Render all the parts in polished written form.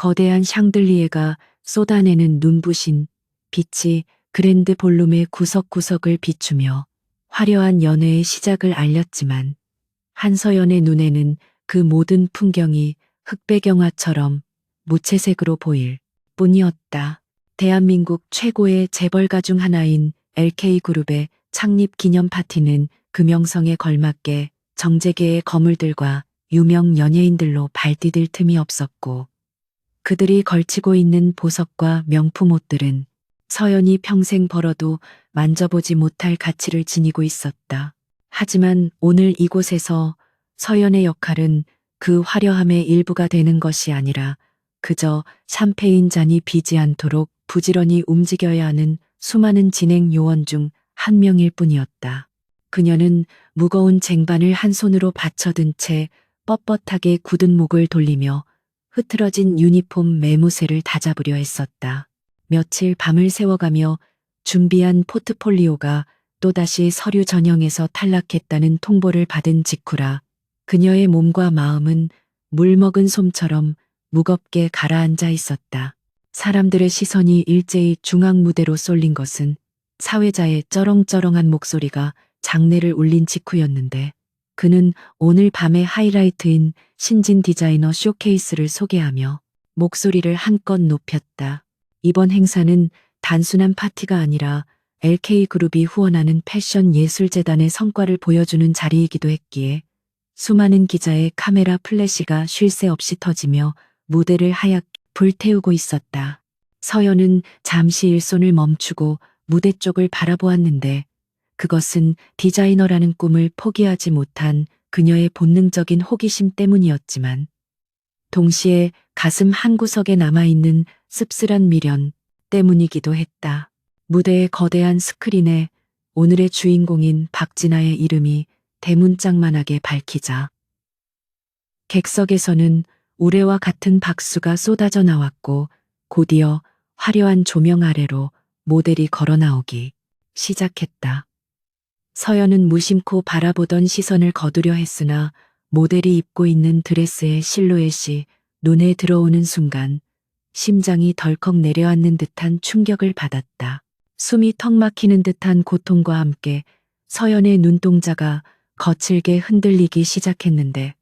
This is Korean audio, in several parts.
거대한 샹들리에가 쏟아내는 눈부신 빛이 그랜드 볼룸의 구석구석을 비추며 화려한 연회의 시작을 알렸지만 한서연의 눈에는 그 모든 풍경이 흑배경화처럼 무채색으로 보일 뿐이었다. 대한민국 최고의 재벌가 중 하나인 LK그룹의 창립 기념 파티는 그 명성에 걸맞게 정재계의 거물들과 유명 연예인들로 발디딜 틈이 없었고 그들이 걸치고 있는 보석과 명품 옷들은 서연이 평생 벌어도 만져보지 못할 가치를 지니고 있었다. 하지만 오늘 이곳에서 서연의 역할은 그 화려함의 일부가 되는 것이 아니라 그저 샴페인 잔이 비지 않도록 부지런히 움직여야 하는 수많은 진행 요원 중 한 명일 뿐이었다. 그녀는 무거운 쟁반을 한 손으로 받쳐든 채 뻣뻣하게 굳은 목을 돌리며 흐트러진 유니폼 매무새를 다잡으려 했었다. 며칠 밤을 새워가며 준비한 포트폴리오가 또다시 서류 전형에서 탈락했다는 통보를 받은 직후라 그녀의 몸과 마음은 물먹은 솜처럼 무겁게 가라앉아 있었다. 사람들의 시선이 일제히 중앙무대로 쏠린 것은 사회자의 쩌렁쩌렁한 목소리가 장내를 울린 직후였는데 그는 오늘 밤의 하이라이트인 신진 디자이너 쇼케이스를 소개하며 목소리를 한껏 높였다. 이번 행사는 단순한 파티가 아니라 LK그룹이 후원하는 패션 예술재단의 성과를 보여주는 자리이기도 했기에 수많은 기자의 카메라 플래시가 쉴 새 없이 터지며 무대를 하얗게 불태우고 있었다. 서연은 잠시 일손을 멈추고 무대 쪽을 바라보았는데 그것은 디자이너라는 꿈을 포기하지 못한 그녀의 본능적인 호기심 때문이었지만 동시에 가슴 한구석에 남아있는 씁쓸한 미련 때문이기도 했다. 무대의 거대한 스크린에 오늘의 주인공인 박진아의 이름이 대문짝만하게 밝히자 객석에서는 우레와 같은 박수가 쏟아져 나왔고 곧이어 화려한 조명 아래로 모델이 걸어 나오기 시작했다. 서연은 무심코 바라보던 시선을 거두려 했으나 모델이 입고 있는 드레스의 실루엣이 눈에 들어오는 순간 심장이 덜컥 내려앉는 듯한 충격을 받았다. 숨이 턱 막히는 듯한 고통과 함께 서연의 눈동자가 거칠게 흔들리기 시작했는데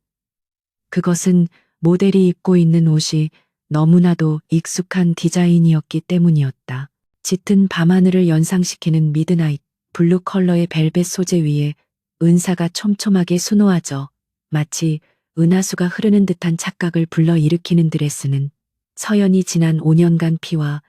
그것은 모델이 입고 있는 옷이 너무나도 익숙한 디자인이었기 때문이었다. 짙은 밤하늘을 연상시키는 미드나잇 블루 컬러의 벨벳 소재 위에 은사가 촘촘하게 수놓아져 마치 은하수가 흐르는 듯한 착각을 불러일으키는 드레스는 서연이 지난 5년간 피와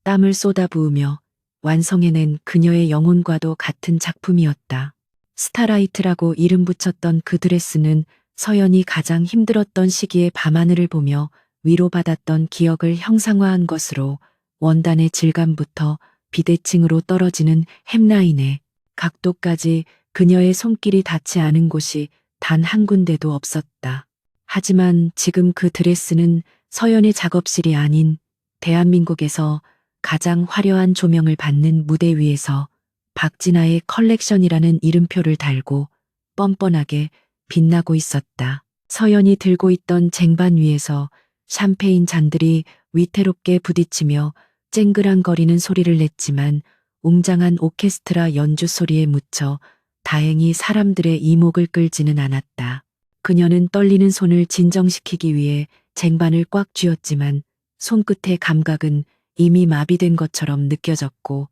땀을 쏟아부으며 완성해낸 그녀의 영혼과도 같은 작품이었다. 스타라이트라고 이름 붙였던 그 드레스는 서연이 가장 힘들었던 시기의 밤하늘을 보며 위로받았던 기억을 형상화한 것으로 원단의 질감부터 비대칭으로 떨어지는 햄라인의 각도까지 그녀의 손길이 닿지 않은 곳이 단 한 군데도 없었다. 하지만 지금 그 드레스는 서연의 작업실이 아닌 대한민국에서 가장 화려한 조명을 받는 무대 위에서 박진아의 컬렉션이라는 이름표를 달고 뻔뻔하게 빛나고 있었다. 서연이 들고 있던 쟁반 위에서 샴페인 잔들이 위태롭게 부딪히며 쨍그랑거리는 소리를 냈지만 웅장한 오케스트라 연주 소리에 묻혀 다행히 사람들의 이목을 끌지는 않았다. 그녀는 떨리는 손을 진정시키기 위해 쟁반을 꽉 쥐었지만 손끝의 감각은 이미 마비된 것처럼 느껴졌고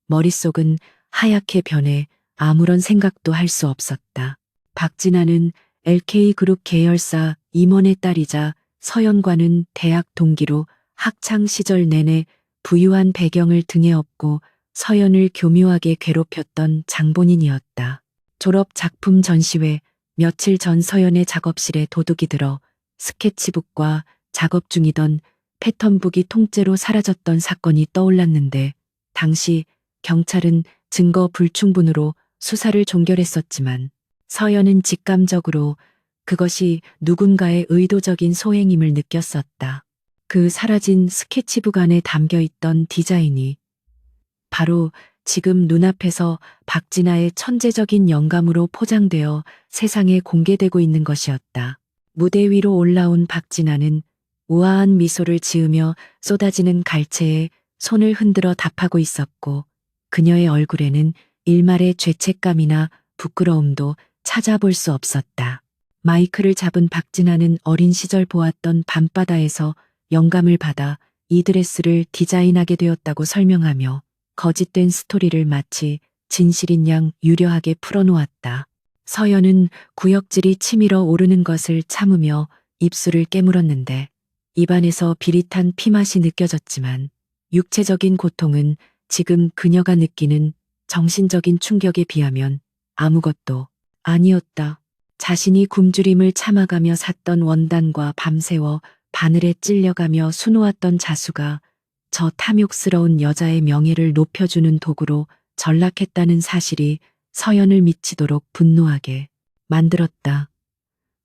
머릿속은 하얗게 변해 아무런 생각도 할 수 없었다. 박진아는 LK그룹 계열사 임원의 딸이자 서연과는 대학 동기로 학창 시절 내내 부유한 배경을 등에 업고 서연을 교묘하게 괴롭혔던 장본인이었다. 졸업 작품 전시회 며칠 전 서연의 작업실에 도둑이 들어 스케치북과 작업 중이던 패턴북이 통째로 사라졌던 사건이 떠올랐는데 당시 경찰은 증거 불충분으로 수사를 종결했었지만 서연은 직감적으로 그것이 누군가의 의도적인 소행임을 느꼈었다. 그 사라진 스케치북 안에 담겨 있던 디자인이 바로 지금 눈앞에서 박진아의 천재적인 영감으로 포장되어 세상에 공개되고 있는 것이었다. 무대 위로 올라온 박진아는 우아한 미소를 지으며 쏟아지는 갈채에 손을 흔들어 답하고 있었고 그녀의 얼굴에는 일말의 죄책감이나 부끄러움도 찾아볼 수 없었다. 마이크를 잡은 박진아는 어린 시절 보았던 밤바다에서 영감을 받아 이 드레스를 디자인하게 되었다고 설명하며 거짓된 스토리를 마치 진실인 양 유려하게 풀어놓았다. 서연은 구역질이 치밀어 오르는 것을 참으며 입술을 깨물었는데 입안에서 비릿한 피맛이 느껴졌지만 육체적인 고통은 지금 그녀가 느끼는 정신적인 충격에 비하면 아무것도 아니었다. 자신이 굶주림을 참아가며 샀던 원단과 밤새워 바늘에 찔려가며 수놓았던 자수가 저 탐욕스러운 여자의 명예를 높여주는 도구로 전락했다는 사실이 서연을 미치도록 분노하게 만들었다.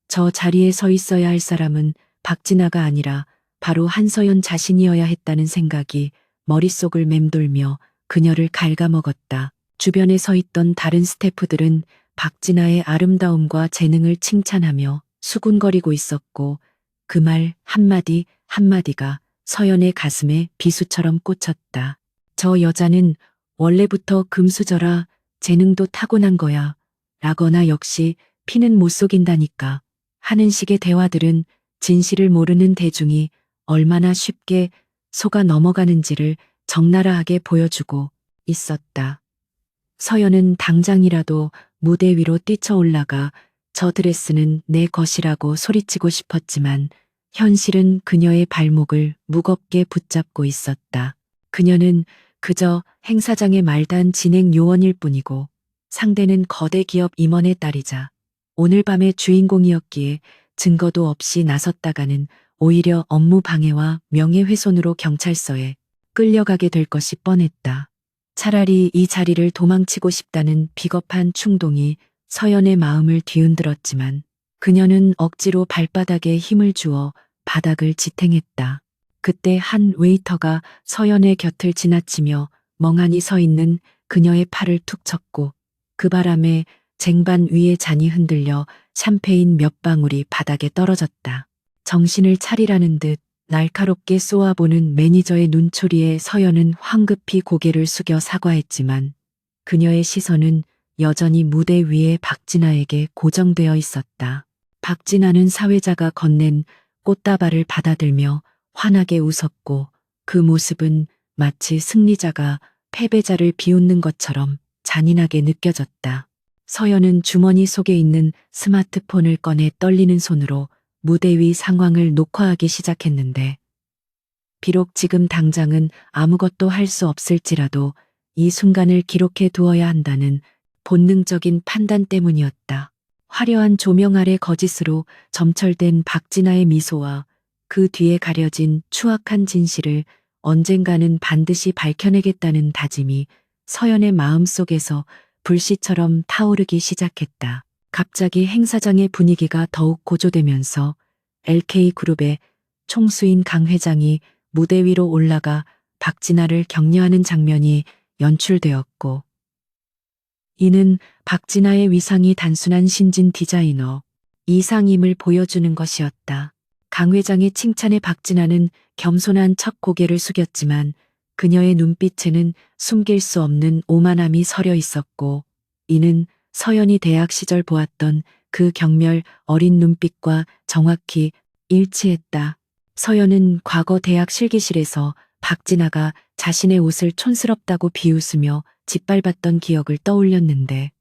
저 자리에 서 있어야 할 사람은 박진아가 아니라 바로 한서연 자신이어야 했다는 생각이 머릿속을 맴돌며 그녀를 갉아먹었다. 주변에 서 있던 다른 스태프들은 박진아의 아름다움과 재능을 칭찬하며 수군거리고 있었고 그 말 한마디 한마디가 서연의 가슴에 비수처럼 꽂혔다. 저 여자는 원래부터 금수저라 재능도 타고난 거야. 라거나 역시 피는 못 속인다니까 하는 식의 대화들은 진실을 모르는 대중이 얼마나 쉽게 속아 넘어가는지를 적나라하게 보여주고 있었다. 서연은 당장이라도 무대 위로 뛰쳐올라가 저 드레스는 내 것이라고 소리치고 싶었지만 현실은 그녀의 발목을 무겁게 붙잡고 있었다. 그녀는 그저 행사장의 말단 진행 요원일 뿐이고 상대는 거대 기업 임원의 딸이자 오늘 밤의 주인공이었기에 증거도 없이 나섰다가는 오히려 업무 방해와 명예훼손으로 경찰서에 끌려가게 될 것이 뻔했다. 차라리 이 자리를 도망치고 싶다는 비겁한 충동이 서연의 마음을 뒤흔들었지만 그녀는 억지로 발바닥에 힘을 주어 바닥을 지탱했다. 그때 한 웨이터가 서연의 곁을 지나치며 멍하니 서 있는 그녀의 팔을 툭 쳤고 그 바람에 쟁반 위의 잔이 흔들려 샴페인 몇 방울이 바닥에 떨어졌다. 정신을 차리라는 듯 날카롭게 쏘아보는 매니저의 눈초리에 서연은 황급히 고개를 숙여 사과했지만 그녀의 시선은 여전히 무대 위에 박진아에게 고정되어 있었다. 박진아는 사회자가 건넨 꽃다발을 받아들며 환하게 웃었고 그 모습은 마치 승리자가 패배자를 비웃는 것처럼 잔인하게 느껴졌다. 서연은 주머니 속에 있는 스마트폰을 꺼내 떨리는 손으로 무대 위 상황을 녹화하기 시작했는데 비록 지금 당장은 아무것도 할 수 없을지라도 이 순간을 기록해 두어야 한다는 본능적인 판단 때문이었다. 화려한 조명 아래 거짓으로 점철된 박진아의 미소와 그 뒤에 가려진 추악한 진실을 언젠가는 반드시 밝혀내겠다는 다짐이 서연의 마음속에서 불씨처럼 타오르기 시작했다. 갑자기 행사장의 분위기가 더욱 고조되면서 LK그룹의 총수인 강 회장이 무대 위로 올라가 박진아를 격려하는 장면이 연출되었고 이는 박진아의 위상이 단순한 신진 디자이너 이상임을 보여주는 것이었다. 강 회장의 칭찬에 박진아는 겸손한 척 고개를 숙였지만 그녀의 눈빛에는 숨길 수 없는 오만함이 서려 있었고 이는 서연이 대학 시절 보았던 그 경멸 어린 눈빛과 정확히 일치했다. 서연은 과거 대학 실기실에서 박진아가 자신의 옷을 촌스럽다고 비웃으며 짓밟았던 기억을 떠올렸는데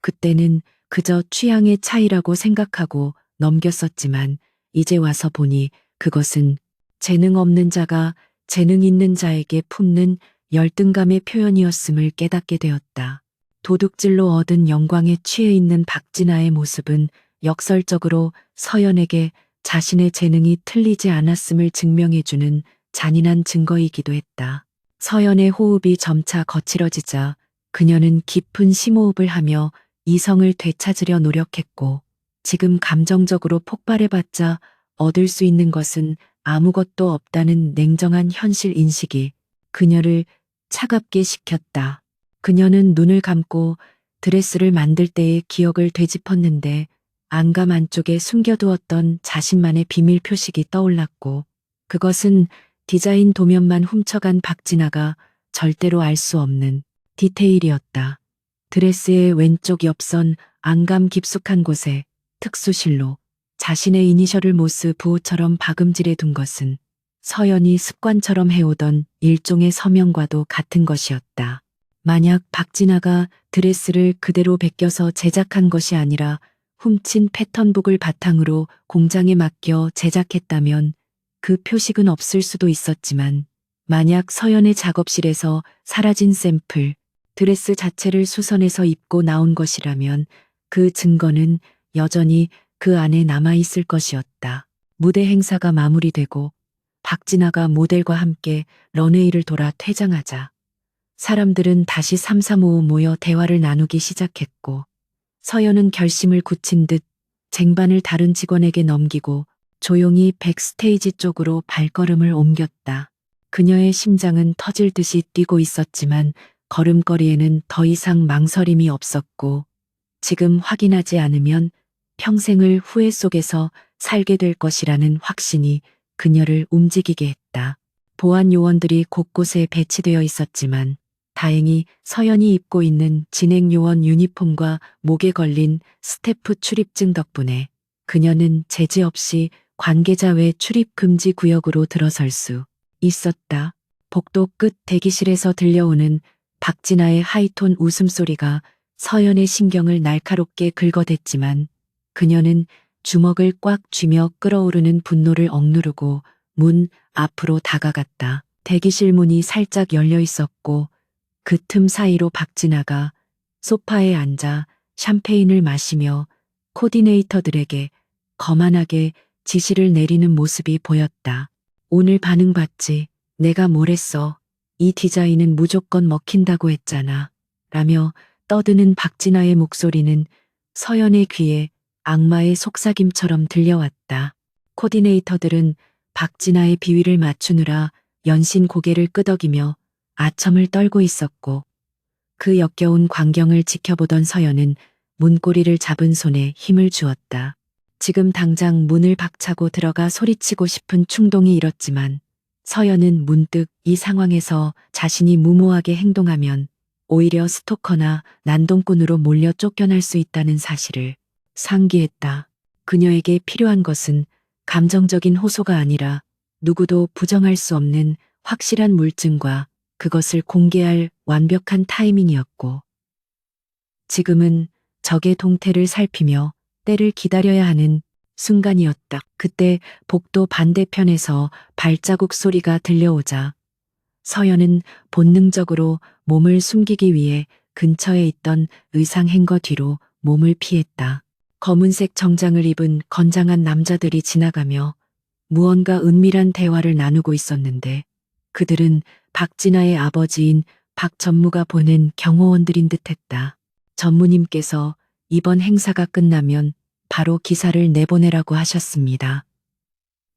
그때는 그저 취향의 차이라고 생각하고 넘겼었지만 이제 와서 보니 그것은 재능 없는 자가 재능 있는 자에게 품는 열등감의 표현이었음을 깨닫게 되었다. 도둑질로 얻은 영광에 취해 있는 박진아의 모습은 역설적으로 서연에게 자신의 재능이 틀리지 않았음을 증명해주는 잔인한 증거이기도 했다. 서연의 호흡이 점차 거칠어지자 그녀는 깊은 심호흡을 하며 이성을 되찾으려 노력했고 지금 감정적으로 폭발해봤자 얻을 수 있는 것은 아무것도 없다는 냉정한 현실 인식이 그녀를 차갑게 식혔다. 그녀는 눈을 감고 드레스를 만들 때의 기억을 되짚었는데 안감 안쪽에 숨겨두었던 자신만의 비밀 표식이 떠올랐고 그것은 디자인 도면만 훔쳐간 박진아가 절대로 알 수 없는 디테일이었다. 드레스의 왼쪽 옆선 안감 깊숙한 곳에 특수실로 자신의 이니셜을 모스 부호처럼 박음질해 둔 것은 서연이 습관처럼 해오던 일종의 서명과도 같은 것이었다. 만약 박진아가 드레스를 그대로 베껴서 제작한 것이 아니라 훔친 패턴북을 바탕으로 공장에 맡겨 제작했다면 그 표식은 없을 수도 있었지만 만약 서연의 작업실에서 사라진 샘플, 드레스 자체를 수선해서 입고 나온 것이라면 그 증거는 여전히 그 안에 남아있을 것이었다. 무대 행사가 마무리되고 박진아가 모델과 함께 런웨이를 돌아 퇴장하자 사람들은 다시 삼삼오오 모여 대화를 나누기 시작했고 서연은 결심을 굳힌 듯 쟁반을 다른 직원에게 넘기고 조용히 백스테이지 쪽으로 발걸음을 옮겼다. 그녀의 심장은 터질 듯이 뛰고 있었지만 걸음걸이에는 더 이상 망설임이 없었고 지금 확인하지 않으면 평생을 후회 속에서 살게 될 것이라는 확신이 그녀를 움직이게 했다. 보안 요원들이 곳곳에 배치되어 있었지만 다행히 서연이 입고 있는 진행 요원 유니폼과 목에 걸린 스태프 출입증 덕분에 그녀는 제지 없이 관계자 외 출입 금지 구역으로 들어설 수 있었다. 복도 끝 대기실에서 들려오는 박진아의 하이톤 웃음소리가 서연의 신경을 날카롭게 긁어댔지만 그녀는 주먹을 꽉 쥐며 끓어오르는 분노를 억누르고 문 앞으로 다가갔다. 대기실 문이 살짝 열려 있었고 그 틈 사이로 박진아가 소파에 앉아 샴페인을 마시며 코디네이터들에게 거만하게 지시를 내리는 모습이 보였다. 오늘 반응봤지? 내가 뭘 했어? 이 디자인은 무조건 먹힌다고 했잖아. 라며 떠드는 박진아의 목소리는 서연의 귀에 악마의 속삭임처럼 들려왔다. 코디네이터들은 박진아의 비위를 맞추느라 연신 고개를 끄덕이며 아첨을 떨고 있었고 그 역겨운 광경을 지켜보던 서연은 문고리를 잡은 손에 힘을 주었다. 지금 당장 문을 박차고 들어가 소리치고 싶은 충동이 일었지만 서연은 문득 이 상황에서 자신이 무모하게 행동하면 오히려 스토커나 난동꾼으로 몰려 쫓겨날 수 있다는 사실을 상기했다. 그녀에게 필요한 것은 감정적인 호소가 아니라 누구도 부정할 수 없는 확실한 물증과 그것을 공개할 완벽한 타이밍이었고 지금은 적의 동태를 살피며 때를 기다려야 하는 순간이었다. 그때 복도 반대편에서 발자국 소리가 들려오자 서연은 본능적으로 몸을 숨기기 위해 근처에 있던 의상 행거 뒤로 몸을 피했다. 검은색 정장을 입은 건장한 남자들이 지나가며 무언가 은밀한 대화를 나누고 있었는데 그들은 박진아의 아버지인 박 전무가 보낸 경호원들인 듯했다. 전무님께서 이번 행사가 끝나면 바로 기사를 내보내라고 하셨습니다.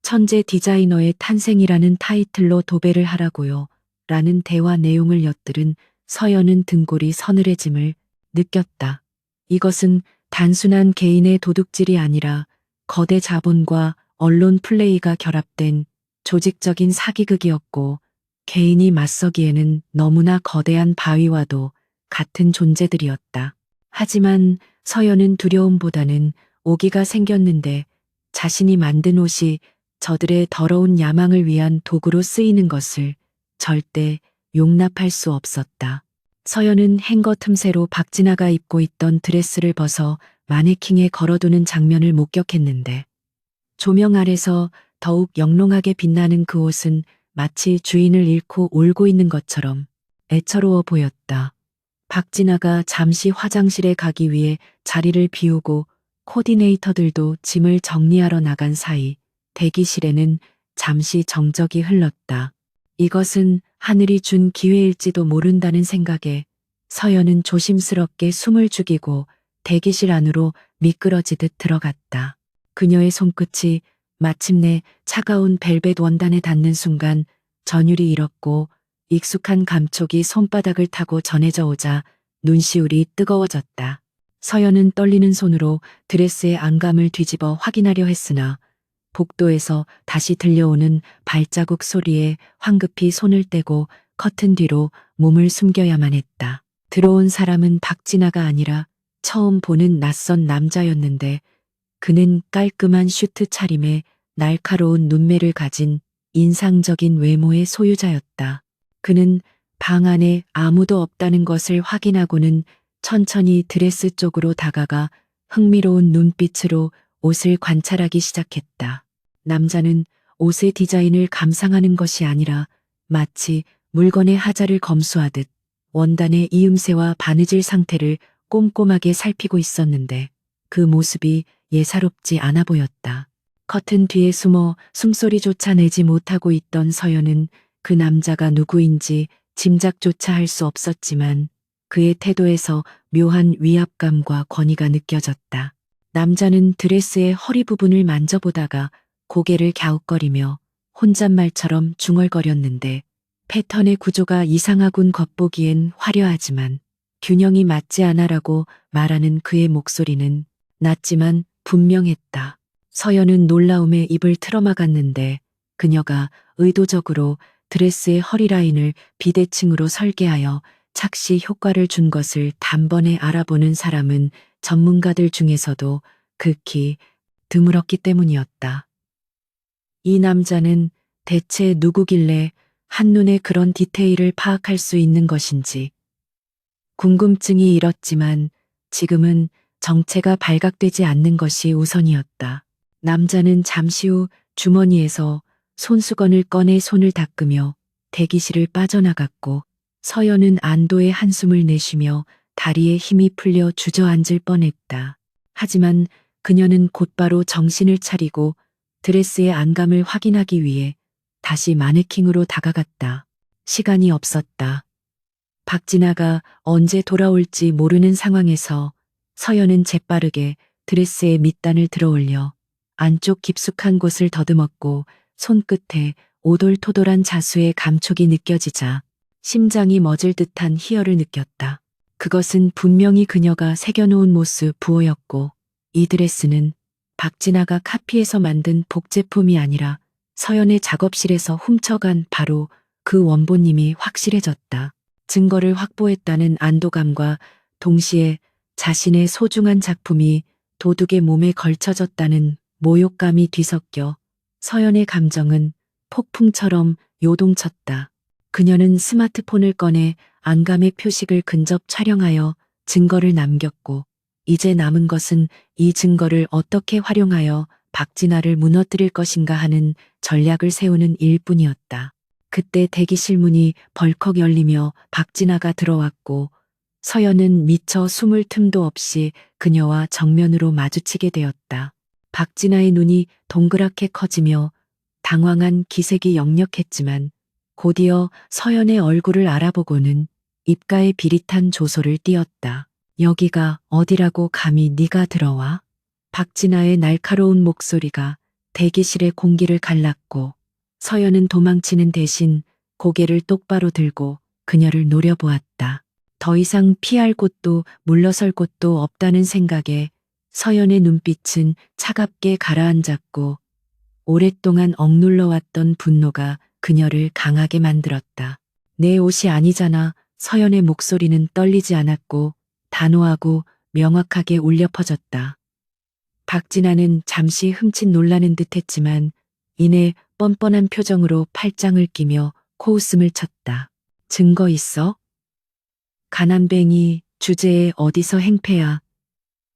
천재 디자이너의 탄생이라는 타이틀로 도배를 하라고요. 라는 대화 내용을 엿들은 서연은 등골이 서늘해짐을 느꼈다. 이것은 단순한 개인의 도둑질이 아니라 거대 자본과 언론 플레이가 결합된 조직적인 사기극이었고 개인이 맞서기에는 너무나 거대한 바위와도 같은 존재들이었다. 하지만 서연은 두려움보다는 오기가 생겼는데 자신이 만든 옷이 저들의 더러운 야망을 위한 도구로 쓰이는 것을 절대 용납할 수 없었다. 서연은 행거 틈새로 박진아가 입고 있던 드레스를 벗어 마네킹에 걸어두는 장면을 목격했는데 조명 아래서 더욱 영롱하게 빛나는 그 옷은 마치 주인을 잃고 울고 있는 것처럼 애처로워 보였다. 박진아가 잠시 화장실에 가기 위해 자리를 비우고 코디네이터들도 짐을 정리하러 나간 사이 대기실에는 잠시 정적이 흘렀다. 이것은 하늘이 준 기회일지도 모른다는 생각에 서연은 조심스럽게 숨을 죽이고 대기실 안으로 미끄러지듯 들어갔다. 그녀의 손끝이 마침내 차가운 벨벳 원단에 닿는 순간 전율이 일었고 익숙한 감촉이 손바닥을 타고 전해져 오자 눈시울이 뜨거워졌다. 서연은 떨리는 손으로 드레스의 안감을 뒤집어 확인하려 했으나 복도에서 다시 들려오는 발자국 소리에 황급히 손을 떼고 커튼 뒤로 몸을 숨겨야만 했다. 들어온 사람은 박진아가 아니라 처음 보는 낯선 남자였는데 그는 깔끔한 슈트 차림에 날카로운 눈매를 가진 인상적인 외모의 소유자였다. 그는 방 안에 아무도 없다는 것을 확인하고는 천천히 드레스 쪽으로 다가가 흥미로운 눈빛으로 옷을 관찰하기 시작했다. 남자는 옷의 디자인을 감상하는 것이 아니라 마치 물건의 하자를 검수하듯 원단의 이음새와 바느질 상태를 꼼꼼하게 살피고 있었는데 그 모습이 예사롭지 않아 보였다. 커튼 뒤에 숨어 숨소리조차 내지 못하고 있던 서연은 그 남자가 누구인지 짐작조차 할 수 없었지만 그의 태도에서 묘한 위압감과 권위가 느껴졌다. 남자는 드레스의 허리 부분을 만져보다가 고개를 갸웃거리며 혼잣말처럼 중얼거렸는데 패턴의 구조가 이상하군 겉보기엔 화려하지만 균형이 맞지 않아라고 말하는 그의 목소리는 낮지만 분명했다. 서연은 놀라움에 입을 틀어막았는데 그녀가 의도적으로 드레스의 허리 라인을 비대칭으로 설계하여 착시 효과를 준 것을 단번에 알아보는 사람은 전문가들 중에서도 극히 드물었기 때문이었다. 이 남자는 대체 누구길래 한눈에 그런 디테일을 파악할 수 있는 것인지 궁금증이 일었지만 지금은 정체가 발각되지 않는 것이 우선이었다. 남자는 잠시 후 주머니에서 손수건을 꺼내 손을 닦으며 대기실을 빠져나갔고 서연은 안도의 한숨을 내쉬며 다리에 힘이 풀려 주저앉을 뻔했다. 하지만 그녀는 곧바로 정신을 차리고 드레스의 안감을 확인하기 위해 다시 마네킹으로 다가갔다. 시간이 없었다. 박진아가 언제 돌아올지 모르는 상황에서 서연은 재빠르게 드레스의 밑단을 들어올려 안쪽 깊숙한 곳을 더듬었고 손끝에 오돌토돌한 자수의 감촉이 느껴지자 심장이 멎을 듯한 희열을 느꼈다. 그것은 분명히 그녀가 새겨놓은 모스 부호였고 이 드레스는 박진아가 카피해서 만든 복제품이 아니라 서연의 작업실에서 훔쳐간 바로 그 원본임이 확실해졌다. 증거를 확보했다는 안도감과 동시에 자신의 소중한 작품이 도둑의 몸에 걸쳐졌다는 모욕감이 뒤섞여 서연의 감정은 폭풍처럼 요동쳤다. 그녀는 스마트폰을 꺼내 안감의 표식을 근접 촬영하여 증거를 남겼고 이제 남은 것은 이 증거를 어떻게 활용하여 박진아를 무너뜨릴 것인가 하는 전략을 세우는 일뿐이었다. 그때 대기실 문이 벌컥 열리며 박진아가 들어왔고 서연은 미처 숨을 틈도 없이 그녀와 정면으로 마주치게 되었다. 박진아의 눈이 동그랗게 커지며 당황한 기색이 역력했지만 곧이어 서연의 얼굴을 알아보고는 입가에 비릿한 조소를 띄었다. 여기가 어디라고 감히 네가 들어와? 박진아의 날카로운 목소리가 대기실의 공기를 갈랐고 서연은 도망치는 대신 고개를 똑바로 들고 그녀를 노려보았다. 더 이상 피할 곳도 물러설 곳도 없다는 생각에 서연의 눈빛은 차갑게 가라앉았고 오랫동안 억눌러왔던 분노가 그녀를 강하게 만들었다. 내 옷이 아니잖아. 서연의 목소리는 떨리지 않았고 단호하고 명확하게 울려 퍼졌다. 박진아는 잠시 흠칫 놀라는 듯했지만 이내 뻔뻔한 표정으로 팔짱을 끼며 코웃음을 쳤다. 증거 있어? 가난뱅이 주제에 어디서 행패야.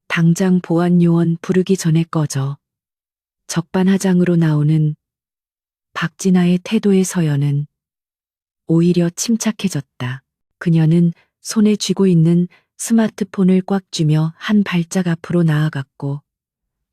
당장 보안 요원 부르기 전에 꺼져. 적반하장으로 나오는 박진아의 태도에 서연은 오히려 침착해졌다. 그녀는 손에 쥐고 있는 스마트폰을 꽉 쥐며 한 발짝 앞으로 나아갔고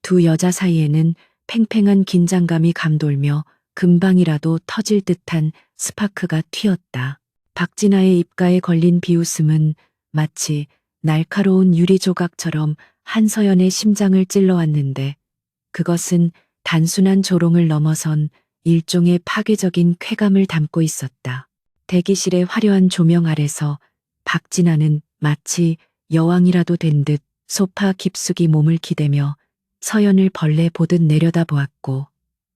두 여자 사이에는 팽팽한 긴장감이 감돌며 금방이라도 터질 듯한 스파크가 튀었다. 박진아의 입가에 걸린 비웃음은 마치 날카로운 유리 조각처럼 한서연의 심장을 찔러왔는데 그것은 단순한 조롱을 넘어선 일종의 파괴적인 쾌감을 담고 있었다. 대기실의 화려한 조명 아래서 박진아는 마치 여왕이라도 된 듯 소파 깊숙이 몸을 기대며 서연을 벌레 보듯 내려다보았고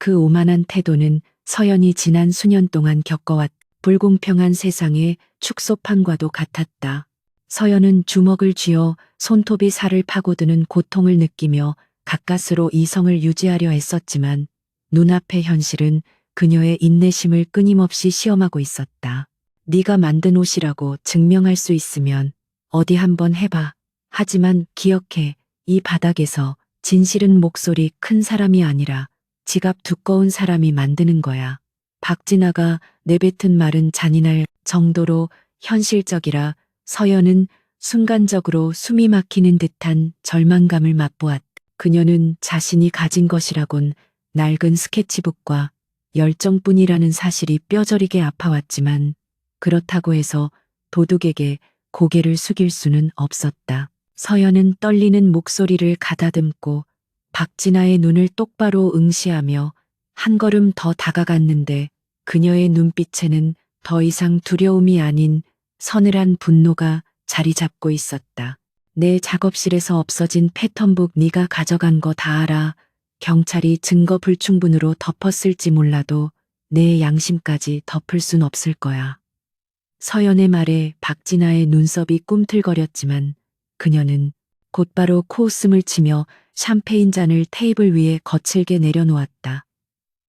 그 오만한 태도는 서연이 지난 수년 동안 겪어왔 불공평한 세상의 축소판과도 같았다. 서연은 주먹을 쥐어 손톱이 살을 파고드는 고통을 느끼며 가까스로 이성을 유지하려 애썼지만 눈앞의 현실은 그녀의 인내심을 끊임없이 시험하고 있었다. 네가 만든 옷이라고 증명할 수 있으면 어디 한번 해봐. 하지만 기억해. 이 바닥에서 진실은 목소리 큰 사람이 아니라 지갑 두꺼운 사람이 만드는 거야. 박진아가 내뱉은 말은 잔인할 정도로 현실적이라 서연은 순간적으로 숨이 막히는 듯한 절망감을 맛보았다. 그녀는 자신이 가진 것이라곤 낡은 스케치북과 열정뿐이라는 사실이 뼈저리게 아파왔지만 그렇다고 해서 도둑에게 고개를 숙일 수는 없었다. 서연은 떨리는 목소리를 가다듬고 박진아의 눈을 똑바로 응시하며 한 걸음 더 다가갔는데 그녀의 눈빛에는 더 이상 두려움이 아닌 서늘한 분노가 자리 잡고 있었다. 내 작업실에서 없어진 패턴북 네가 가져간 거 다 알아. 경찰이 증거 불충분으로 덮었을지 몰라도 내 양심까지 덮을 순 없을 거야. 서연의 말에 박진아의 눈썹이 꿈틀거렸지만 그녀는 곧바로 코웃음을 치며 샴페인 잔을 테이블 위에 거칠게 내려놓았다.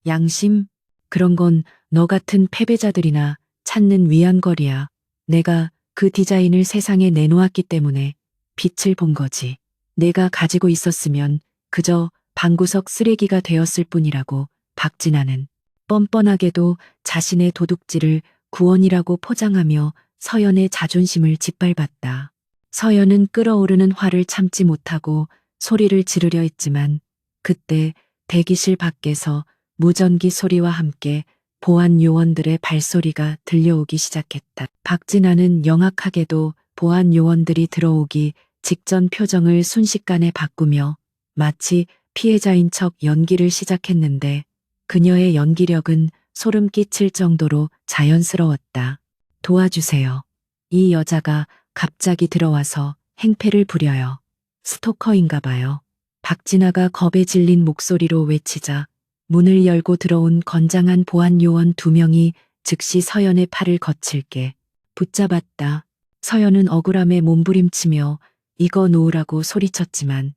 양심? 그런 건 너 같은 패배자들이나 찾는 위안거리야. 내가 그 디자인을 세상에 내놓았기 때문에 빛을 본 거지. 내가 가지고 있었으면 그저 방구석 쓰레기가 되었을 뿐이라고. 박진아는 뻔뻔하게도 자신의 도둑질을 구원이라고 포장하며 서연의 자존심을 짓밟았다. 서연은 끓어오르는 화를 참지 못하고 소리를 지르려 했지만 그때 대기실 밖에서 무전기 소리와 함께 보안 요원들의 발소리가 들려오기 시작했다. 박진아는 영악하게도 보안 요원들이 들어오기 직전 표정을 순식간에 바꾸며 마치 피해자인 척 연기를 시작했는데 그녀의 연기력은 소름 끼칠 정도로 자연스러웠다. 도와주세요. 이 여자가 갑자기 들어와서 행패를 부려요. 스토커인가 봐요. 박진아가 겁에 질린 목소리로 외치자 문을 열고 들어온 건장한 보안 요원 2명이 즉시 서연의 팔을 거칠게 붙잡았다. 서연은 억울함에 몸부림치며 이거 놓으라고 소리쳤지만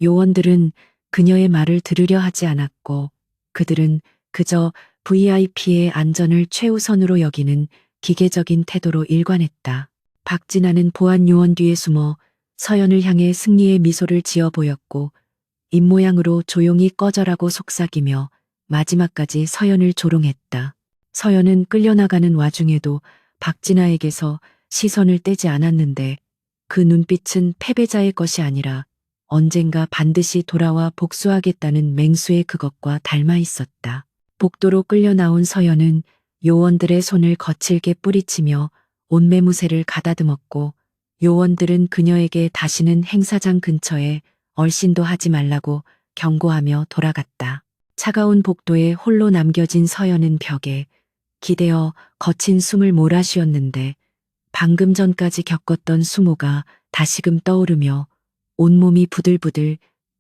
요원들은 그녀의 말을 들으려 하지 않았고 그들은 그저 VIP의 안전을 최우선으로 여기는 기계적인 태도로 일관했다. 박진아는 보안 요원 뒤에 숨어 서연을 향해 승리의 미소를 지어 보였고 입모양으로 조용히 꺼져라고 속삭이며 마지막까지 서연을 조롱했다. 서연은 끌려나가는 와중에도 박진아에게서 시선을 떼지 않았는데 그 눈빛은 패배자의 것이 아니라 언젠가 반드시 돌아와 복수하겠다는 맹수의 그것과 닮아 있었다. 복도로 끌려 나온 서연은 요원들의 손을 거칠게 뿌리치며 옷매무새를 가다듬었고 요원들은 그녀에게 다시는 행사장 근처에 얼씬도 하지 말라고 경고하며 돌아갔다. 차가운 복도에 홀로 남겨진 서연은 벽에 기대어 거친 숨을 몰아쉬었는데 방금 전까지 겪었던 수모가 다시금 떠오르며 온몸이 부들부들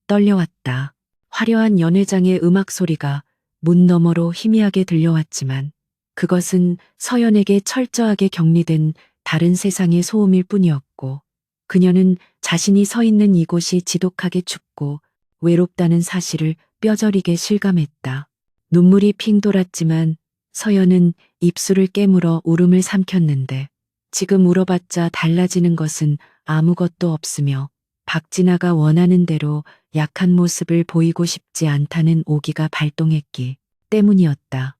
떨려왔다. 화려한 연회장의 음악 소리가 문 너머로 희미하게 들려왔지만 그것은 서연에게 철저하게 격리된 다른 세상의 소음일 뿐이었고 그녀는 자신이 서 있는 이곳이 지독하게 춥고 외롭다는 사실을 뼈저리게 실감했다. 눈물이 핑 돌았지만 서연은 입술을 깨물어 울음을 삼켰는데 지금 울어봤자 달라지는 것은 아무것도 없으며 박진아가 원하는 대로 약한 모습을 보이고 싶지 않다는 오기가 발동했기 때문이었다.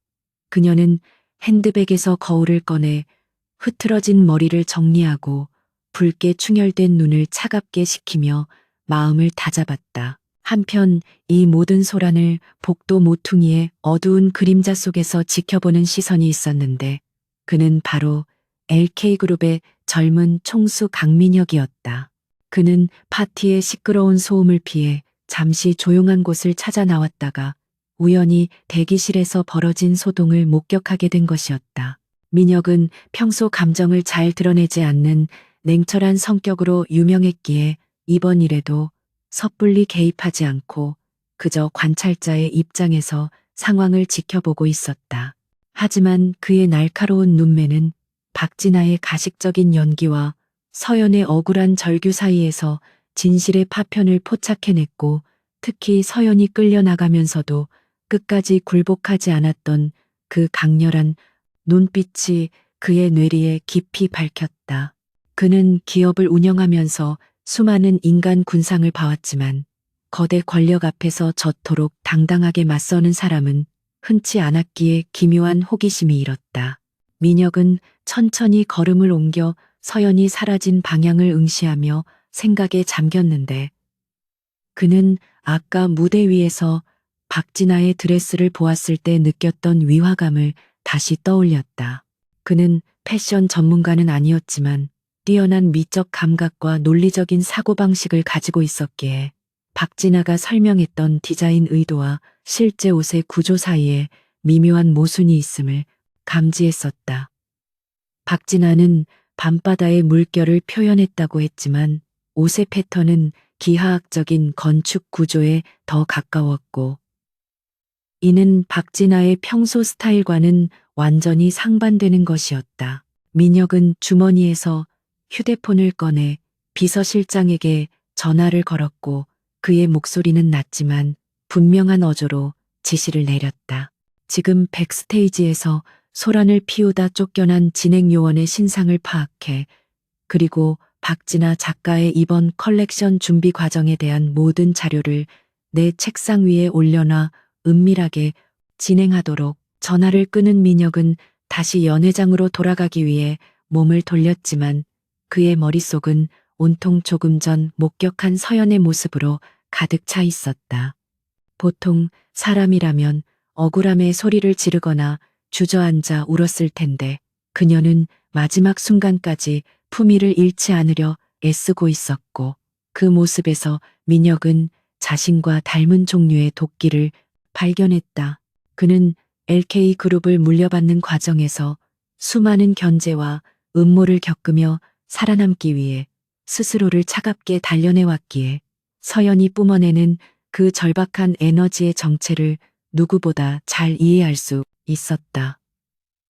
그녀는 핸드백에서 거울을 꺼내 흐트러진 머리를 정리하고 붉게 충혈된 눈을 차갑게 식히며 마음을 다잡았다. 한편 이 모든 소란을 복도 모퉁이의 어두운 그림자 속에서 지켜보는 시선이 있었는데 그는 바로 LK그룹의 젊은 총수 강민혁이었다. 그는 파티의 시끄러운 소음을 피해 잠시 조용한 곳을 찾아 나왔다가 우연히 대기실에서 벌어진 소동을 목격하게 된 것이었다. 민혁은 평소 감정을 잘 드러내지 않는 냉철한 성격으로 유명했기에 이번 일에도 섣불리 개입하지 않고 그저 관찰자의 입장에서 상황을 지켜보고 있었다. 하지만 그의 날카로운 눈매는 박진아의 가식적인 연기와 서연의 억울한 절규 사이에서 진실의 파편을 포착해냈고, 특히 서연이 끌려나가면서도 끝까지 굴복하지 않았던 그 강렬한 눈빛이 그의 뇌리에 깊이 박혔다. 그는 기업을 운영하면서 수많은 인간 군상을 봐왔지만 거대 권력 앞에서 저토록 당당하게 맞서는 사람은 흔치 않았기에 기묘한 호기심이 일었다. 민혁은 천천히 걸음을 옮겨 서연이 사라진 방향을 응시하며 생각에 잠겼는데, 그는 아까 무대 위에서 박진아의 드레스를 보았을 때 느꼈던 위화감을 다시 떠올렸다. 그는 패션 전문가는 아니었지만 뛰어난 미적 감각과 논리적인 사고방식을 가지고 있었기에 박진아가 설명했던 디자인 의도와 실제 옷의 구조 사이에 미묘한 모순이 있음을 감지했었다. 박진아는 밤바다의 물결을 표현했다고 했지만 옷의 패턴은 기하학적인 건축 구조에 더 가까웠고, 이는 박진아의 평소 스타일과는 완전히 상반되는 것이었다. 민혁은 주머니에서 휴대폰을 꺼내 비서실장에게 전화를 걸었고, 그의 목소리는 낮지만 분명한 어조로 지시를 내렸다. 지금 백스테이지에서 소란을 피우다 쫓겨난 진행 요원의 신상을 파악해, 그리고 박진아 작가의 이번 컬렉션 준비 과정에 대한 모든 자료를 내 책상 위에 올려놔 은밀하게 진행하도록. 전화를 끊은 민혁은 다시 연회장으로 돌아가기 위해 몸을 돌렸지만 그의 머릿속은 온통 조금 전 목격한 서연의 모습으로 가득 차 있었다. 보통 사람이라면 억울함에 소리를 지르거나 주저앉아 울었을 텐데 그녀는 마지막 순간까지 품위를 잃지 않으려 애쓰고 있었고, 그 모습에서 민혁은 자신과 닮은 종류의 도끼를 발견했다. 그는 LK그룹을 물려받는 과정에서 수많은 견제와 음모를 겪으며 살아남기 위해 스스로를 차갑게 단련해왔기에 서연이 뿜어내는 그 절박한 에너지의 정체를 누구보다 잘 이해할 수 있었다.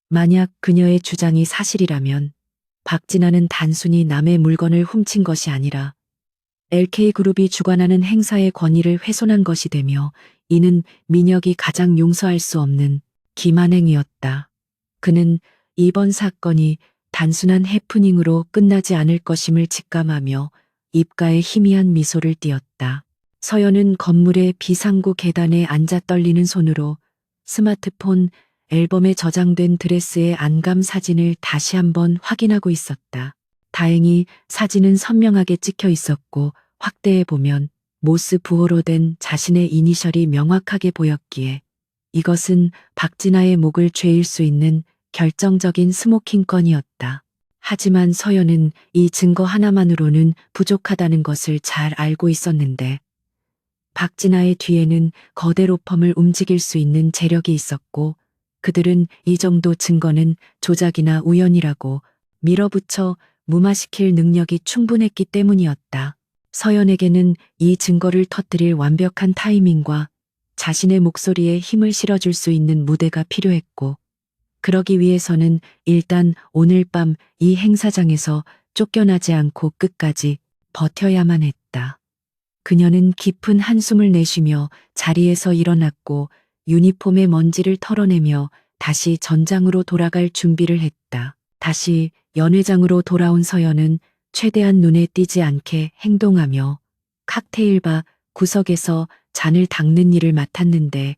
만약 그녀의 주장이 사실이라면 박진아는 단순히 남의 물건을 훔친 것이 아니라 LK그룹이 주관하는 행사의 권위를 훼손한 것이 되며, 이는 민혁이 가장 용서할 수 없는 기만행위였다. 그는 이번 사건이 단순한 해프닝으로 끝나지 않을 것임을 직감하며 입가에 희미한 미소를 띄었다. 서연은 건물의 비상구 계단에 앉아 떨리는 손으로 스마트폰 앨범에 저장된 드레스의 안감 사진을 다시 한번 확인하고 있었다. 다행히 사진은 선명하게 찍혀 있었고 확대해 보면 모스 부호로 된 자신의 이니셜이 명확하게 보였기에 이것은 박진아의 목을 죄일 수 있는 결정적인 스모킹건이었다. 하지만 서연은 이 증거 하나만으로는 부족하다는 것을 잘 알고 있었는데, 박진아의 뒤에는 거대 로펌을 움직일 수 있는 재력이 있었고, 그들은 이 정도 증거는 조작이나 우연이라고 밀어붙여 무마시킬 능력이 충분했기 때문이었다. 서연에게는 이 증거를 터뜨릴 완벽한 타이밍과 자신의 목소리에 힘을 실어줄 수 있는 무대가 필요했고, 그러기 위해서는 일단 오늘 밤 이 행사장에서 쫓겨나지 않고 끝까지 버텨야만 했다. 그녀는 깊은 한숨을 내쉬며 자리에서 일어났고 유니폼의 먼지를 털어내며 다시 전장으로 돌아갈 준비를 했다. 다시 연회장으로 돌아온 서연은 최대한 눈에 띄지 않게 행동하며 칵테일바 구석에서 잔을 닦는 일을 맡았는데,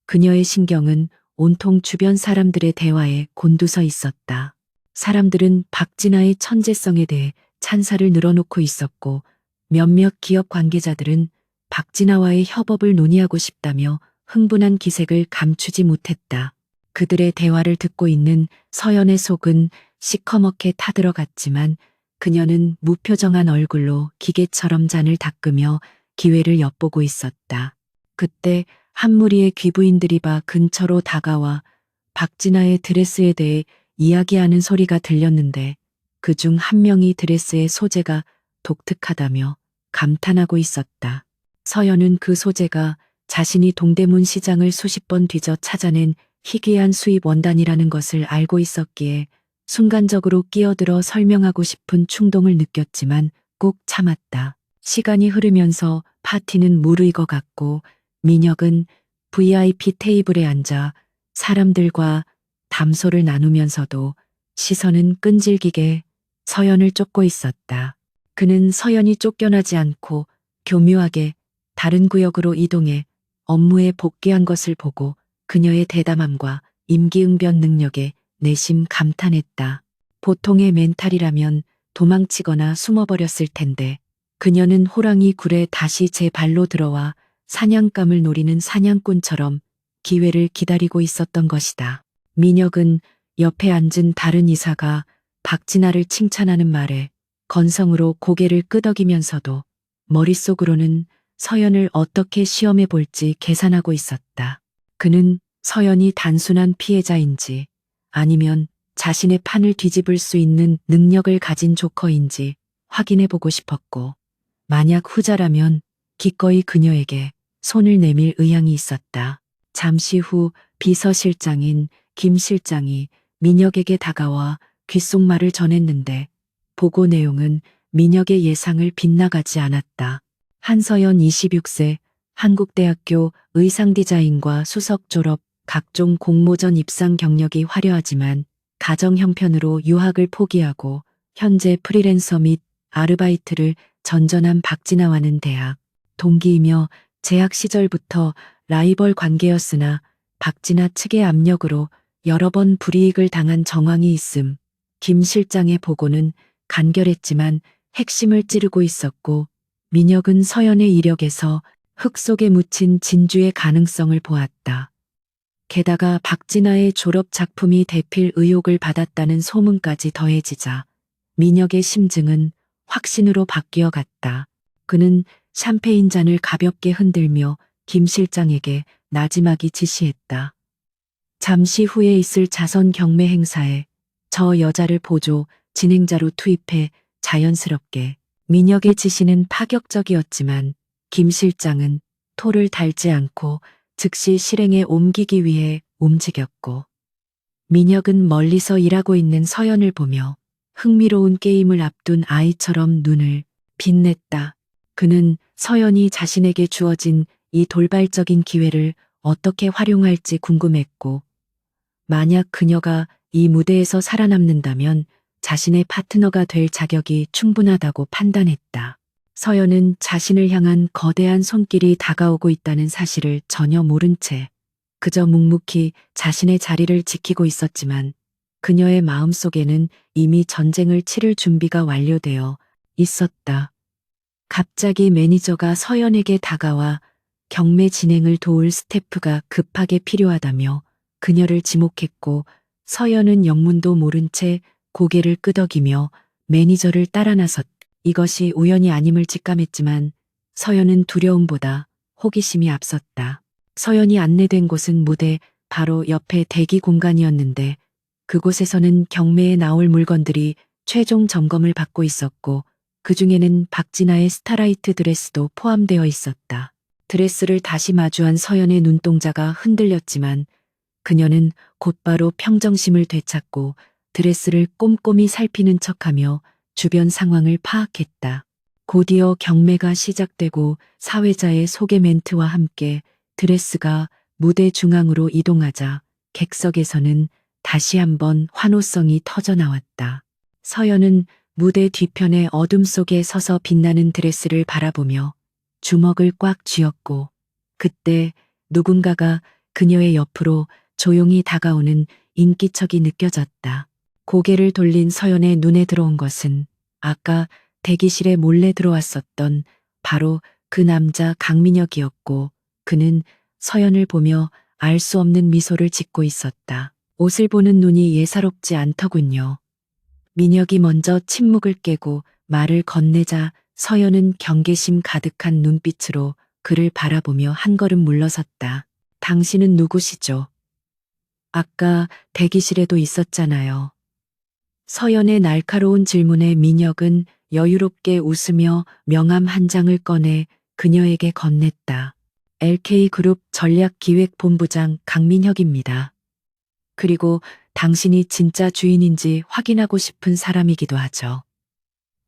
그녀의 신경은 온통 주변 사람들의 대화에 곤두서 있었다. 사람들은 박진아의 천재성에 대해 찬사를 늘어놓고 있었고, 몇몇 기업 관계자들은 박진아와의 협업을 논의하고 싶다며 흥분한 기색을 감추지 못했다. 그들의 대화를 듣고 있는 서연의 속은 시커멓게 타들어갔지만 그녀는 무표정한 얼굴로 기계처럼 잔을 닦으며 기회를 엿보고 있었다. 그때 한 무리의 귀부인들이 바 근처로 다가와 박진아의 드레스에 대해 이야기하는 소리가 들렸는데, 그중 한 명이 드레스의 소재가 독특하다며 감탄하고 있었다. 서연은 그 소재가 자신이 동대문 시장을 수십 번 뒤져 찾아낸 희귀한 수입 원단이라는 것을 알고 있었기에 순간적으로 끼어들어 설명하고 싶은 충동을 느꼈지만 꼭 참았다. 시간이 흐르면서 파티는 무르익어갔고 민혁은 VIP 테이블에 앉아 사람들과 담소를 나누면서도 시선은 끈질기게 서연을 쫓고 있었다. 그는 서연이 쫓겨나지 않고 교묘하게 다른 구역으로 이동해 업무에 복귀한 것을 보고 그녀의 대담함과 임기응변 능력에 내심 감탄했다. 보통의 멘탈이라면 도망치거나 숨어버렸을 텐데 그녀는 호랑이 굴에 다시 제 발로 들어와 사냥감을 노리는 사냥꾼처럼 기회를 기다리고 있었던 것이다. 민혁은 옆에 앉은 다른 이사가 박진아를 칭찬하는 말에 건성으로 고개를 끄덕이면서도 머릿속으로는 서연을 어떻게 시험해 볼지 계산하고 있었다. 그는 서연이 단순한 피해자인지 아니면 자신의 판을 뒤집을 수 있는 능력을 가진 조커인지 확인해 보고 싶었고, 만약 후자라면 기꺼이 그녀에게 손을 내밀 의향이 있었다. 잠시 후 비서실장인 김 실장이 민혁에게 다가와 귓속말을 전했는데 보고 내용은 민혁의 예상을 빗나가지 않았다. 한서연 26세, 한국대학교 의상디자인과 수석 졸업, 각종 공모전 입상 경력이 화려하지만 가정 형편으로 유학을 포기하고 현재 프리랜서 및 아르바이트를 전전한 박진아와는 대학 동기이며 재학 시절부터 라이벌 관계였으나 박진아 측의 압력으로 여러 번 불이익을 당한 정황이 있음. 김 실장의 보고는 간결했지만 핵심을 찌르고 있었고 민혁은 서연의 이력에서 흙 속에 묻힌 진주의 가능성을 보았다. 게다가 박진아의 졸업 작품이 대필 의혹을 받았다는 소문까지 더해지자 민혁의 심증은 확신으로 바뀌어 갔다. 그는 샴페인 잔을 가볍게 흔들며 김 실장에게 나지막이 지시했다. 잠시 후에 있을 자선 경매 행사에 저 여자를 보조 진행자로 투입해 자연스럽게. 민혁의 지시는 파격적이었지만 김 실장은 토를 달지 않고 즉시 실행에 옮기기 위해 움직였고 민혁은 멀리서 일하고 있는 서연을 보며 흥미로운 게임을 앞둔 아이처럼 눈을 빛냈다. 그는 서연이 자신에게 주어진 이 돌발적인 기회를 어떻게 활용할지 궁금했고 만약 그녀가 이 무대에서 살아남는다면 자신의 파트너가 될 자격이 충분하다고 판단했다. 서연은 자신을 향한 거대한 손길이 다가오고 있다는 사실을 전혀 모른 채 그저 묵묵히 자신의 자리를 지키고 있었지만 그녀의 마음속에는 이미 전쟁을 치를 준비가 완료되어 있었다. 갑자기 매니저가 서연에게 다가와 경매 진행을 도울 스태프가 급하게 필요하다며 그녀를 지목했고 서연은 영문도 모른 채 고개를 끄덕이며 매니저를 따라 나섰다. 이것이 우연이 아님을 직감했지만 서연은 두려움보다 호기심이 앞섰다. 서연이 안내된 곳은 무대 바로 옆에 대기 공간이었는데 그곳에서는 경매에 나올 물건들이 최종 점검을 받고 있었고 그중에는 박진아의 스타라이트 드레스도 포함되어 있었다. 드레스를 다시 마주한 서연의 눈동자가 흔들렸지만 그녀는 곧바로 평정심을 되찾고 드레스를 꼼꼼히 살피는 척하며 주변 상황을 파악했다. 곧이어 경매가 시작되고 사회자의 소개 멘트와 함께 드레스가 무대 중앙으로 이동하자 객석에서는 다시 한번 환호성이 터져 나왔다. 서연은 무대 뒤편의 어둠 속에 서서 빛나는 드레스를 바라보며 주먹을 꽉 쥐었고 그때 누군가가 그녀의 옆으로 조용히 다가오는 인기척이 느껴졌다. 고개를 돌린 서연의 눈에 들어온 것은 아까 대기실에 몰래 들어왔었던 바로 그 남자 강민혁이었고 그는 서연을 보며 알 수 없는 미소를 짓고 있었다. 옷을 보는 눈이 예사롭지 않더군요. 민혁이 먼저 침묵을 깨고 말을 건네자 서연은 경계심 가득한 눈빛으로 그를 바라보며 한 걸음 물러섰다. 당신은 누구시죠? 아까 대기실에도 있었잖아요. 서연의 날카로운 질문에 민혁은 여유롭게 웃으며 명함 한 장을 꺼내 그녀에게 건넸다. LK그룹 전략기획본부장 강민혁입니다. 그리고 당신이 진짜 주인인지 확인하고 싶은 사람이기도 하죠.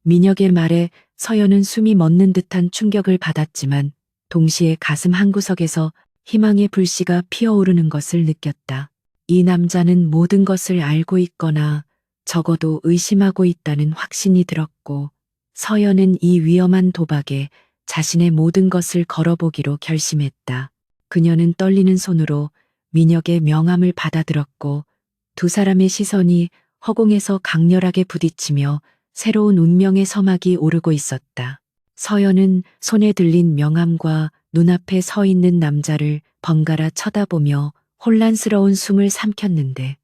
민혁의 말에 서연은 숨이 멎는 듯한 충격을 받았지만 동시에 가슴 한구석에서 희망의 불씨가 피어오르는 것을 느꼈다. 이 남자는 모든 것을 알고 있거나 적어도 의심하고 있다는 확신이 들었고 서연은 이 위험한 도박에 자신의 모든 것을 걸어보기로 결심했다. 그녀는 떨리는 손으로 민혁의 명함을 받아들었고 두 사람의 시선이 허공에서 강렬하게 부딪히며 새로운 운명의 서막이 오르고 있었다. 서연은 손에 들린 명함과 눈앞에 서 있는 남자를 번갈아 쳐다보며 혼란스러운 숨을 삼켰는데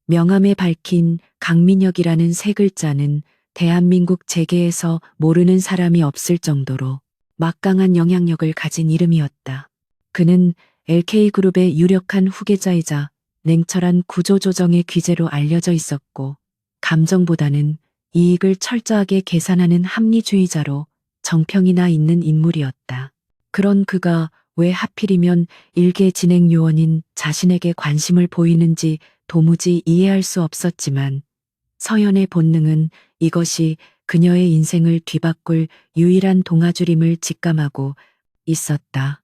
명함에 밝힌 강민혁이라는 세 글자는 대한민국 재계에서 모르는 사람이 없을 정도로 막강한 영향력을 가진 이름이었다. 그는 LK그룹의 유력한 후계자이자 냉철한 구조조정의 귀재로 알려져 있었고 감정보다는 이익을 철저하게 계산하는 합리주의자로 정평이나 있는 인물이었다. 그런 그가 왜 하필이면 일개 진행 요원인 자신에게 관심을 보이는지 도무지 이해할 수 없었지만 서연의 본능은 이것이 그녀의 인생을 뒤바꿀 유일한 동아줄임을 직감하고 있었다.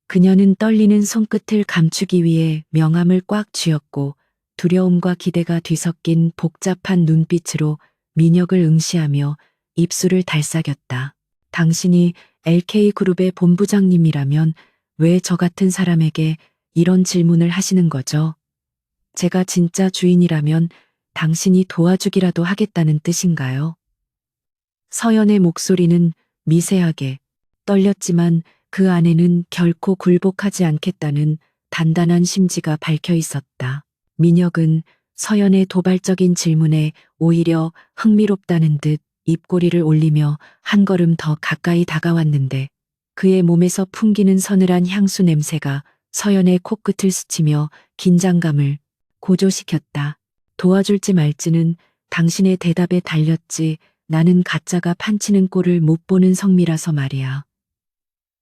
그녀는 떨리는 손끝을 감추기 위해 명함을 꽉 쥐었고 두려움과 기대가 뒤섞인 복잡한 눈빛으로 민혁을 응시하며 입술을 달싹였다. 당신이 LK그룹의 본부장님이라면 왜 저 같은 사람에게 이런 질문을 하시는 거죠? 제가 진짜 주인이라면 당신이 도와주기라도 하겠다는 뜻인가요? 서연의 목소리는 미세하게 떨렸지만 그 안에는 결코 굴복하지 않겠다는 단단한 심지가 박혀 있었다. 민혁은 서연의 도발적인 질문에 오히려 흥미롭다는 듯 입꼬리를 올리며 한 걸음 더 가까이 다가왔는데 그의 몸에서 풍기는 서늘한 향수 냄새가 서연의 코끝을 스치며 긴장감을 고조시켰다. 도와줄지 말지는 당신의 대답에 달렸지 나는 가짜가 판치는 꼴을 못 보는 성미라서 말이야.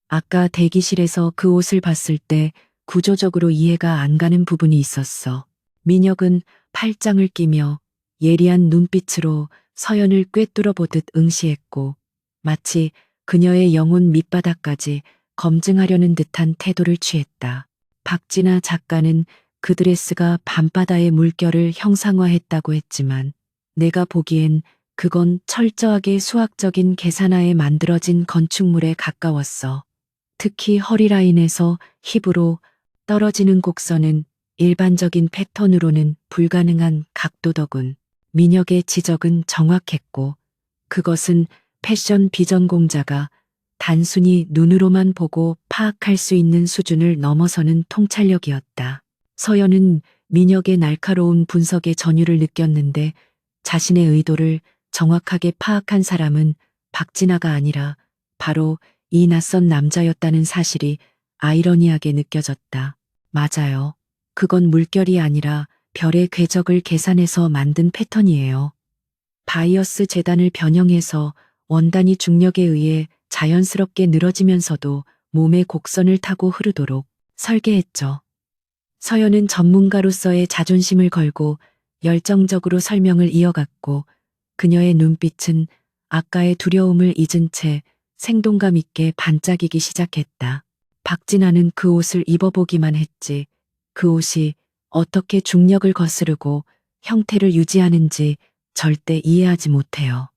아까 대기실에서 그 옷을 봤을 때 구조적으로 이해가 안 가는 부분이 있었어. 민혁은 팔짱을 끼며 예리한 눈빛으로 서연을 꿰뚫어 보듯 응시했고 마치 그녀의 영혼 밑바닥까지 검증하려는 듯한 태도를 취했다. 박진아 작가는 그 드레스가 밤바다의 물결을 형상화했다고 했지만 내가 보기엔 그건 철저하게 수학적인 계산하에 만들어진 건축물에 가까웠어. 특히 허리 라인에서 힙으로 떨어지는 곡선은 일반적인 패턴으로는 불가능한 각도더군. 민혁의 지적은 정확했고 그것은 패션 비전공자가 단순히 눈으로만 보고 파악할 수 있는 수준을 넘어서는 통찰력이었다. 서연은 민혁의 날카로운 분석의 전율을 느꼈는데 자신의 의도를 정확하게 파악한 사람은 박진아가 아니라 바로 이 낯선 남자였다는 사실이 아이러니하게 느껴졌다. 맞아요. 그건 물결이 아니라 별의 궤적을 계산해서 만든 패턴이에요. 바이어스 재단을 변형해서 원단이 중력에 의해 자연스럽게 늘어지면서도 몸의 곡선을 타고 흐르도록 설계했죠. 서연은 전문가로서의 자존심을 걸고 열정적으로 설명을 이어갔고 그녀의 눈빛은 아까의 두려움을 잊은 채 생동감 있게 반짝이기 시작했다. 박진아는 그 옷을 입어보기만 했지 그 옷이 어떻게 중력을 거스르고 형태를 유지하는지 절대 이해하지 못해요.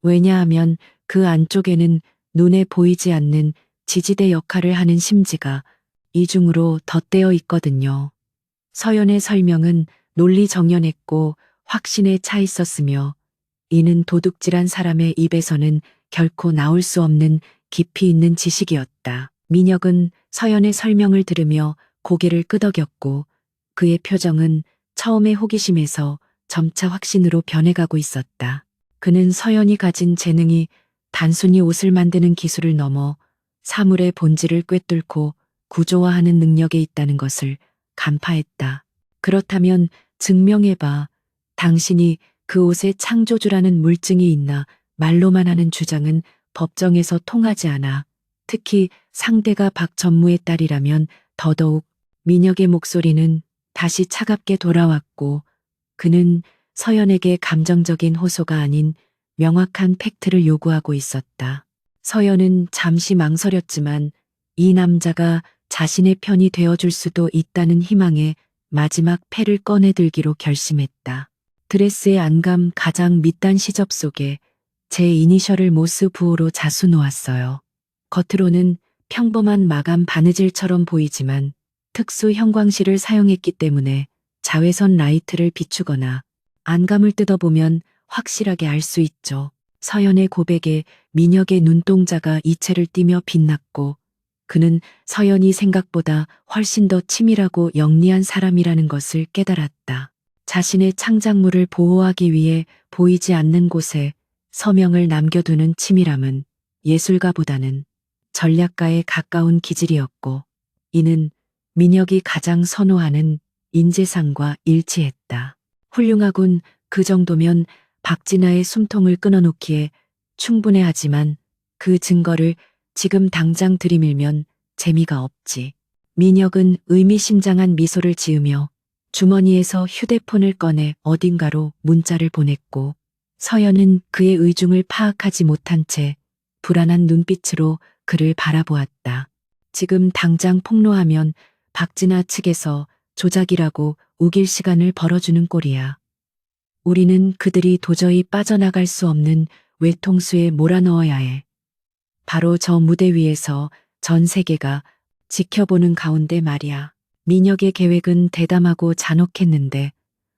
왜냐하면 그 안쪽에는 눈에 보이지 않는 지지대 역할을 하는 심지가 이중으로 덧대어 있거든요. 서연의 설명은 논리정연했고 확신에 차 있었으며 이는 도둑질한 사람의 입에서는 결코 나올 수 없는 깊이 있는 지식이었다. 민혁은 서연의 설명을 들으며 고개를 끄덕였고 그의 표정은 처음의 호기심에서 점차 확신으로 변해가고 있었다. 그는 서연이 가진 재능이 단순히 옷을 만드는 기술을 넘어 사물의 본질을 꿰뚫고 구조화하는 능력에 있다는 것을 간파했다. 그렇다면 증명해봐. 당신이 그 옷의 창조주라는 물증이 있나 말로만 하는 주장은 법정에서 통하지 않아. 특히 상대가 박전무의 딸이라면 더더욱 민혁의 목소리는 다시 차갑게 돌아왔고 그는 서연에게 감정적인 호소가 아닌 명확한 팩트를 요구하고 있었다. 서연은 잠시 망설였지만 이 남자가 자신의 편이 되어줄 수도 있다는 희망에 마지막 패를 꺼내들기로 결심했다. 드레스의 안감 가장 밑단 시접 속에 제 이니셜을 모스 부호로 자수 놓았어요. 겉으로는 평범한 마감 바느질처럼 보이지만 특수 형광실을 사용했기 때문에 자외선 라이트를 비추거나 안감을 뜯어보면 확실하게 알 수 있죠. 서연의 고백에 민혁의 눈동자가 이채를 띠며 빛났고 그는 서연이 생각보다 훨씬 더 치밀하고 영리한 사람이라는 것을 깨달았다. 자신의 창작물을 보호하기 위해 보이지 않는 곳에 서명을 남겨두는 치밀함은 예술가보다는 전략가에 가까운 기질이었고 이는 민혁이 가장 선호하는 인재상과 일치했다. 훌륭하군. 그 정도면 박진아의 숨통을 끊어놓기에 충분해하지만 그 증거를 지금 당장 들이밀면 재미가 없지. 민혁은 의미심장한 미소를 지으며 주머니에서 휴대폰을 꺼내 어딘가로 문자를 보냈고 서연은 그의 의중을 파악하지 못한 채 불안한 눈빛으로 그를 바라보았다. 지금 당장 폭로하면 박진아 측에서 조작이라고 우길 시간을 벌어주는 꼴이야. 우리는 그들이 도저히 빠져나갈 수 없는 외통수에 몰아넣어야 해. 바로 저 무대 위에서 전 세계가 지켜보는 가운데 말이야. 민혁의 계획은 대담하고 잔혹했는데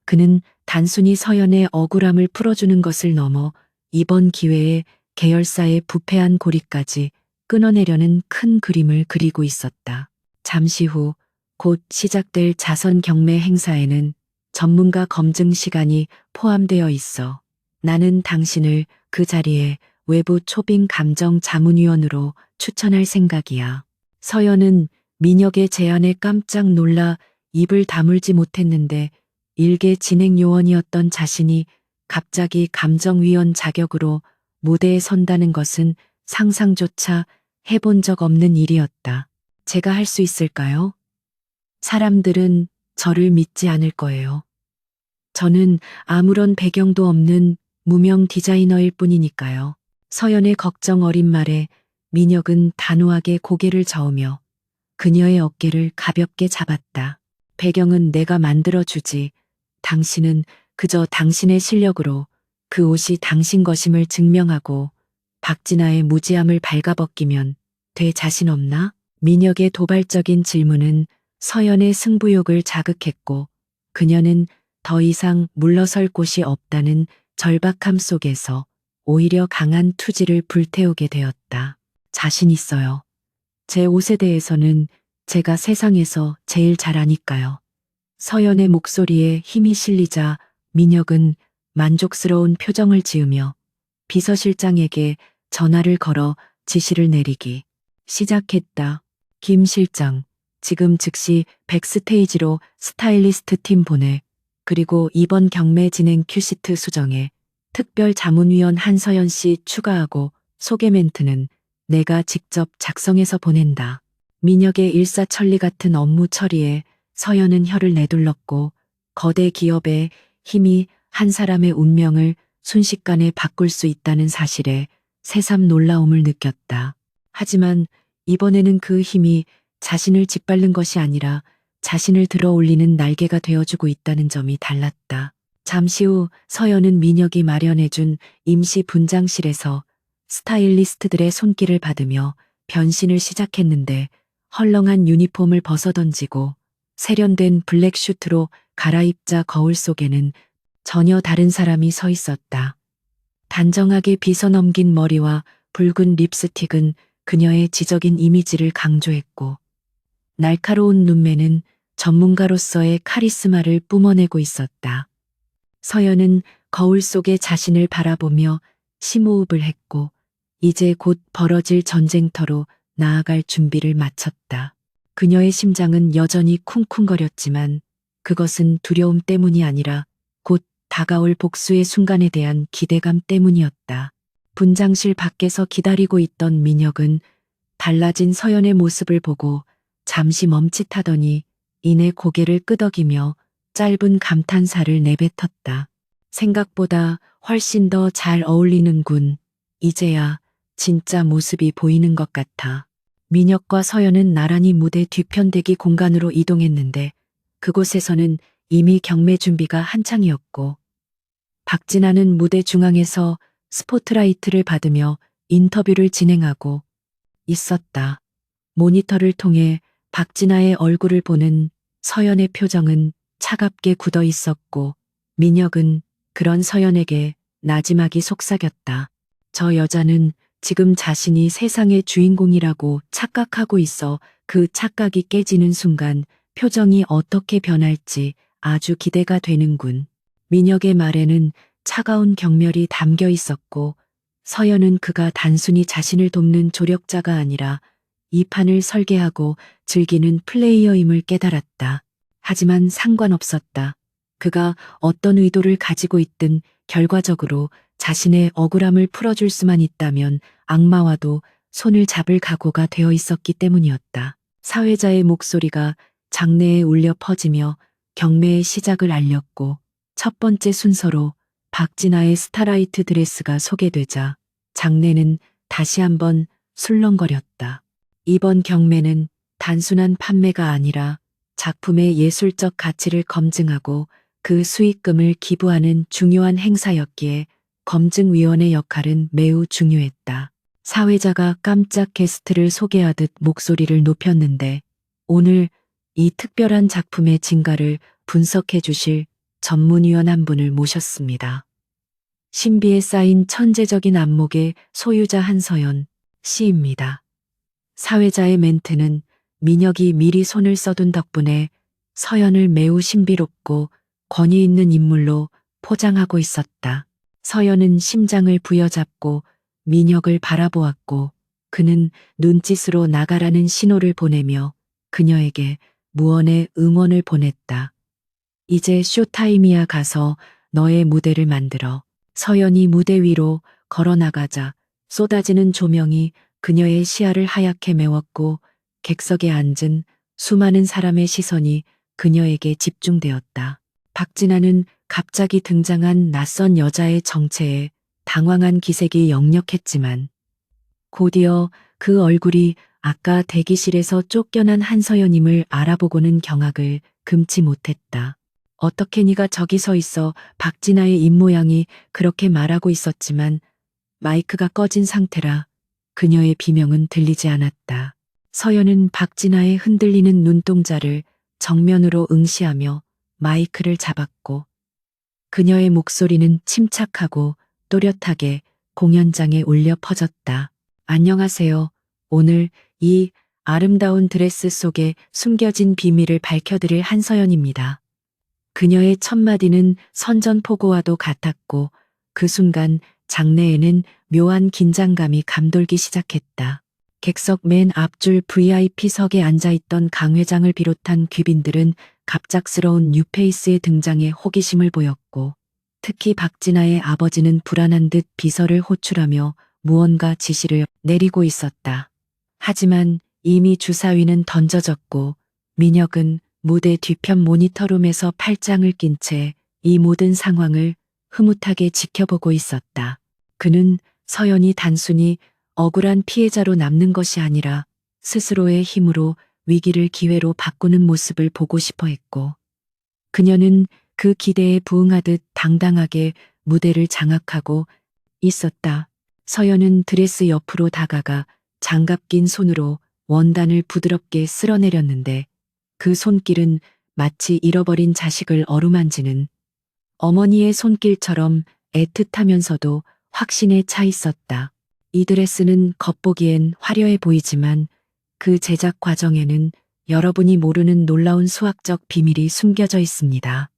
그는 단순히 서연의 억울함을 풀어주는 것을 넘어 이번 기회에 계열사의 부패한 고리까지 끊어내려는 큰 그림을 그리고 있었다. 잠시 후 곧 시작될 자선 경매 행사에는 전문가 검증 시간이 포함되어 있어. 나는 당신을 그 자리에 외부 초빙 감정 자문위원으로 추천할 생각이야. 서연은 민혁의 제안에 깜짝 놀라 입을 다물지 못했는데 일개 진행 요원이었던 자신이 갑자기 감정위원 자격으로 무대에 선다는 것은 상상조차 해본 적 없는 일이었다. 제가 할 수 있을까요? 사람들은 저를 믿지 않을 거예요. 저는 아무런 배경도 없는 무명 디자이너일 뿐이니까요. 서연의 걱정 어린 말에 민혁은 단호하게 고개를 저으며 그녀의 어깨를 가볍게 잡았다. 배경은 내가 만들어주지. 당신은 그저 당신의 실력으로 그 옷이 당신 것임을 증명하고 박진아의 무지함을 발가벗기면 돼. 자신 없나? 민혁의 도발적인 질문은 서연의 승부욕을 자극했고 그녀는 더 이상 물러설 곳이 없다는 절박함 속에서 오히려 강한 투지를 불태우게 되었다. 자신 있어요. 제 옷에 대해서는 제가 세상에서 제일 잘 아니까요. 서연의 목소리에 힘이 실리자 민혁은 만족스러운 표정을 지으며 비서실장에게 전화를 걸어 지시를 내리기 시작했다. 김 실장, 지금 즉시 백스테이지로 스타일리스트 팀 보내. 그리고 이번 경매 진행 큐시트 수정에 특별 자문위원 한서연 씨 추가하고 소개 멘트는 내가 직접 작성해서 보낸다. 민혁의 일사천리 같은 업무 처리에 서연은 혀를 내둘렀고 거대 기업의 힘이 한 사람의 운명을 순식간에 바꿀 수 있다는 사실에 새삼 놀라움을 느꼈다. 하지만 이번에는 그 힘이 자신을 짓밟는 것이 아니라 자신을 들어 올리는 날개가 되어주고 있다는 점이 달랐다. 잠시 후 서연은 민혁이 마련해준 임시 분장실에서 스타일리스트들의 손길을 받으며 변신을 시작했는데 헐렁한 유니폼을 벗어던지고 세련된 블랙 슈트로 갈아입자 거울 속에는 전혀 다른 사람이 서 있었다. 단정하게 빗어넘긴 머리와 붉은 립스틱은 그녀의 지적인 이미지를 강조했고 날카로운 눈매는 전문가로서의 카리스마를 뿜어내고 있었다. 서연은 거울 속의 자신을 바라보며 심호흡을 했고 이제 곧 벌어질 전쟁터로 나아갈 준비를 마쳤다. 그녀의 심장은 여전히 쿵쿵거렸지만 그것은 두려움 때문이 아니라 곧 다가올 복수의 순간에 대한 기대감 때문이었다. 분장실 밖에서 기다리고 있던 민혁은 달라진 서연의 모습을 보고 잠시 멈칫하더니 이내 고개를 끄덕이며 짧은 감탄사를 내뱉었다. 생각보다 훨씬 더 잘 어울리는군. 이제야 진짜 모습이 보이는 것 같아. 민혁과 서연은 나란히 무대 뒤편 대기 공간으로 이동했는데 그곳에서는 이미 경매 준비가 한창이었고 박진아는 무대 중앙에서 스포트라이트를 받으며 인터뷰를 진행하고 있었다. 모니터를 통해 박진아의 얼굴을 보는 서연의 표정은 차갑게 굳어 있었고 민혁은 그런 서연에게 나지막이 속삭였다. 저 여자는 지금 자신이 세상의 주인공이라고 착각하고 있어. 그 착각이 깨지는 순간 표정이 어떻게 변할지 아주 기대가 되는군. 민혁의 말에는 차가운 경멸이 담겨 있었고 서연은 그가 단순히 자신을 돕는 조력자가 아니라 이 판을 설계하고 즐기는 플레이어임을 깨달았다. 하지만 상관없었다. 그가 어떤 의도를 가지고 있든 결과적으로 자신의 억울함을 풀어줄 수만 있다면 악마와도 손을 잡을 각오가 되어 있었기 때문이었다. 사회자의 목소리가 장내에 울려 퍼지며 경매의 시작을 알렸고 첫 번째 순서로 박진아의 스타라이트 드레스가 소개되자 장내는 다시 한번 술렁거렸다. 이번 경매는 단순한 판매가 아니라 작품의 예술적 가치를 검증하고 그 수익금을 기부하는 중요한 행사였기에 검증위원의 역할은 매우 중요했다. 사회자가 깜짝 게스트를 소개하듯 목소리를 높였는데 오늘 이 특별한 작품의 진가를 분석해 주실 전문위원 한 분을 모셨습니다. 신비에 쌓인 천재적인 안목의 소유자 한서연 씨입니다. 사회자의 멘트는 민혁이 미리 손을 써둔 덕분에 서연을 매우 신비롭고 권위 있는 인물로 포장하고 있었다. 서연은 심장을 부여잡고 민혁을 바라보았고 그는 눈짓으로 나가라는 신호를 보내며 그녀에게 무언의 응원을 보냈다. 이제 쇼타임이야. 가서 너의 무대를 만들어. 서연이 무대 위로 걸어나가자 쏟아지는 조명이 그녀의 시야를 하얗게 메웠고 객석에 앉은 수많은 사람의 시선이 그녀에게 집중되었다. 박진아는 갑자기 등장한 낯선 여자의 정체에 당황한 기색이 역력했지만 곧이어 그 얼굴이 아까 대기실에서 쫓겨난 한서연임을 알아보고는 경악을 금치 못했다. 어떻게 네가 저기 서 있어? 박진아의 입모양이 그렇게 말하고 있었지만 마이크가 꺼진 상태라 그녀의 비명은 들리지 않았다. 서연은 박진아의 흔들리는 눈동자를 정면으로 응시하며 마이크를 잡았고 그녀의 목소리는 침착하고 또렷하게 공연장에 울려 퍼졌다. 안녕하세요. 오늘 이 아름다운 드레스 속에 숨겨진 비밀을 밝혀드릴 한서연입니다. 그녀의 첫마디는 선전포고와도 같았고 그 순간 장내에는 묘한 긴장감이 감돌기 시작했다. 객석 맨 앞줄 VIP석에 앉아있던 강 회장을 비롯한 귀빈들은 갑작스러운 뉴페이스의 등장에 호기심을 보였고 특히 박진아의 아버지는 불안한 듯 비서를 호출하며 무언가 지시를 내리고 있었다. 하지만 이미 주사위는 던져졌고 민혁은 무대 뒤편 모니터룸에서 팔짱을 낀 채 이 모든 상황을 흐뭇하게 지켜보고 있었다. 그는 서연이 단순히 억울한 피해자로 남는 것이 아니라 스스로의 힘으로 위기를 기회로 바꾸는 모습을 보고 싶어 했고 그녀는 그 기대에 부응하듯 당당하게 무대를 장악하고 있었다. 서연은 드레스 옆으로 다가가 장갑 낀 손으로 원단을 부드럽게 쓸어내렸는데 그 손길은 마치 잃어버린 자식을 어루만지는 어머니의 손길처럼 애틋하면서도 확신에 차 있었다. 이 드레스는 겉보기엔 화려해 보이지만 그 제작 과정에는 여러분이 모르는 놀라운 수학적 비밀이 숨겨져 있습니다.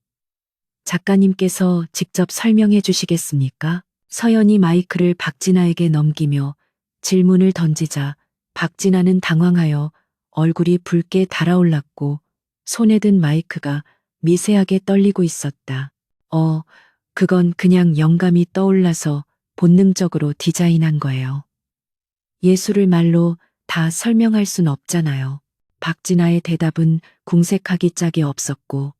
작가님께서 직접 설명해 주시겠습니까? 서연이 마이크를 박진아에게 넘기며 질문을 던지자 박진아는 당황하여 얼굴이 붉게 달아올랐고 손에 든 마이크가 미세하게 떨리고 있었다. 그건 그냥 영감이 떠올라서 본능적으로 디자인한 거예요. 예술을 말로 다 설명할 순 없잖아요. 박진아의 대답은 궁색하기 짝이 없었고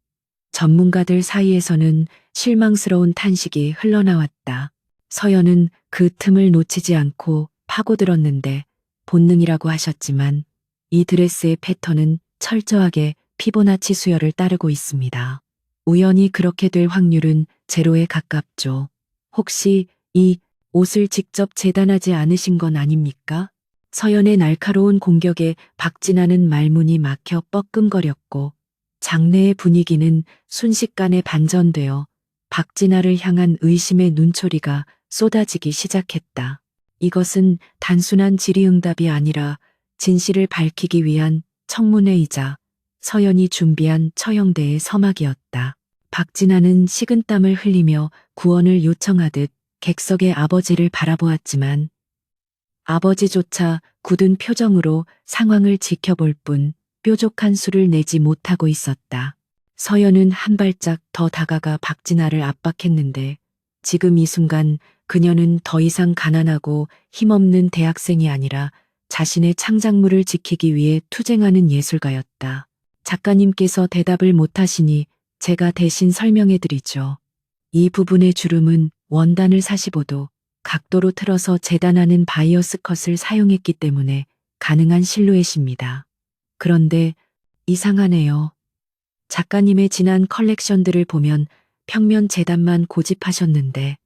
전문가들 사이에서는 실망스러운 탄식이 흘러나왔다. 서연은 그 틈을 놓치지 않고 파고들었는데 본능이라고 하셨지만 이 드레스의 패턴은 철저하게 피보나치 수열을 따르고 있습니다. 우연히 그렇게 될 확률은 제로에 가깝죠. 혹시 이 옷을 직접 재단하지 않으신 건 아닙니까? 서연의 날카로운 공격에 박진아는 말문이 막혀 뻐끔거렸고 장내의 분위기는 순식간에 반전되어 박진아를 향한 의심의 눈초리가 쏟아지기 시작했다. 이것은 단순한 질의응답이 아니라 진실을 밝히기 위한 청문회이자 서연이 준비한 처형대의 서막이었다. 박진아는 식은땀을 흘리며 구원을 요청하듯 객석의 아버지를 바라보았지만 아버지조차 굳은 표정으로 상황을 지켜볼 뿐 뾰족한 수를 내지 못하고 있었다. 서연은 한 발짝 더 다가가 박진아를 압박했는데 지금 이 순간 그녀는 더 이상 가난하고 힘없는 대학생이 아니라 자신의 창작물을 지키기 위해 투쟁하는 예술가였다. 작가님께서 대답을 못하시니 제가 대신 설명해 드리죠. 이 부분의 주름은 원단을 45도 각도로 틀어서 재단하는 바이어스 컷을 사용했기 때문에 가능한 실루엣입니다. 그런데 이상하네요. 작가님의 지난 컬렉션들을 보면 평면 재단만 고집하셨는데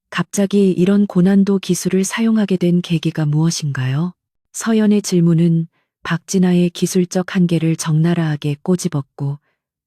갑자기 이런 고난도 기술을 사용하게 된 계기가 무엇인가요? 서연의 질문은 박진아의 기술적 한계를 적나라하게 꼬집었고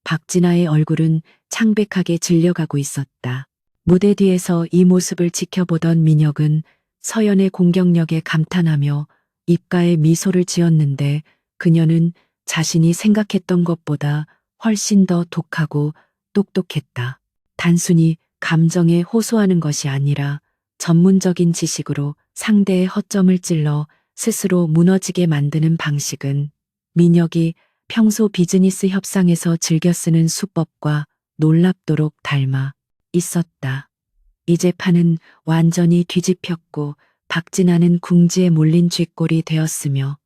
박진아의 얼굴은 창백하게 질려가고 있었다. 무대 뒤에서 이 모습을 지켜보던 민혁은 서연의 공격력에 감탄하며 입가에 미소를 지었는데 그녀는 자신이 생각했던 것보다 훨씬 더 독하고 똑똑했다. 단순히 감정에 호소하는 것이 아니라 전문적인 지식으로 상대의 허점을 찔러 스스로 무너지게 만드는 방식은 민혁이 평소 비즈니스 협상에서 즐겨 쓰는 수법과 놀랍도록 닮아 있었다. 이 재판은 완전히 뒤집혔고 박진아는 궁지에 몰린 쥐꼴이 되었으며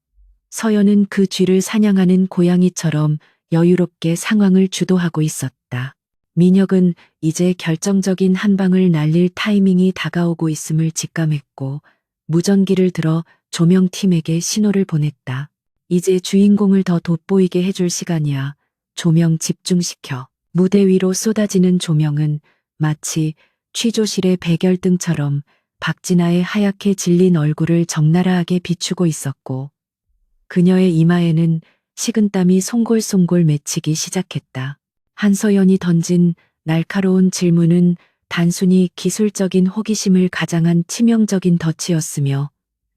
서연은 그 쥐를 사냥하는 고양이처럼 여유롭게 상황을 주도하고 있었다. 민혁은 이제 결정적인 한 방을 날릴 타이밍이 다가오고 있음을 직감했고 무전기를 들어 조명팀에게 신호를 보냈다. 이제 주인공을 더 돋보이게 해줄 시간이야. 조명 집중시켜. 무대 위로 쏟아지는 조명은 마치 취조실의 백열등처럼 박진아의 하얗게 질린 얼굴을 적나라하게 비추고 있었고 그녀의 이마에는 식은땀이 송골송골 맺히기 시작했다. 한서연이 던진 날카로운 질문은 단순히 기술적인 호기심을 가장한 치명적인 덫이었으며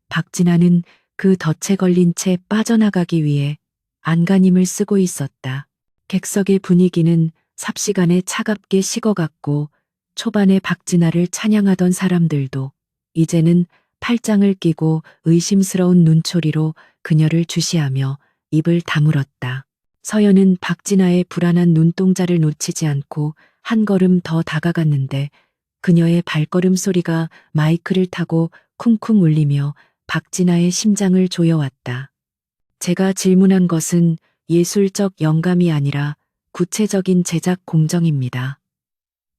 박진아는 그 덫에 걸린 채 빠져나가기 위해 안간힘을 쓰고 있었다. 객석의 분위기는 삽시간에 차갑게 식어갔고 초반에 박진아를 찬양하던 사람들도 이제는 팔짱을 끼고 의심스러운 눈초리로 그녀를 주시하며 입을 다물었다. 서연은 박진아의 불안한 눈동자를 놓치지 않고 한 걸음 더 다가갔는데 그녀의 발걸음 소리가 마이크를 타고 쿵쿵 울리며 박진아의 심장을 조여왔다. 제가 질문한 것은 예술적 영감이 아니라 구체적인 제작 공정입니다.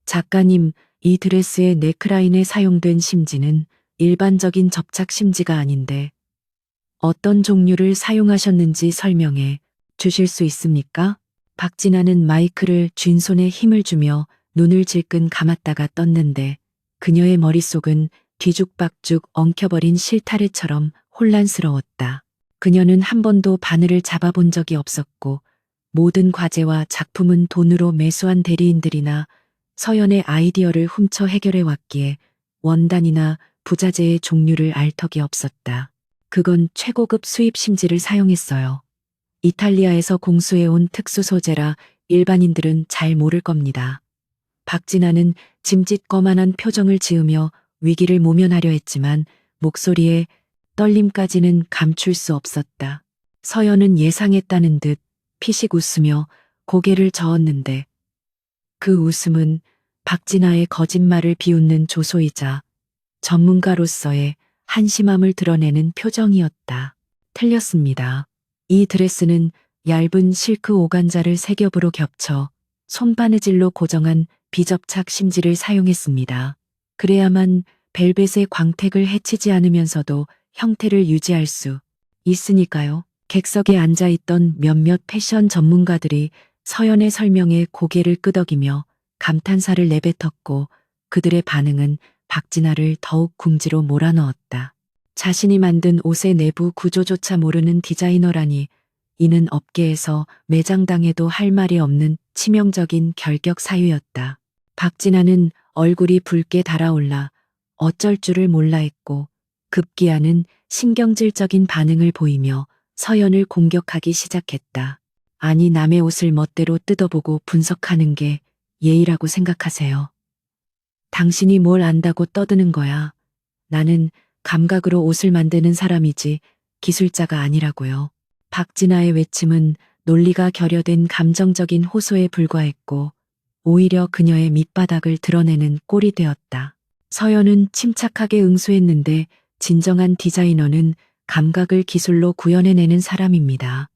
작가님, 이 드레스의 넥라인에 사용된 심지는 일반적인 접착 심지가 아닌데 어떤 종류를 사용하셨는지 설명해 주실 수 있습니까? 박진아는 마이크를 쥔 손에 힘을 주며 눈을 질끈 감았다가 떴는데 그녀의 머릿속은 뒤죽박죽 엉켜버린 실타래처럼 혼란스러웠다. 그녀는 한 번도 바늘을 잡아본 적이 없었고 모든 과제와 작품은 돈으로 매수한 대리인들이나 서연의 아이디어를 훔쳐 해결해 왔기에 원단이나 부자재의 종류를 알 턱이 없었다. 그건 최고급 수입 심지를 사용했어요. 이탈리아에서 공수해온 특수 소재라 일반인들은 잘 모를 겁니다. 박진아는 짐짓거만한 표정을 지으며 위기를 모면하려 했지만 목소리에 떨림까지는 감출 수 없었다. 서연은 예상했다는 듯 피식 웃으며 고개를 저었는데 그 웃음은 박진아의 거짓말을 비웃는 조소이자 전문가로서의 한심함을 드러내는 표정이었다. 틀렸습니다. 이 드레스는 얇은 실크 오간자를 세 겹으로 겹쳐 손바느질로 고정한 비접착 심지를 사용했습니다. 그래야만 벨벳의 광택을 해치지 않으면서도 형태를 유지할 수 있으니까요. 객석에 앉아있던 몇몇 패션 전문가들이 서연의 설명에 고개를 끄덕이며 감탄사를 내뱉었고 그들의 반응은 박진아를 더욱 궁지로 몰아넣었다. 자신이 만든 옷의 내부 구조조차 모르는 디자이너라니 이는 업계에서 매장당해도 할 말이 없는 치명적인 결격 사유였다. 박진아는 얼굴이 붉게 달아올라 어쩔 줄을 몰라 했고 급기야는 신경질적인 반응을 보이며 서연을 공격하기 시작했다. 아니 남의 옷을 멋대로 뜯어보고 분석하는 게 예의라고 생각하세요. 당신이 뭘 안다고 떠드는 거야. 나는 감각으로 옷을 만드는 사람이지 기술자가 아니라고요. 박진아의 외침은 논리가 결여된 감정적인 호소에 불과했고 오히려 그녀의 밑바닥을 드러내는 꼴이 되었다. 서연은 침착하게 응수했는데 진정한 디자이너는 감각을 기술로 구현해내는 사람입니다.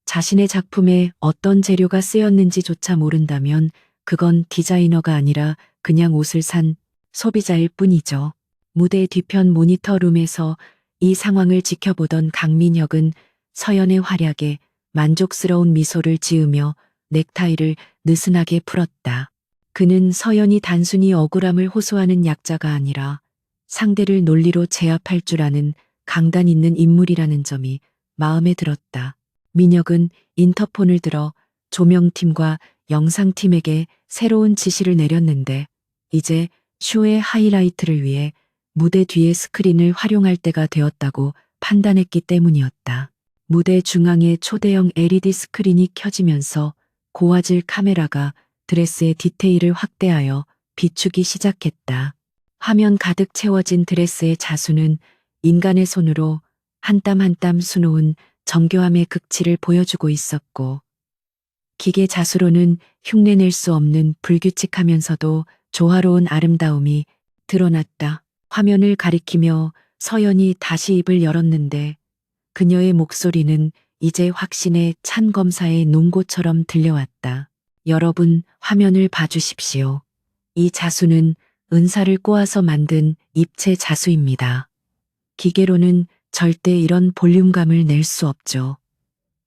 자신의 작품에 어떤 재료가 쓰였는지조차 모른다면 그건 디자이너가 아니라 그냥 옷을 산 소비자일 뿐이죠. 무대 뒤편 모니터룸에서 이 상황을 지켜보던 강민혁은 서연의 활약에 만족스러운 미소를 지으며 넥타이를 느슨하게 풀었다. 그는 서연이 단순히 억울함을 호소하는 약자가 아니라 상대를 논리로 제압할 줄 아는 강단 있는 인물이라는 점이 마음에 들었다. 민혁은 인터폰을 들어 조명팀과 영상팀에게 새로운 지시를 내렸는데 이제 쇼의 하이라이트를 위해 무대 뒤의 스크린을 활용할 때가 되었다고 판단했기 때문이었다. 무대 중앙에 초대형 LED 스크린이 켜지면서 고화질 카메라가 드레스의 디테일을 확대하여 비추기 시작했다. 화면 가득 채워진 드레스의 자수는 인간의 손으로 한 땀 한 땀 수놓은 정교함의 극치를 보여주고 있었고 기계 자수로는 흉내낼 수 없는 불규칙하면서도 조화로운 아름다움이 드러났다. 화면을 가리키며 서연이 다시 입을 열었는데 그녀의 목소리는 이제 확신의 찬 검사의 농고처럼 들려왔다. 여러분, 화면을 봐주십시오. 이 자수는 은사를 꼬아서 만든 입체 자수입니다. 기계로는 절대 이런 볼륨감을 낼 수 없죠.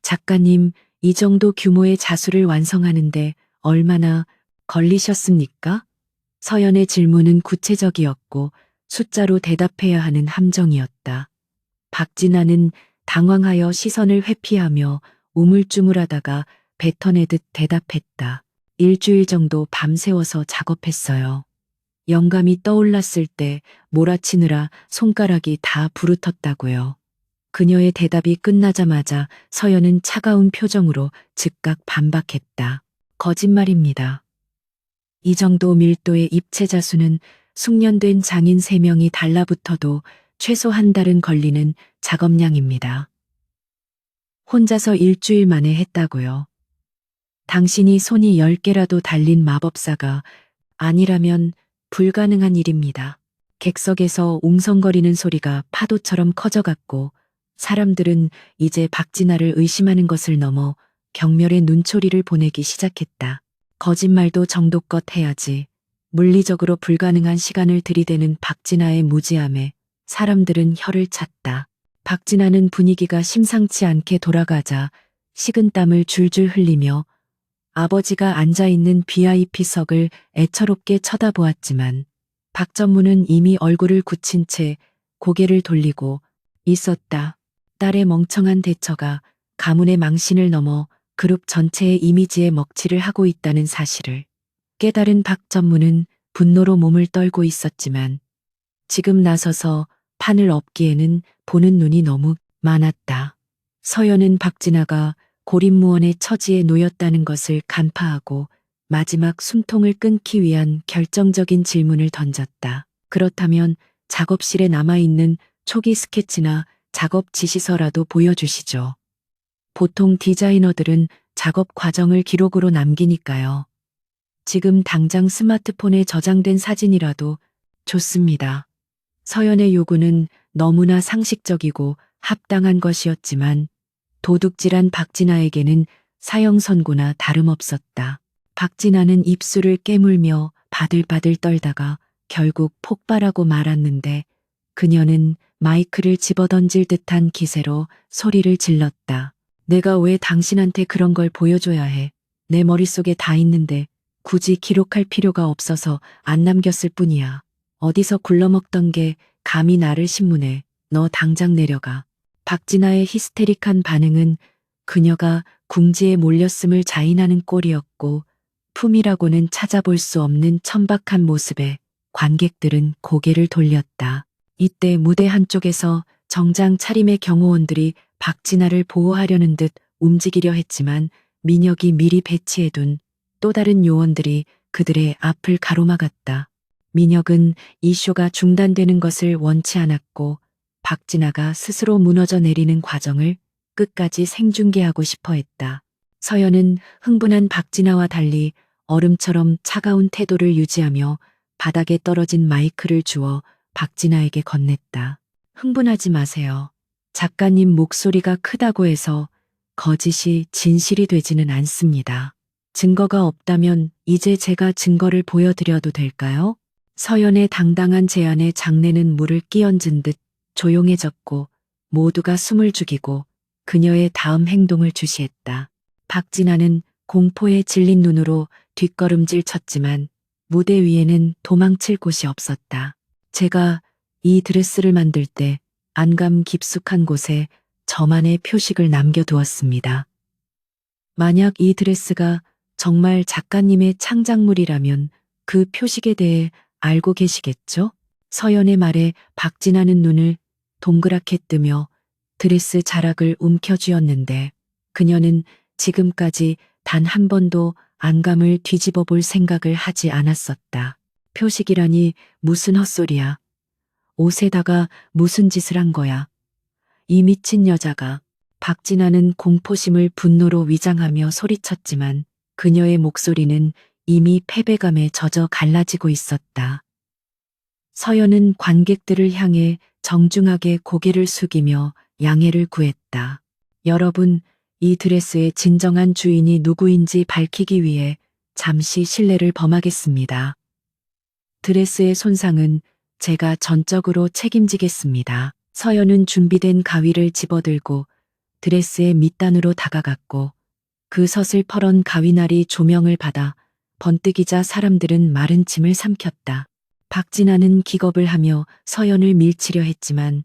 작가님, 이 정도 규모의 자수를 완성하는데 얼마나 걸리셨습니까? 서연의 질문은 구체적이었고 숫자로 대답해야 하는 함정이었다. 박진아는 당황하여 시선을 회피하며 우물쭈물하다가 뱉어내듯 대답했다. 일주일 정도 밤새워서 작업했어요. 영감이 떠올랐을 때 몰아치느라 손가락이 다 부르텄다고요. 그녀의 대답이 끝나자마자 서연은 차가운 표정으로 즉각 반박했다. 거짓말입니다. 이 정도 밀도의 입체 자수는 숙련된 장인 3명이 달라붙어도 최소 한 달은 걸리는 작업량입니다. 혼자서 일주일 만에 했다고요. 당신이 손이 10개라도 달린 마법사가 아니라면 불가능한 일입니다. 객석에서 웅성거리는 소리가 파도처럼 커져갔고 사람들은 이제 박진아를 의심하는 것을 넘어 경멸의 눈초리를 보내기 시작했다. 거짓말도 정도껏 해야지. 물리적으로 불가능한 시간을 들이대는 박진아의 무지함에 사람들은 혀를 찼다. 박진아는 분위기가 심상치 않게 돌아가자 식은땀을 줄줄 흘리며 아버지가 앉아있는 VIP석을 애처롭게 쳐다보았지만 박전무는 이미 얼굴을 굳힌 채 고개를 돌리고 있었다. 딸의 멍청한 대처가 가문의 망신을 넘어 그룹 전체의 이미지에 먹칠을 하고 있다는 사실을 깨달은 박전무는 분노로 몸을 떨고 있었지만 지금 나서서 판을 엎기에는 보는 눈이 너무 많았다. 서연은 박진아가 고립무원의 처지에 놓였다는 것을 간파하고 마지막 숨통을 끊기 위한 결정적인 질문을 던졌다. 그렇다면 작업실에 남아있는 초기 스케치나 작업 지시서라도 보여주시죠. 보통 디자이너들은 작업 과정을 기록으로 남기니까요. 지금 당장 스마트폰에 저장된 사진이라도 좋습니다. 서연의 요구는 너무나 상식적이고 합당한 것이었지만 도둑질한 박진아에게는 사형 선고나 다름없었다. 박진아는 입술을 깨물며 바들바들 떨다가 결국 폭발하고 말았는데 그녀는 마이크를 집어던질 듯한 기세로 소리를 질렀다. 내가 왜 당신한테 그런 걸 보여줘야 해. 내 머릿속에 다 있는데 굳이 기록할 필요가 없어서 안 남겼을 뿐이야. 어디서 굴러먹던 게 감히 나를 신문해. 너 당장 내려가. 박진아의 히스테릭한 반응은 그녀가 궁지에 몰렸음을 자인하는 꼴이었고 품이라고는 찾아볼 수 없는 천박한 모습에 관객들은 고개를 돌렸다. 이때 무대 한쪽에서 정장 차림의 경호원들이 박진아를 보호하려는 듯 움직이려 했지만 민혁이 미리 배치해둔 또 다른 요원들이 그들의 앞을 가로막았다. 민혁은 이 쇼가 중단되는 것을 원치 않았고 박진아가 스스로 무너져 내리는 과정을 끝까지 생중계하고 싶어 했다. 서연은 흥분한 박진아와 달리 얼음처럼 차가운 태도를 유지하며 바닥에 떨어진 마이크를 주워 박진아에게 건넸다. 흥분하지 마세요. 작가님 목소리가 크다고 해서 거짓이 진실이 되지는 않습니다. 증거가 없다면 이제 제가 증거를 보여드려도 될까요? 서연의 당당한 제안에 장내는 물을 끼얹은 듯 조용해졌고 모두가 숨을 죽이고 그녀의 다음 행동을 주시했다. 박진아는 공포에 질린 눈으로 뒷걸음질 쳤지만 무대 위에는 도망칠 곳이 없었다. 제가 이 드레스를 만들 때 안감 깊숙한 곳에 저만의 표식을 남겨두었습니다. 만약 이 드레스가 정말 작가님의 창작물이라면 그 표식에 대해 알고 계시겠죠? 서연의 말에 박진아는 눈을 동그랗게 뜨며 드레스 자락을 움켜쥐었는데 그녀는 지금까지 단 한 번도 안감을 뒤집어 볼 생각을 하지 않았었다. 표식이라니 무슨 헛소리야. 옷에다가 무슨 짓을 한 거야. 이 미친 여자가. 박진아는 공포심을 분노로 위장하며 소리쳤지만 그녀의 목소리는 이미 패배감에 젖어 갈라지고 있었다. 서연은 관객들을 향해 정중하게 고개를 숙이며 양해를 구했다. 여러분, 이 드레스의 진정한 주인이 누구인지 밝히기 위해 잠시 실례를 범하겠습니다. 드레스의 손상은 제가 전적으로 책임지겠습니다. 서연은 준비된 가위를 집어들고 드레스의 밑단으로 다가갔고 그 서슬퍼런 가위날이 조명을 받아 번뜩이자 사람들은 마른 침을 삼켰다. 박진아는 기겁을 하며 서연을 밀치려 했지만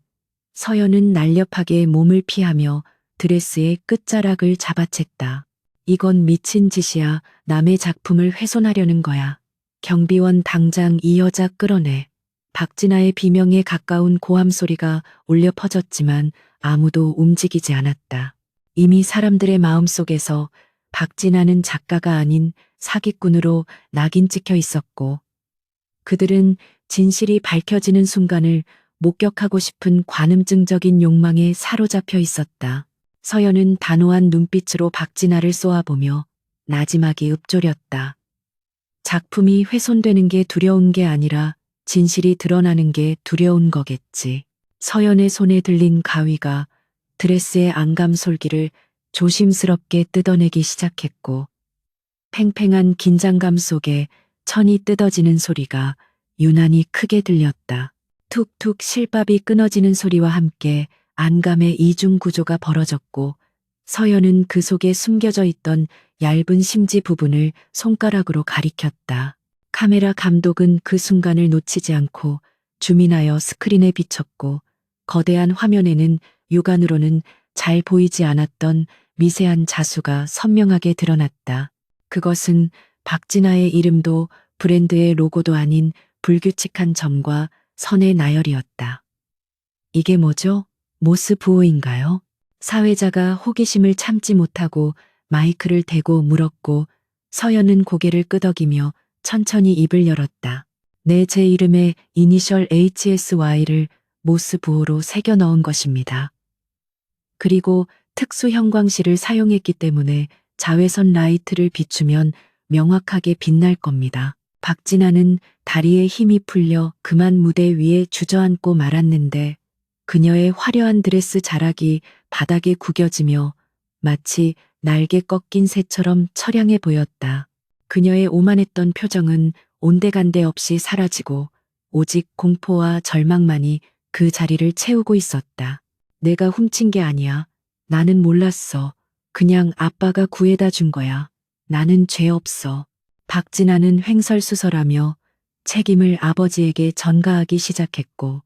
서연은 날렵하게 몸을 피하며 드레스의 끝자락을 잡아챘다. 이건 미친 짓이야. 남의 작품을 훼손하려는 거야. 경비원 당장 이 여자 끌어내. 박진아의 비명에 가까운 고함 소리가 울려 퍼졌지만 아무도 움직이지 않았다. 이미 사람들의 마음속에서 박진아는 작가가 아닌 사기꾼으로 낙인 찍혀 있었고 그들은 진실이 밝혀지는 순간을 목격하고 싶은 관음증적인 욕망에 사로잡혀 있었다. 서연은 단호한 눈빛으로 박진아를 쏘아보며 나지막이 읊조렸다. 작품이 훼손되는 게 두려운 게 아니라 진실이 드러나는 게 두려운 거겠지. 서연의 손에 들린 가위가 드레스의 안감 솔기를 조심스럽게 뜯어내기 시작했고 팽팽한 긴장감 속에 천이 뜯어지는 소리가 유난히 크게 들렸다. 툭툭 실밥이 끊어지는 소리와 함께 안감의 이중 구조가 벌어졌고 서연은 그 속에 숨겨져 있던 얇은 심지 부분을 손가락으로 가리켰다. 카메라 감독은 그 순간을 놓치지 않고 줌인하여 스크린에 비쳤고 거대한 화면에는 육안으로는 잘 보이지 않았던 미세한 자수가 선명하게 드러났다. 그것은 박진아의 이름도 브랜드의 로고도 아닌 불규칙한 점과 선의 나열이었다. 이게 뭐죠? 모스 부호인가요? 사회자가 호기심을 참지 못하고 마이크를 대고 물었고 서연은 고개를 끄덕이며 천천히 입을 열었다. 네, 제 이름에 이니셜 HSY를 모스 부호로 새겨 넣은 것입니다. 그리고 특수 형광실을 사용했기 때문에 자외선 라이트를 비추면 명확하게 빛날 겁니다. 박진아는 다리에 힘이 풀려 그만 무대 위에 주저앉고 말았는데 그녀의 화려한 드레스 자락이 바닥에 구겨지며 마치 날개 꺾인 새처럼 처량해 보였다. 그녀의 오만했던 표정은 온데간데 없이 사라지고 오직 공포와 절망만이 그 자리를 채우고 있었다. 내가 훔친 게 아니야. 나는 몰랐어. 그냥 아빠가 구해다 준 거야. 나는 죄 없어. 박진아는 횡설수설하며 책임을 아버지에게 전가하기 시작했고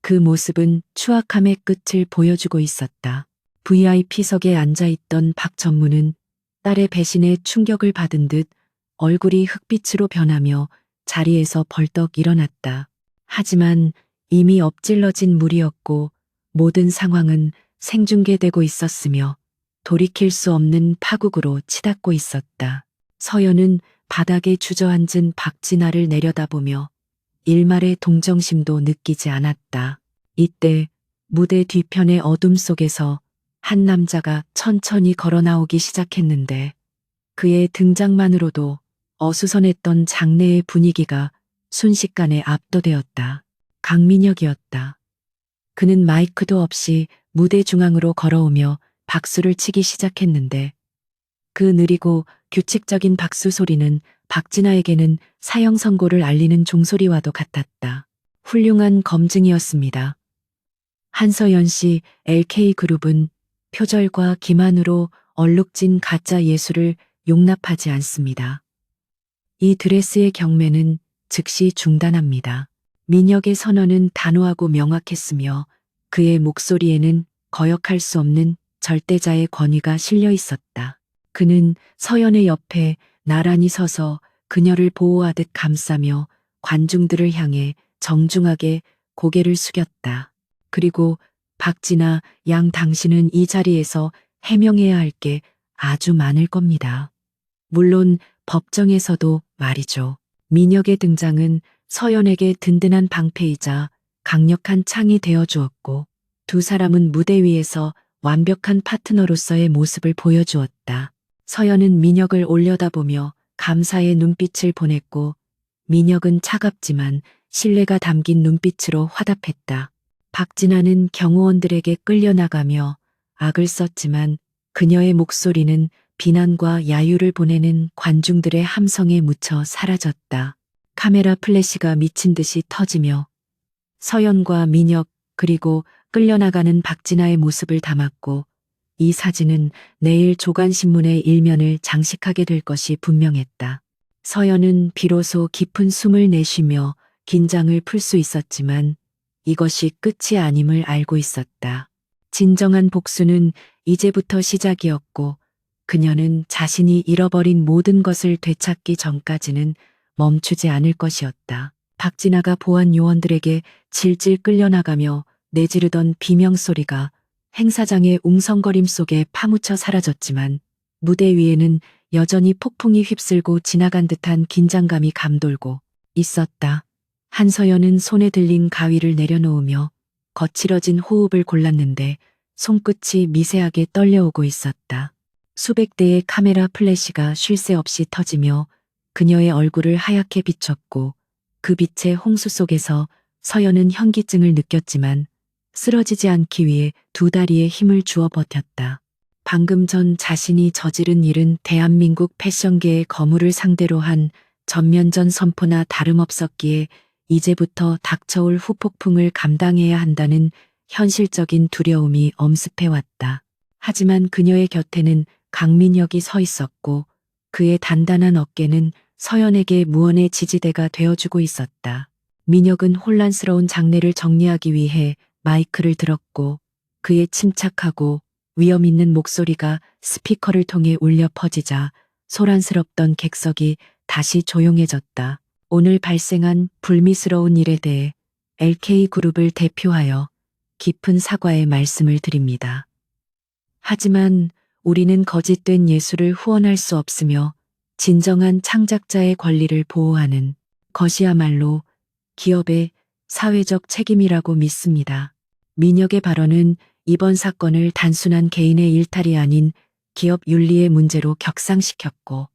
그 모습은 추악함의 끝을 보여주고 있었다. VIP석에 앉아있던 박전무는 딸의 배신에 충격을 받은 듯 얼굴이 흑빛으로 변하며 자리에서 벌떡 일어났다. 하지만 이미 엎질러진 물이었고 모든 상황은 생중계되고 있었으며 돌이킬 수 없는 파국으로 치닫고 있었다. 서연은 바닥에 주저앉은 박진아를 내려다보며 일말의 동정심도 느끼지 않았다. 이때 무대 뒤편의 어둠 속에서 한 남자가 천천히 걸어 나오기 시작했는데 그의 등장만으로도 어수선했던 장내의 분위기가 순식간에 압도되었다. 강민혁이었다. 그는 마이크도 없이 무대 중앙으로 걸어오며 박수를 치기 시작했는데 그 느리고 규칙적인 박수 소리는 박진아에게는 사형 선고를 알리는 종소리와도 같았다. 훌륭한 검증이었습니다. 한서연 씨 LK그룹은 표절과 기만으로 얼룩진 가짜 예술을 용납하지 않습니다. 이 드레스의 경매는 즉시 중단합니다. 민혁의 선언은 단호하고 명확했으며 그의 목소리에는 거역할 수 없는 절대자의 권위가 실려 있었다. 그는 서연의 옆에 나란히 서서 그녀를 보호하듯 감싸며 관중들을 향해 정중하게 고개를 숙였다. 그리고 박진아 양 당신은 이 자리에서 해명해야 할 게 아주 많을 겁니다. 물론 법정에서도 말이죠. 민혁의 등장은 서연에게 든든한 방패이자 강력한 창이 되어 주었고 두 사람은 무대 위에서 완벽한 파트너로서의 모습을 보여주었다. 서연은 민혁을 올려다보며 감사의 눈빛을 보냈고 민혁은 차갑지만 신뢰가 담긴 눈빛으로 화답했다. 박진아는 경호원들에게 끌려나가며 악을 썼지만 그녀의 목소리는 비난과 야유를 보내는 관중들의 함성에 묻혀 사라졌다. 카메라 플래시가 미친 듯이 터지며 서연과 민혁 그리고 끌려나가는 박진아의 모습을 담았고 이 사진은 내일 조간신문의 일면을 장식하게 될 것이 분명했다. 서연은 비로소 깊은 숨을 내쉬며 긴장을 풀 수 있었지만 이것이 끝이 아님을 알고 있었다. 진정한 복수는 이제부터 시작이었고 그녀는 자신이 잃어버린 모든 것을 되찾기 전까지는 멈추지 않을 것이었다. 박진아가 보안 요원들에게 질질 끌려나가며 내지르던 비명소리가 행사장의 웅성거림 속에 파묻혀 사라졌지만 무대 위에는 여전히 폭풍이 휩쓸고 지나간 듯한 긴장감이 감돌고 있었다. 한서연은 손에 들린 가위를 내려놓으며 거칠어진 호흡을 골랐는데 손끝이 미세하게 떨려오고 있었다. 수백 대의 카메라 플래시가 쉴 새 없이 터지며 그녀의 얼굴을 하얗게 비췄고 그 빛의 홍수 속에서 서연은 현기증을 느꼈지만 쓰러지지 않기 위해 두 다리에 힘을 주어 버텼다. 방금 전 자신이 저지른 일은 대한민국 패션계의 거물을 상대로 한 전면전 선포나 다름없었기에 이제부터 닥쳐올 후폭풍을 감당해야 한다는 현실적인 두려움이 엄습해왔다. 하지만 그녀의 곁에는 강민혁이 서 있었고 그의 단단한 어깨는 서연에게 무언의 지지대가 되어주고 있었다. 민혁은 혼란스러운 장례를 정리하기 위해 마이크를 들었고 그의 침착하고 위험 있는 목소리가 스피커를 통해 울려 퍼지자 소란스럽던 객석이 다시 조용해졌다. 오늘 발생한 불미스러운 일에 대해 LK그룹을 대표하여 깊은 사과의 말씀을 드립니다. 하지만 우리는 거짓된 예술을 후원할 수 없으며 진정한 창작자의 권리를 보호하는 것이야말로 기업의 사회적 책임이라고 믿습니다. 민혁의 발언은 이번 사건을 단순한 개인의 일탈이 아닌 기업 윤리의 문제로 격상시켰고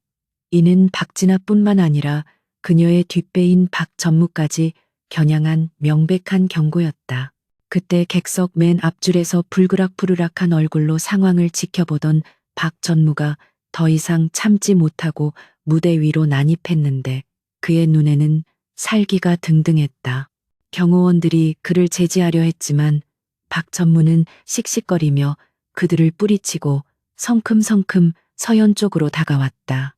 이는 박진아뿐만 아니라 그녀의 뒷배인 박 전무까지 겨냥한 명백한 경고였다. 그때 객석 맨 앞줄에서 불그락부르락한 얼굴로 상황을 지켜보던 박 전무가 더 이상 참지 못하고 무대 위로 난입했는데 그의 눈에는 살기가 등등했다. 경호원들이 그를 제지하려 했지만 박 전무는 씩씩거리며 그들을 뿌리치고 성큼성큼 서연 쪽으로 다가왔다.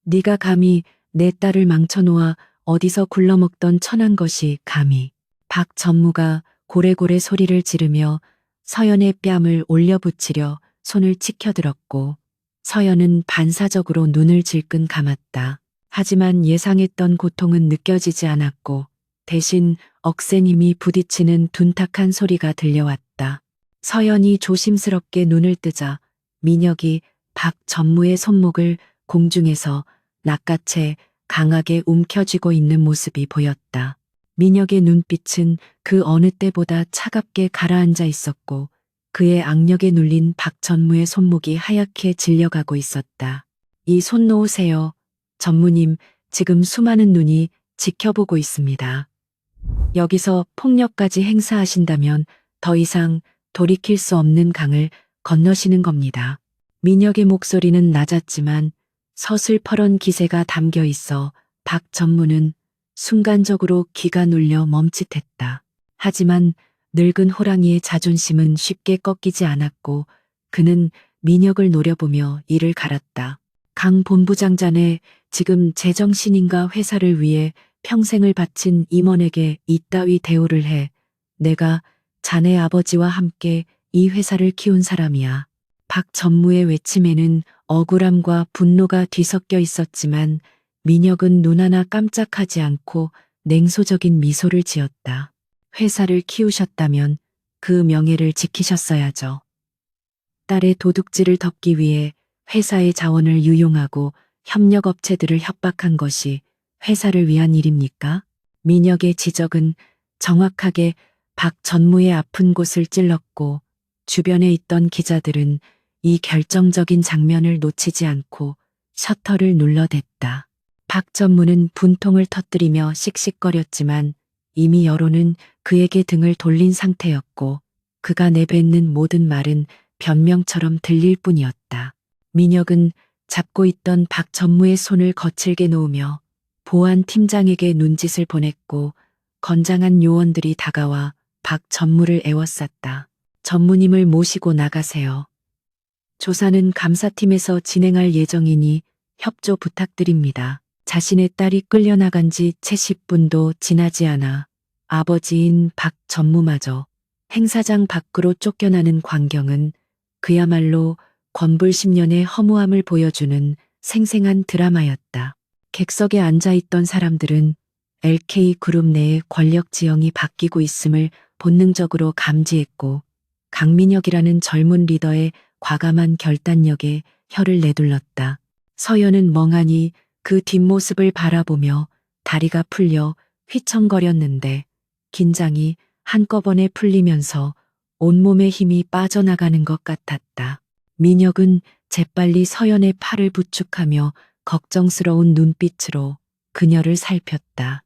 네가 감히 내 딸을 망쳐놓아 어디서 굴러먹던 천한 것이 감히. 박 전무가 고래고래 소리를 지르며 서연의 뺨을 올려붙이려 손을 치켜들었고 서연은 반사적으로 눈을 질끈 감았다. 하지만 예상했던 고통은 느껴지지 않았고 대신 억센 힘이 부딪히는 둔탁한 소리가 들려왔다. 서연이 조심스럽게 눈을 뜨자 민혁이 박 전무의 손목을 공중에서 낚아채 강하게 움켜쥐고 있는 모습이 보였다. 민혁의 눈빛은 그 어느 때보다 차갑게 가라앉아 있었고 그의 악력에 눌린 박 전무의 손목이 하얗게 질려가고 있었다. 이 손 놓으세요. 전무님, 지금 수많은 눈이 지켜보고 있습니다. 여기서 폭력까지 행사하신다면 더 이상 돌이킬 수 없는 강을 건너시는 겁니다. 민혁의 목소리는 낮았지만 서슬퍼런 기세가 담겨 있어 박 전무는 순간적으로 기가 눌려 멈칫했다. 하지만 늙은 호랑이의 자존심은 쉽게 꺾이지 않았고 그는 민혁을 노려보며 이를 갈았다. 강 본부장 자네, 지금 제정신인가? 회사를 위해 평생을 바친 임원에게 이따위 대우를 해. 내가 자네 아버지와 함께 이 회사를 키운 사람이야. 박 전무의 외침에는 억울함과 분노가 뒤섞여 있었지만 민혁은 눈 하나 깜짝하지 않고 냉소적인 미소를 지었다. 회사를 키우셨다면 그 명예를 지키셨어야죠. 딸의 도둑질을 덮기 위해 회사의 자원을 유용하고 협력업체들을 협박한 것이 회사를 위한 일입니까? 민혁의 지적은 정확하게 박 전무의 아픈 곳을 찔렀고 주변에 있던 기자들은 이 결정적인 장면을 놓치지 않고 셔터를 눌러댔다. 박 전무는 분통을 터뜨리며 씩씩거렸지만 이미 여론은 그에게 등을 돌린 상태였고 그가 내뱉는 모든 말은 변명처럼 들릴 뿐이었다. 민혁은 잡고 있던 박 전무의 손을 거칠게 놓으며 보안 팀장에게 눈짓을 보냈고 건장한 요원들이 다가와 박 전무를 애워쌌다. 전무님을 모시고 나가세요. 조사는 감사팀에서 진행할 예정이니 협조 부탁드립니다. 자신의 딸이 끌려나간 지 채 10분도 지나지 않아 아버지인 박 전무마저 행사장 밖으로 쫓겨나는 광경은 그야말로 권불10년의 허무함을 보여주는 생생한 드라마였다. 객석에 앉아있던 사람들은 LK그룹 내의 권력 지형이 바뀌고 있음을 본능적으로 감지했고 강민혁이라는 젊은 리더의 과감한 결단력에 혀를 내둘렀다. 서연은 멍하니 그 뒷모습을 바라보며 다리가 풀려 휘청거렸는데 긴장이 한꺼번에 풀리면서 온몸의 힘이 빠져나가는 것 같았다. 민혁은 재빨리 서연의 팔을 부축하며 걱정스러운 눈빛으로 그녀를 살폈다.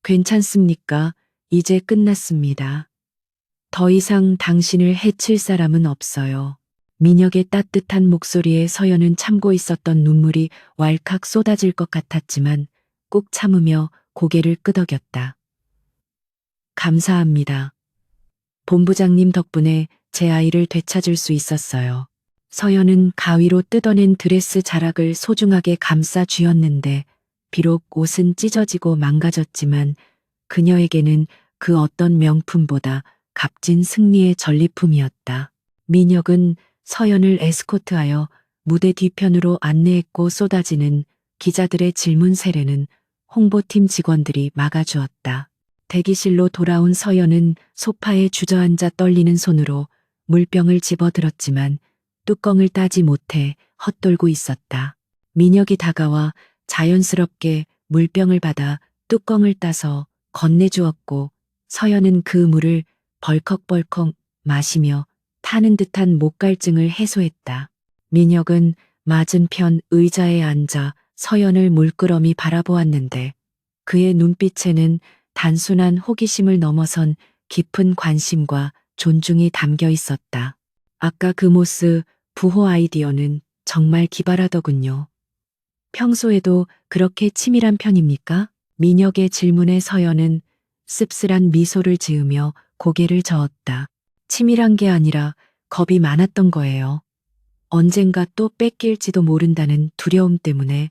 괜찮습니까? 이제 끝났습니다. 더 이상 당신을 해칠 사람은 없어요. 민혁의 따뜻한 목소리에 서연은 참고 있었던 눈물이 왈칵 쏟아질 것 같았지만 꾹 참으며 고개를 끄덕였다. 감사합니다. 본부장님 덕분에 제 아이를 되찾을 수 있었어요. 서연은 가위로 뜯어낸 드레스 자락을 소중하게 감싸 쥐었는데 비록 옷은 찢어지고 망가졌지만 그녀에게는 그 어떤 명품보다 값진 승리의 전리품이었다. 민혁은 서연을 에스코트하여 무대 뒤편으로 안내했고 쏟아지는 기자들의 질문 세례는 홍보팀 직원들이 막아주었다. 대기실로 돌아온 서연은 소파에 주저앉아 떨리는 손으로 물병을 집어들었지만 뚜껑을 따지 못해 헛돌고 있었다. 민혁이 다가와 자연스럽게 물병을 받아 뚜껑을 따서 건네주었고 서연은 그 물을 벌컥벌컥 마시며 타는 듯한 목갈증을 해소했다. 민혁은 맞은편 의자에 앉아 서연을 물끄러미 바라보았는데 그의 눈빛에는 단순한 호기심을 넘어선 깊은 관심과 존중이 담겨 있었다. 아까 그 모습, 부호 아이디어는 정말 기발하더군요. 평소에도 그렇게 치밀한 편입니까? 민혁의 질문에 서연은 씁쓸한 미소를 지으며 고개를 저었다. 치밀한 게 아니라 겁이 많았던 거예요. 언젠가 또 뺏길지도 모른다는 두려움 때문에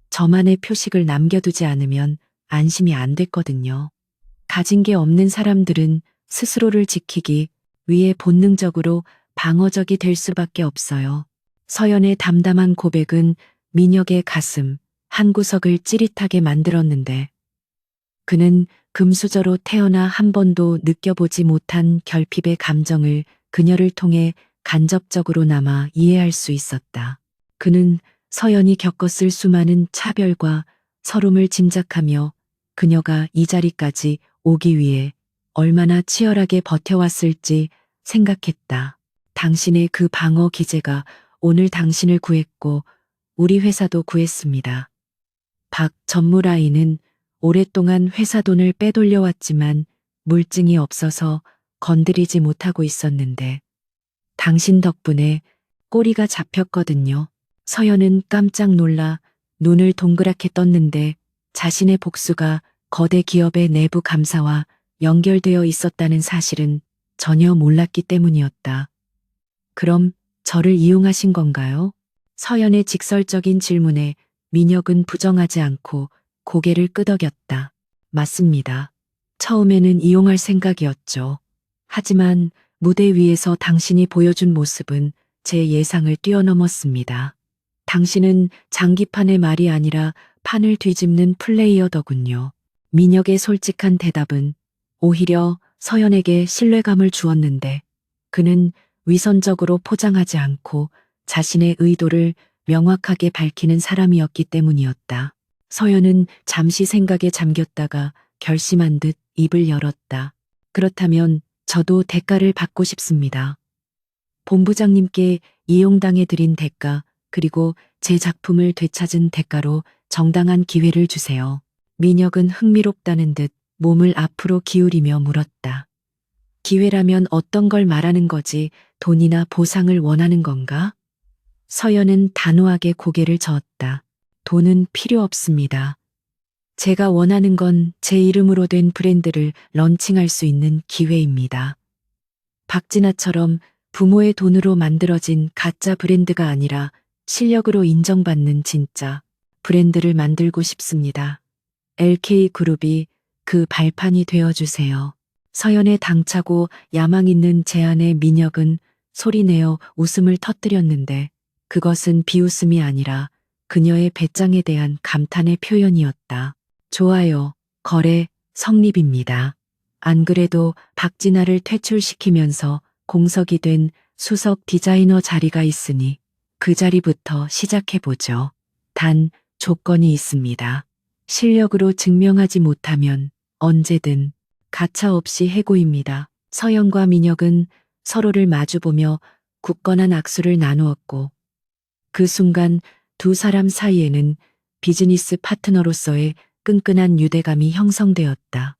저만의 표식을 남겨두지 않으면 안심이 안 됐거든요. 가진 게 없는 사람들은 스스로를 지키기 위해 본능적으로 방어적이 될 수밖에 없어요. 서연의 담담한 고백은 민혁의 가슴 한구석을 찌릿하게 만들었는데 그는 금수저로 태어나 한 번도 느껴보지 못한 결핍의 감정을 그녀를 통해 간접적으로나마 이해할 수 있었다. 그는 서연이 겪었을 수많은 차별과 서름을 짐작하며 그녀가 이 자리까지 오기 위해 얼마나 치열하게 버텨왔을지 생각했다. 당신의 그 방어 기제가 오늘 당신을 구했고 우리 회사도 구했습니다. 박 전무라인은 오랫동안 회사 돈을 빼돌려왔지만 물증이 없어서 건드리지 못하고 있었는데 당신 덕분에 꼬리가 잡혔거든요. 서연은 깜짝 놀라 눈을 동그랗게 떴는데 자신의 복수가 거대 기업의 내부 감사와 연결되어 있었다는 사실은 전혀 몰랐기 때문이었다. 그럼 저를 이용하신 건가요? 서연의 직설적인 질문에 민혁은 부정하지 않고 고개를 끄덕였다. 맞습니다. 처음에는 이용할 생각이었죠. 하지만 무대 위에서 당신이 보여준 모습은 제 예상을 뛰어넘었습니다. 당신은 장기판의 말이 아니라 판을 뒤집는 플레이어더군요. 민혁의 솔직한 대답은 오히려 서연에게 신뢰감을 주었는데 그는 위선적으로 포장하지 않고 자신의 의도를 명확하게 밝히는 사람이었기 때문이었다. 서연은 잠시 생각에 잠겼다가 결심한 듯 입을 열었다. 그렇다면 저도 대가를 받고 싶습니다. 본부장님께 이용당해 드린 대가, 그리고 제 작품을 되찾은 대가로 정당한 기회를 주세요. 민혁은 흥미롭다는 듯 몸을 앞으로 기울이며 물었다. 기회라면 어떤 걸 말하는 거지, 돈이나 보상을 원하는 건가? 서연은 단호하게 고개를 저었다. 돈은 필요 없습니다. 제가 원하는 건 제 이름으로 된 브랜드를 런칭할 수 있는 기회입니다. 박진아처럼 부모의 돈으로 만들어진 가짜 브랜드가 아니라 실력으로 인정받는 진짜 브랜드를 만들고 싶습니다. LK그룹이 그 발판이 되어주세요. 서연의 당차고 야망 있는 제안에 민혁은 소리내어 웃음을 터뜨렸는데 그것은 비웃음이 아니라 그녀의 배짱에 대한 감탄의 표현이었다. 좋아요. 거래 성립입니다. 안 그래도 박진아를 퇴출시키면서 공석이 된 수석 디자이너 자리가 있으니 그 자리부터 시작해보죠. 단 조건이 있습니다. 실력으로 증명하지 못하면 언제든 가차없이 해고입니다. 서연과 민혁은 서로를 마주보며 굳건한 악수를 나누었고 그 순간 두 사람 사이에는 비즈니스 파트너로서의 끈끈한 유대감이 형성되었다.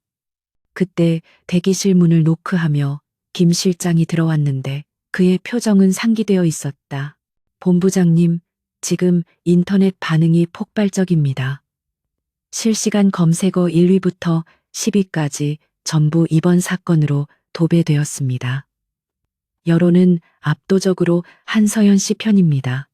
그때 대기실 문을 노크하며 김 실장이 들어왔는데 그의 표정은 상기되어 있었다. 본부장님, 지금 인터넷 반응이 폭발적입니다. 실시간 검색어 1위부터 10위까지 전부 이번 사건으로 도배되었습니다. 여론은 압도적으로 한서연 씨 편입니다.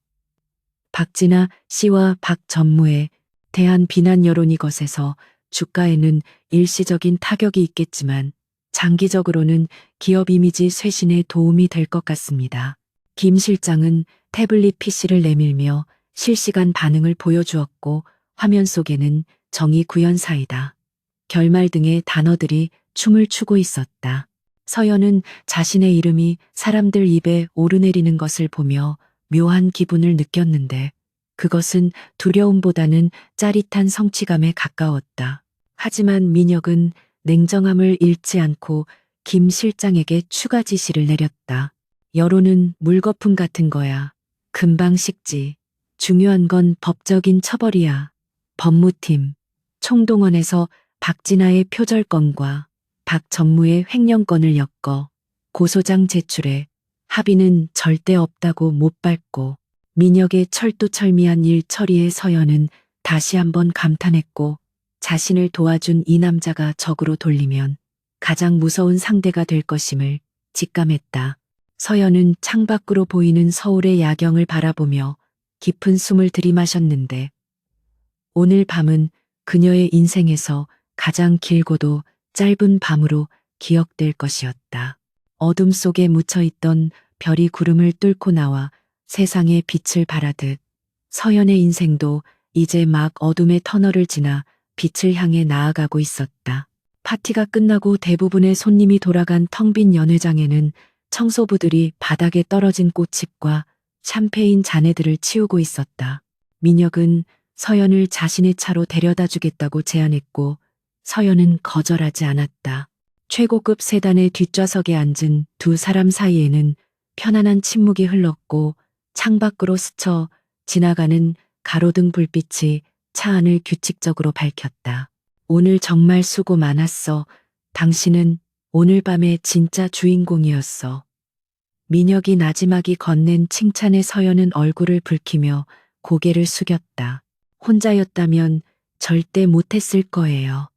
박진아 씨와 박 전무에 대한 비난 여론이 거세서 주가에는 일시적인 타격이 있겠지만 장기적으로는 기업 이미지 쇄신에 도움이 될 것 같습니다. 김 실장은 태블릿 PC를 내밀며 실시간 반응을 보여주었고 화면 속에는 정의 구현사이다. 결말 등의 단어들이 춤을 추고 있었다. 서연은 자신의 이름이 사람들 입에 오르내리는 것을 보며 묘한 기분을 느꼈는데 그것은 두려움보다는 짜릿한 성취감에 가까웠다. 하지만 민혁은 냉정함을 잃지 않고 김 실장에게 추가 지시를 내렸다. 여론은 물거품 같은 거야. 금방 식지. 중요한 건 법적인 처벌이야. 법무팀, 총동원해서 박진아의 표절건과 박전무의 횡령건을 엮어 고소장 제출해 합의는 절대 없다고 못 밟고 민혁의 철두철미한 일 처리에 서연은 다시 한번 감탄했고 자신을 도와준 이 남자가 적으로 돌리면 가장 무서운 상대가 될 것임을 직감했다. 서연은 창밖으로 보이는 서울의 야경을 바라보며 깊은 숨을 들이마셨는데 오늘 밤은 그녀의 인생에서 가장 길고도 짧은 밤으로 기억될 것이었다. 어둠 속에 묻혀있던 별이 구름을 뚫고 나와 세상에 빛을 발하듯 서연의 인생도 이제 막 어둠의 터널을 지나 빛을 향해 나아가고 있었다. 파티가 끝나고 대부분의 손님이 돌아간 텅 빈 연회장에는 청소부들이 바닥에 떨어진 꽃잎과 샴페인 잔해들을 치우고 있었다. 민혁은 서연을 자신의 차로 데려다 주겠다고 제안했고 서연은 거절하지 않았다. 최고급 세단의 뒷좌석에 앉은 두 사람 사이에는 편안한 침묵이 흘렀고 창밖으로 스쳐 지나가는 가로등 불빛이 차 안을 규칙적으로 밝혔다. 오늘 정말 수고 많았어. 당신은 오늘 밤의 진짜 주인공이었어. 민혁이 나지막이 건넨 칭찬에 서연은 얼굴을 붉히며 고개를 숙였다. 혼자였다면 절대 못했을 거예요.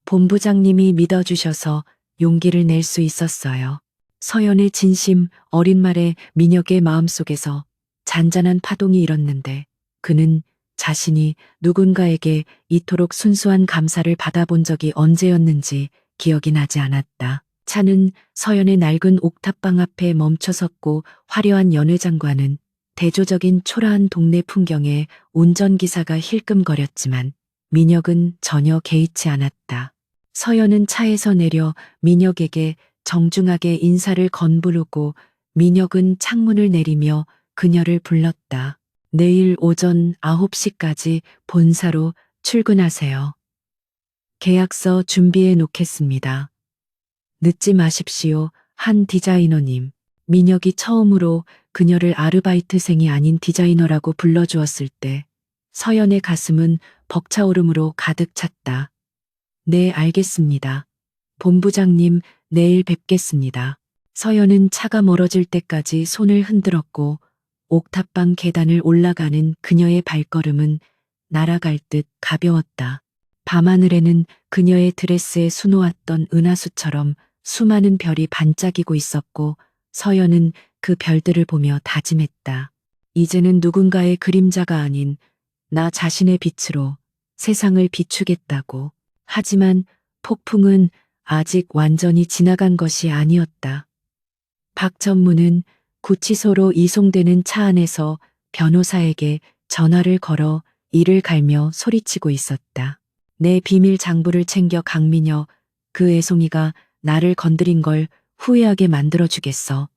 본부장님이 믿어주셔서 용기를 낼 수 있었어요. 서연의 진심 어린 말에 민혁의 마음속에서 잔잔한 파동이 일었는데 그는 자신이 누군가에게 이토록 순수한 감사를 받아본 적이 언제였는지 기억이 나지 않았다. 차는 서연의 낡은 옥탑방 앞에 멈춰섰고 화려한 연회장과는 대조적인 초라한 동네 풍경에 운전기사가 힐끔거렸지만 민혁은 전혀 개의치 않았다. 서연은 차에서 내려 민혁에게 정중하게 인사를 건부르고 민혁은 창문을 내리며 그녀를 불렀다. 내일 오전 9시까지 본사로 출근하세요. 계약서 준비해 놓겠습니다. 늦지 마십시오. 한 디자이너님. 민혁이 처음으로 그녀를 아르바이트생이 아닌 디자이너라고 불러주었을 때 서연의 가슴은 벅차오름으로 가득 찼다. 네, 알겠습니다. 본부장님, 내일 뵙겠습니다. 서연은 차가 멀어질 때까지 손을 흔들었고 옥탑방 계단을 올라가는 그녀의 발걸음은 날아갈 듯 가벼웠다. 밤하늘에는 그녀의 드레스에 수놓았던 은하수처럼 수많은 별이 반짝이고 있었고 서연은 그 별들을 보며 다짐했다. 이제는 누군가의 그림자가 아닌 나 자신의 빛으로 세상을 비추겠다고. 하지만 폭풍은 아직 완전히 지나간 것이 아니었다. 박전무는 구치소로 이송되는 차 안에서 변호사에게 전화를 걸어 이를 갈며 소리치고 있었다. 내 비밀 장부를 챙겨 강민혁, 그 애송이가 나를 건드린 걸 후회하게 만들어주겠어.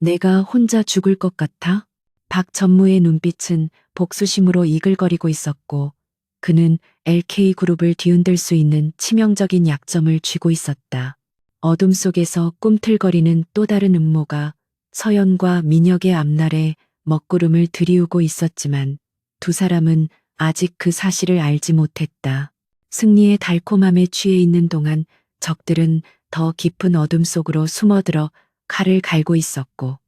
내가 혼자 죽을 것 같아? 박전무의 눈빛은 복수심으로 이글거리고 있었고 그는 LK그룹을 뒤흔들 수 있는 치명적인 약점을 쥐고 있었다. 어둠 속에서 꿈틀거리는 또 다른 음모가 서연과 민혁의 앞날에 먹구름을 들이우고 있었지만 두 사람은 아직 그 사실을 알지 못했다. 승리의 달콤함에 취해 있는 동안 적들은 더 깊은 어둠 속으로 숨어들어 칼을 갈고 있었고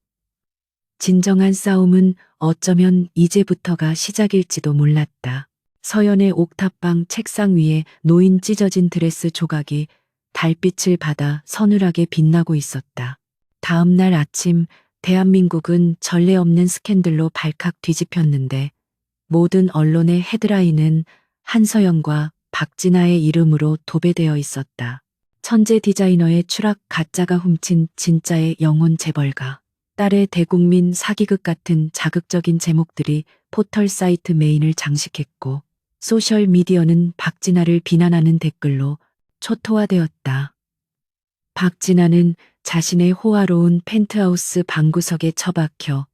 진정한 싸움은 어쩌면 이제부터가 시작일지도 몰랐다. 서연의 옥탑방 책상 위에 놓인 찢어진 드레스 조각이 달빛을 받아 서늘하게 빛나고 있었다. 다음 날 아침 대한민국은 전례 없는 스캔들로 발칵 뒤집혔는데 모든 언론의 헤드라인은 한서연과 박진아의 이름으로 도배되어 있었다. 천재 디자이너의 추락, 가짜가 훔친 진짜의 영혼 재벌가, 딸의 대국민 사기극 같은 자극적인 제목들이 포털 사이트 메인을 장식했고 소셜미디어는 박진아를 비난하는 댓글로 초토화되었다. 박진아는 자신의 호화로운 펜트하우스 방구석에 처박혀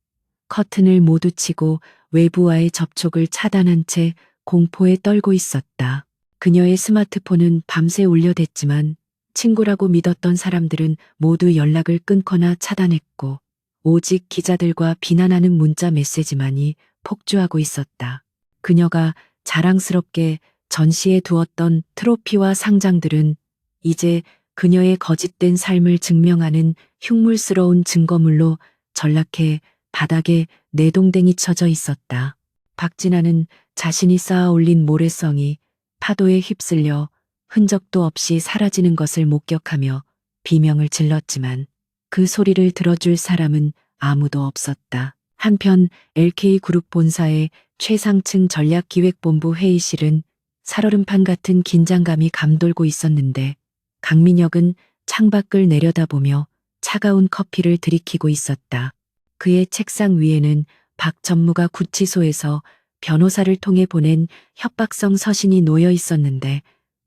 커튼을 모두 치고 외부와의 접촉을 차단한 채 공포에 떨고 있었다. 그녀의 스마트폰은 밤새 울려댔지만 친구라고 믿었던 사람들은 모두 연락을 끊거나 차단했고 오직 기자들과 비난하는 문자 메시지만이 폭주하고 있었다. 그녀가 자랑스럽게 전시해 두었던 트로피와 상장들은 이제 그녀의 거짓된 삶을 증명하는 흉물스러운 증거물로 전락해 바닥에 내동댕이 쳐져 있었다. 박진아는 자신이 쌓아 올린 모래성이 파도에 휩쓸려 흔적도 없이 사라지는 것을 목격하며 비명을 질렀지만 그 소리를 들어줄 사람은 아무도 없었다. 한편 LK그룹 본사의 최상층 전략기획본부 회의실은 살얼음판 같은 긴장감이 감돌고 있었는데 강민혁은 창밖을 내려다보며 차가운 커피를 들이키고 있었다. 그의 책상 위에는 박 전무가 구치소에서 변호사를 통해 보낸 협박성 서신이 놓여 있었는데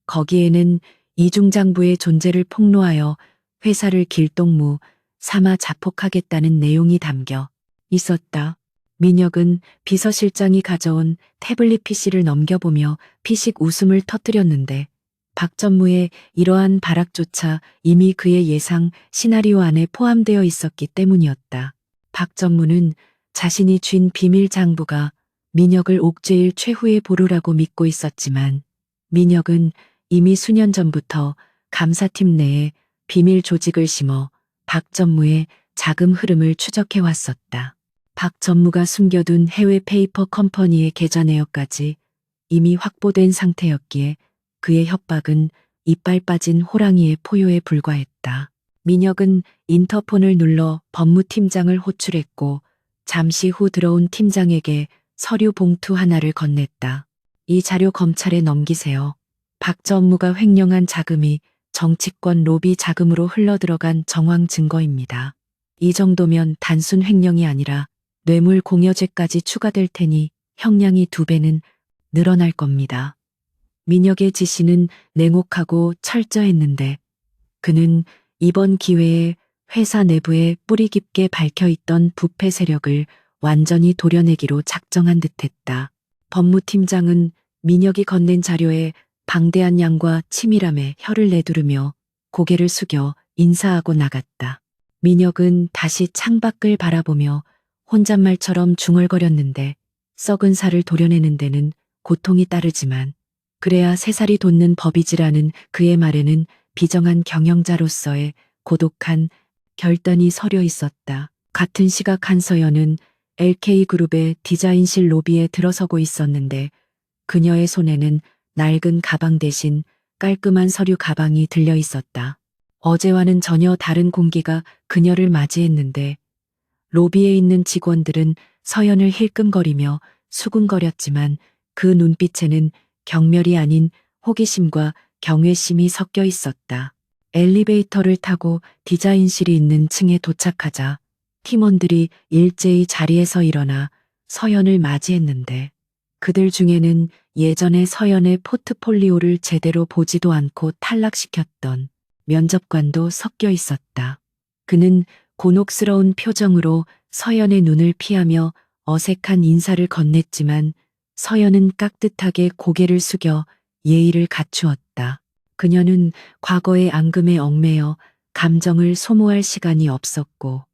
거기에는 이중장부의 존재를 폭로하여 회사를 길동무 삼아 자폭하겠다는 내용이 담겨 있었다. 민혁은 비서실장이 가져온 태블릿 PC를 넘겨보며 피식 웃음을 터뜨렸는데 박전무의 이러한 발악조차 이미 그의 예상 시나리오 안에 포함되어 있었기 때문이었다. 박전무는 자신이 쥔 비밀 장부가 민혁을 옥죄일 최후의 보루라고 믿고 있었지만 민혁은 이미 수년 전부터 감사팀 내에 비밀 조직을 심어 박전무의 자금 흐름을 추적해 왔었다. 박전무가 숨겨둔 해외 페이퍼 컴퍼니의 계좌 내역까지 이미 확보된 상태였기에 그의 협박은 이빨 빠진 호랑이의 포효에 불과했다. 민혁은 인터폰을 눌러 법무팀장을 호출했고 잠시 후 들어온 팀장에게 서류 봉투 하나를 건넸다. 이 자료 검찰에 넘기세요. 박전무가 횡령한 자금이 정치권 로비 자금으로 흘러들어간 정황 증거입니다. 이 정도면 단순 횡령이 아니라 뇌물 공여죄까지 추가될 테니 형량이 2배는 늘어날 겁니다. 민혁의 지시는 냉혹하고 철저했는데 그는 이번 기회에 회사 내부에 뿌리 깊게 밝혀있던 부패 세력을 완전히 도려내기로 작정한 듯했다. 법무팀장은 민혁이 건넨 자료에 방대한 양과 치밀함에 혀를 내두르며 고개를 숙여 인사하고 나갔다. 민혁은 다시 창밖을 바라보며 혼잣말처럼 중얼거렸는데 썩은 살을 도려내는 데는 고통이 따르지만 그래야 새살이 돋는 법이지라는 그의 말에는 비정한 경영자로서의 고독한 결단이 서려 있었다. 같은 시각 한서연은 LK그룹의 디자인실 로비에 들어서고 있었는데 그녀의 손에는 낡은 가방 대신 깔끔한 서류 가방이 들려 있었다. 어제와는 전혀 다른 공기가 그녀를 맞이했는데 로비에 있는 직원들은 서연을 힐끔거리며 수군거렸지만 그 눈빛에는 경멸이 아닌 호기심과 경외심이 섞여 있었다. 엘리베이터를 타고 디자인실이 있는 층에 도착하자 팀원들이 일제히 자리에서 일어나 서연을 맞이했는데 그들 중에는 예전에 서연의 포트폴리오를 제대로 보지도 않고 탈락시켰던 면접관도 섞여 있었다. 그는 곤혹스러운 표정으로 서연의 눈을 피하며 어색한 인사를 건넸지만 서연은 깍듯하게 고개를 숙여 예의를 갖추었다. 그녀는 과거의 앙금에 얽매여 감정을 소모할 시간이 없었고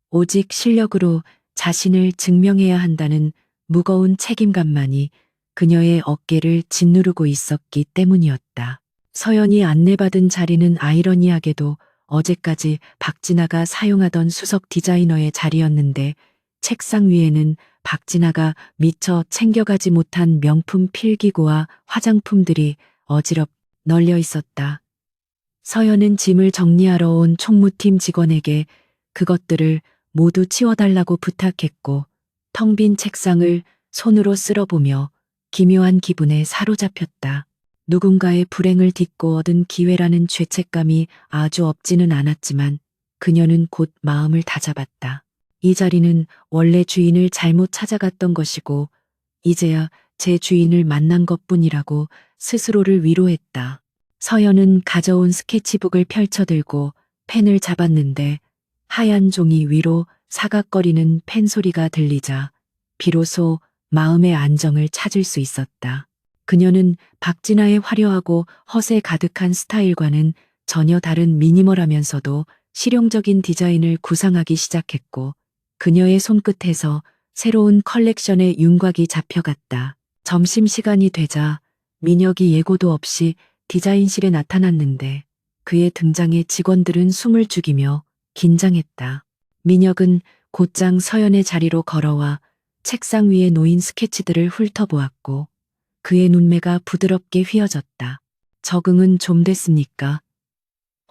오직 실력으로 자신을 증명해야 한다는 무거운 책임감만이 그녀의 어깨를 짓누르고 있었기 때문이었다. 서연이 안내받은 자리는 아이러니하게도 어제까지 박진아가 사용하던 수석 디자이너의 자리였는데 책상 위에는 박진아가 미처 챙겨가지 못한 명품 필기구와 화장품들이 어지럽 널려 있었다. 서연은 짐을 정리하러 온 총무팀 직원에게 그것들을 모두 치워달라고 부탁했고 텅 빈 책상을 손으로 쓸어보며 기묘한 기분에 사로잡혔다. 누군가의 불행을 딛고 얻은 기회라는 죄책감이 아주 없지는 않았지만 그녀는 곧 마음을 다잡았다. 이 자리는 원래 주인을 잘못 찾아갔던 것이고 이제야 제 주인을 만난 것뿐이라고 스스로를 위로했다. 서연은 가져온 스케치북을 펼쳐들고 펜을 잡았는데 하얀 종이 위로 사각거리는 펜 소리가 들리자 비로소 마음의 안정을 찾을 수 있었다. 그녀는 박진아의 화려하고 허세 가득한 스타일과는 전혀 다른 미니멀하면서도 실용적인 디자인을 구상하기 시작했고 그녀의 손끝에서 새로운 컬렉션의 윤곽이 잡혀갔다. 점심시간이 되자 민혁이 예고도 없이 디자인실에 나타났는데 그의 등장에 직원들은 숨을 죽이며 긴장했다. 민혁은 곧장 서연의 자리로 걸어와 책상 위에 놓인 스케치들을 훑어보았고 그의 눈매가 부드럽게 휘어졌다. 적응은 좀 됐습니까?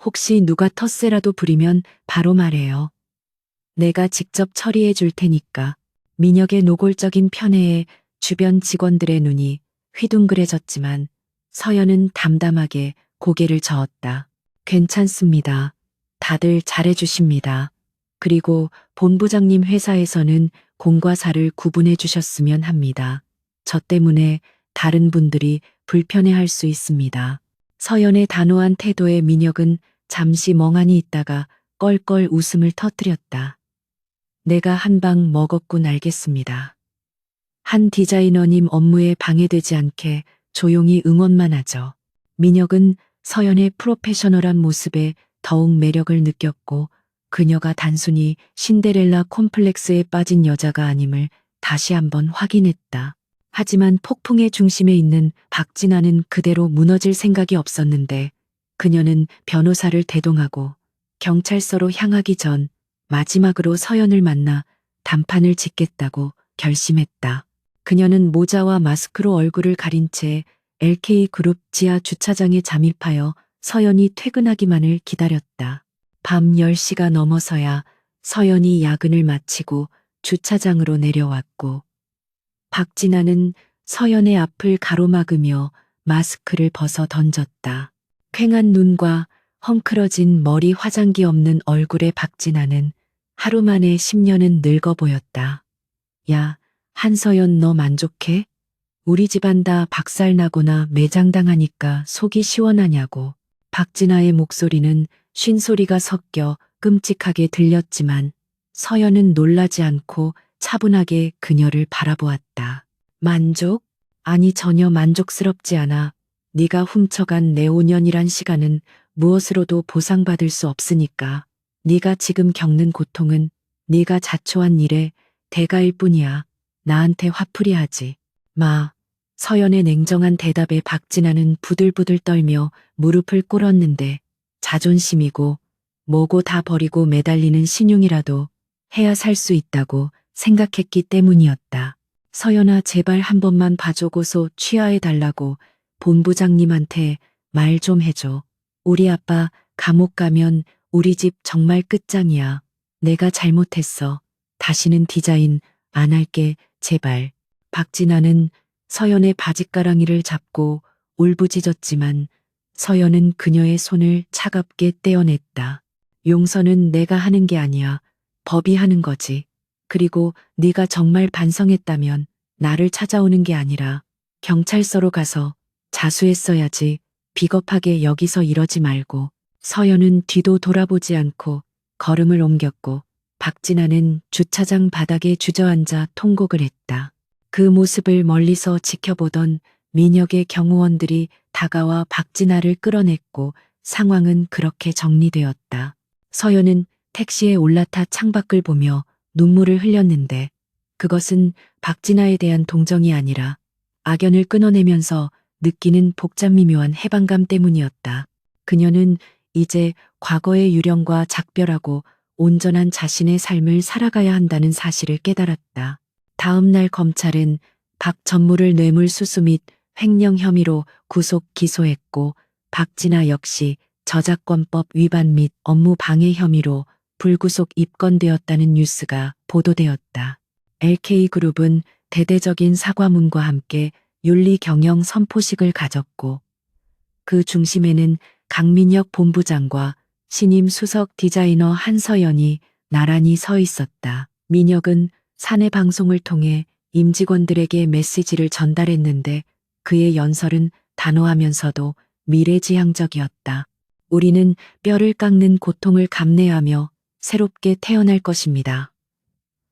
혹시 누가 텃세라도 부리면 바로 말해요. 내가 직접 처리해 줄 테니까. 민혁의 노골적인 편애에 주변 직원들의 눈이 휘둥그레졌지만 서연은 담담하게 고개를 저었다. 괜찮습니다. 다들 잘해주십니다. 그리고 본부장님 회사에서는 공과 사를 구분해 주셨으면 합니다. 저 때문에 다른 분들이 불편해할 수 있습니다. 서연의 단호한 태도에 민혁은 잠시 멍하니 있다가 껄껄 웃음을 터뜨렸다. 내가 한 방 먹었군 알겠습니다. 한 디자이너님 업무에 방해되지 않게 조용히 응원만 하죠. 민혁은 서연의 프로페셔널한 모습에 더욱 매력을 느꼈고 그녀가 단순히 신데렐라 콤플렉스에 빠진 여자가 아님을 다시 한번 확인했다. 하지만 폭풍의 중심에 있는 박진아는 그대로 무너질 생각이 없었는데 그녀는 변호사를 대동하고 경찰서로 향하기 전 마지막으로 서연을 만나 단판을 짓겠다고 결심했다. 그녀는 모자와 마스크로 얼굴을 가린 채 LK그룹 지하 주차장에 잠입하여 서연이 퇴근하기만을 기다렸다. 밤 10시가 넘어서야 서연이 야근을 마치고 주차장으로 내려왔고 박진아는 서연의 앞을 가로막으며 마스크를 벗어 던졌다. 퀭한 눈과 헝클어진 머리 화장기 없는 얼굴의 박진아는 하루 만에 10년은 늙어 보였다. 야, 한서연 너 만족해? 우리 집안 다 박살나거나 매장당하니까 속이 시원하냐고. 박진아의 목소리는 쉰소리가 섞여 끔찍하게 들렸지만 서연은 놀라지 않고 차분하게 그녀를 바라보았다. 만족? 아니 전혀 만족스럽지 않아. 네가 훔쳐간 내 5년이란 시간은 무엇으로도 보상받을 수 없으니까. 네가 지금 겪는 고통은 네가 자초한 일의 대가일 뿐이야. 나한테 화풀이 하지 마. 서연의 냉정한 대답에 박진아는 부들부들 떨며 무릎을 꿇었는데 자존심이고 뭐고 다 버리고 매달리는 신용이라도 해야 살 수 있다고 생각했기 때문이었다. 서연아 제발 한 번만 봐주고서 취하해 달라고 본부장님한테 말 좀 해줘. 우리 아빠 감옥 가면 우리 집 정말 끝장이야. 내가 잘못했어. 다시는 디자인 안 할게 제발. 박진아는 서연의 바짓가랑이를 잡고 울부짖었지만 서연은 그녀의 손을 차갑게 떼어냈다. 용서는 내가 하는 게 아니야. 법이 하는 거지. 그리고 네가 정말 반성했다면 나를 찾아오는 게 아니라 경찰서로 가서 자수했어야지. 비겁하게 여기서 이러지 말고. 서연은 뒤도 돌아보지 않고 걸음을 옮겼고 박진아는 주차장 바닥에 주저앉아 통곡을 했다. 그 모습을 멀리서 지켜보던 민혁의 경호원들이 다가와 박진아를 끌어냈고 상황은 그렇게 정리되었다. 서연은 택시에 올라타 창밖을 보며 눈물을 흘렸는데 그것은 박진아에 대한 동정이 아니라 악연을 끊어내면서 느끼는 복잡미묘한 해방감 때문이었다. 그녀는 이제 과거의 유령과 작별하고 온전한 자신의 삶을 살아가야 한다는 사실을 깨달았다. 다음 날 검찰은 박 전무를 뇌물수수 및 횡령 혐의로 구속 기소했고 박진아 역시 저작권법 위반 및 업무 방해 혐의로 불구속 입건되었다는 뉴스가 보도되었다. LK그룹은 대대적인 사과문과 함께 윤리 경영 선포식을 가졌고 그 중심에는 강민혁 본부장과 신임 수석 디자이너 한서연이 나란히 서 있었다. 민혁은 사내 방송을 통해 임직원들에게 메시지를 전달했는데 그의 연설은 단호하면서도 미래지향적이었다. 우리는 뼈를 깎는 고통을 감내하며 새롭게 태어날 것입니다.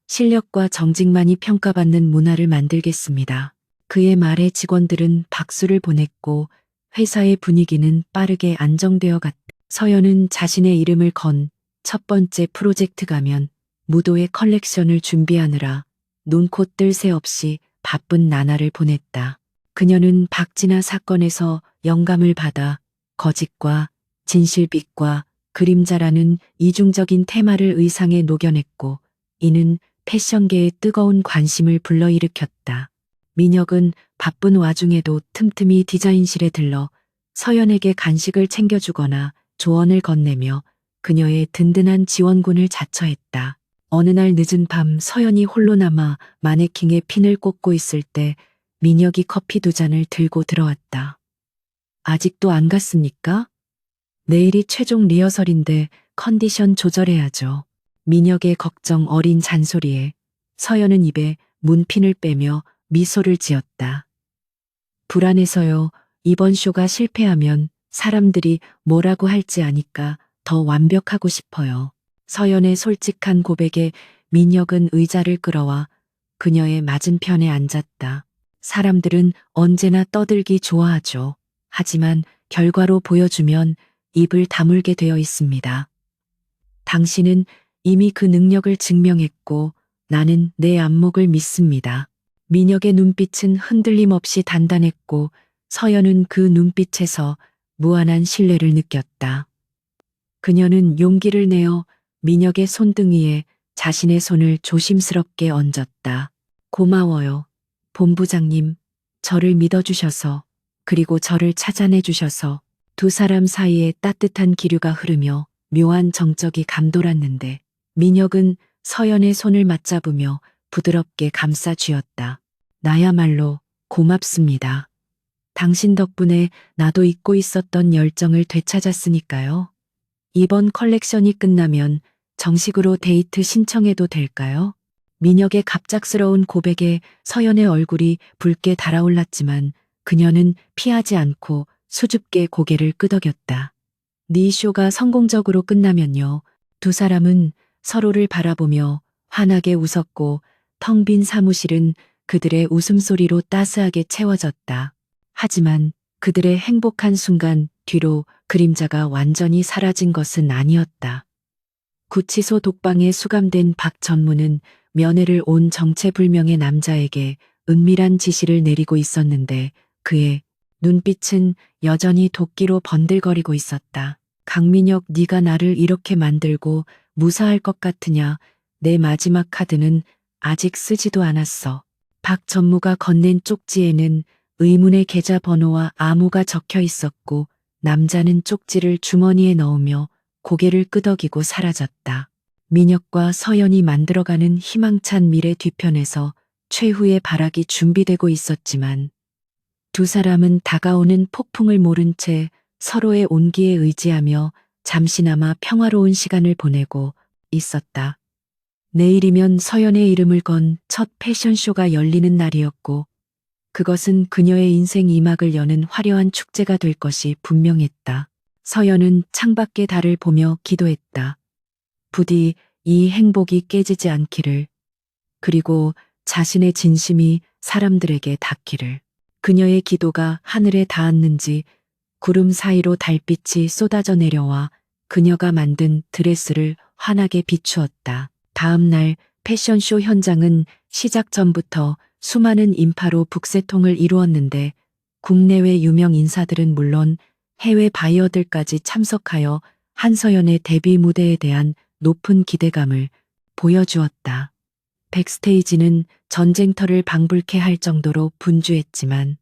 실력과 정직만이 평가받는 문화를 만들겠습니다. 그의 말에 직원들은 박수를 보냈고 회사의 분위기는 빠르게 안정되어 갔다. 서연은 자신의 이름을 건 첫 번째 프로젝트 가면 무도의 컬렉션을 준비하느라 눈코 뜰 새 없이 바쁜 나날을 보냈다. 그녀는 박진아 사건에서 영감을 받아 거짓과 진실빛과 그림자라는 이중적인 테마를 의상에 녹여냈고 이는 패션계의 뜨거운 관심을 불러일으켰다. 민혁은 바쁜 와중에도 틈틈이 디자인실에 들러 서연에게 간식을 챙겨주거나 조언을 건네며 그녀의 든든한 지원군을 자처했다. 어느 날 늦은 밤 서연이 홀로 남아 마네킹에 핀을 꽂고 있을 때 민혁이 커피 2잔을 들고 들어왔다. 아직도 안 갔습니까? 내일이 최종 리허설인데 컨디션 조절해야죠. 민혁의 걱정 어린 잔소리에 서연은 입에 문핀을 빼며 미소를 지었다. 불안해서요. 이번 쇼가 실패하면 사람들이 뭐라고 할지 아니까 더 완벽하고 싶어요. 서연의 솔직한 고백에 민혁은 의자를 끌어와 그녀의 맞은편에 앉았다. 사람들은 언제나 떠들기 좋아하죠. 하지만 결과로 보여주면 입을 다물게 되어 있습니다. 당신은 이미 그 능력을 증명했고 나는 내 안목을 믿습니다. 민혁의 눈빛은 흔들림 없이 단단했고 서연은 그 눈빛에서 무한한 신뢰를 느꼈다. 그녀는 용기를 내어 민혁의 손등위에 자신의 손을 조심스럽게 얹었다. 고마워요. 본부장님, 저를 믿어주셔서, 그리고 저를 찾아내주셔서. 두 사람 사이에 따뜻한 기류가 흐르며 묘한 정적이 감돌았는데 민혁은 서연의 손을 맞잡으며 부드럽게 감싸 쥐었다. 나야말로 고맙습니다. 당신 덕분에 나도 잊고 있었던 열정을 되찾았으니까요. 이번 컬렉션이 끝나면 정식으로 데이트 신청해도 될까요? 민혁의 갑작스러운 고백에 서연의 얼굴이 붉게 달아올랐지만 그녀는 피하지 않고 수줍게 고개를 끄덕였다. 네 쇼가 성공적으로 끝나면요. 두 사람은 서로를 바라보며 환하게 웃었고 텅 빈 사무실은 그들의 웃음소리로 따스하게 채워졌다. 하지만 그들의 행복한 순간 뒤로 그림자가 완전히 사라진 것은 아니었다. 구치소 독방에 수감된 박 전무는 면회를 온 정체불명의 남자에게 은밀한 지시를 내리고 있었는데 그의 눈빛은 여전히 도끼로 번들거리고 있었다. 강민혁, 네가 나를 이렇게 만들고 무사할 것 같으냐? 내 마지막 카드는 아직 쓰지도 않았어. 박 전무가 건넨 쪽지에는 의문의 계좌번호와 암호가 적혀 있었고 남자는 쪽지를 주머니에 넣으며 고개를 끄덕이고 사라졌다. 민혁과 서연이 만들어가는 희망찬 미래 뒤편에서 최후의 발악이 준비되고 있었지만 두 사람은 다가오는 폭풍을 모른 채 서로의 온기에 의지하며 잠시나마 평화로운 시간을 보내고 있었다. 내일이면 서연의 이름을 건 첫 패션쇼가 열리는 날이었고 그것은 그녀의 인생 2막을 여는 화려한 축제가 될 것이 분명했다. 서연은 창밖의 달을 보며 기도했다. 부디 이 행복이 깨지지 않기를. 그리고 자신의 진심이 사람들에게 닿기를. 그녀의 기도가 하늘에 닿았는지 구름 사이로 달빛이 쏟아져 내려와 그녀가 만든 드레스를 환하게 비추었다. 다음 날 패션쇼 현장은 시작 전부터 수많은 인파로 북새통을 이루었는데 국내외 유명 인사들은 물론 해외 바이어들까지 참석하여 한서연의 데뷔 무대에 대한 높은 기대감을 보여주었다. 백스테이지는 전쟁터를 방불케 할 정도로 분주했지만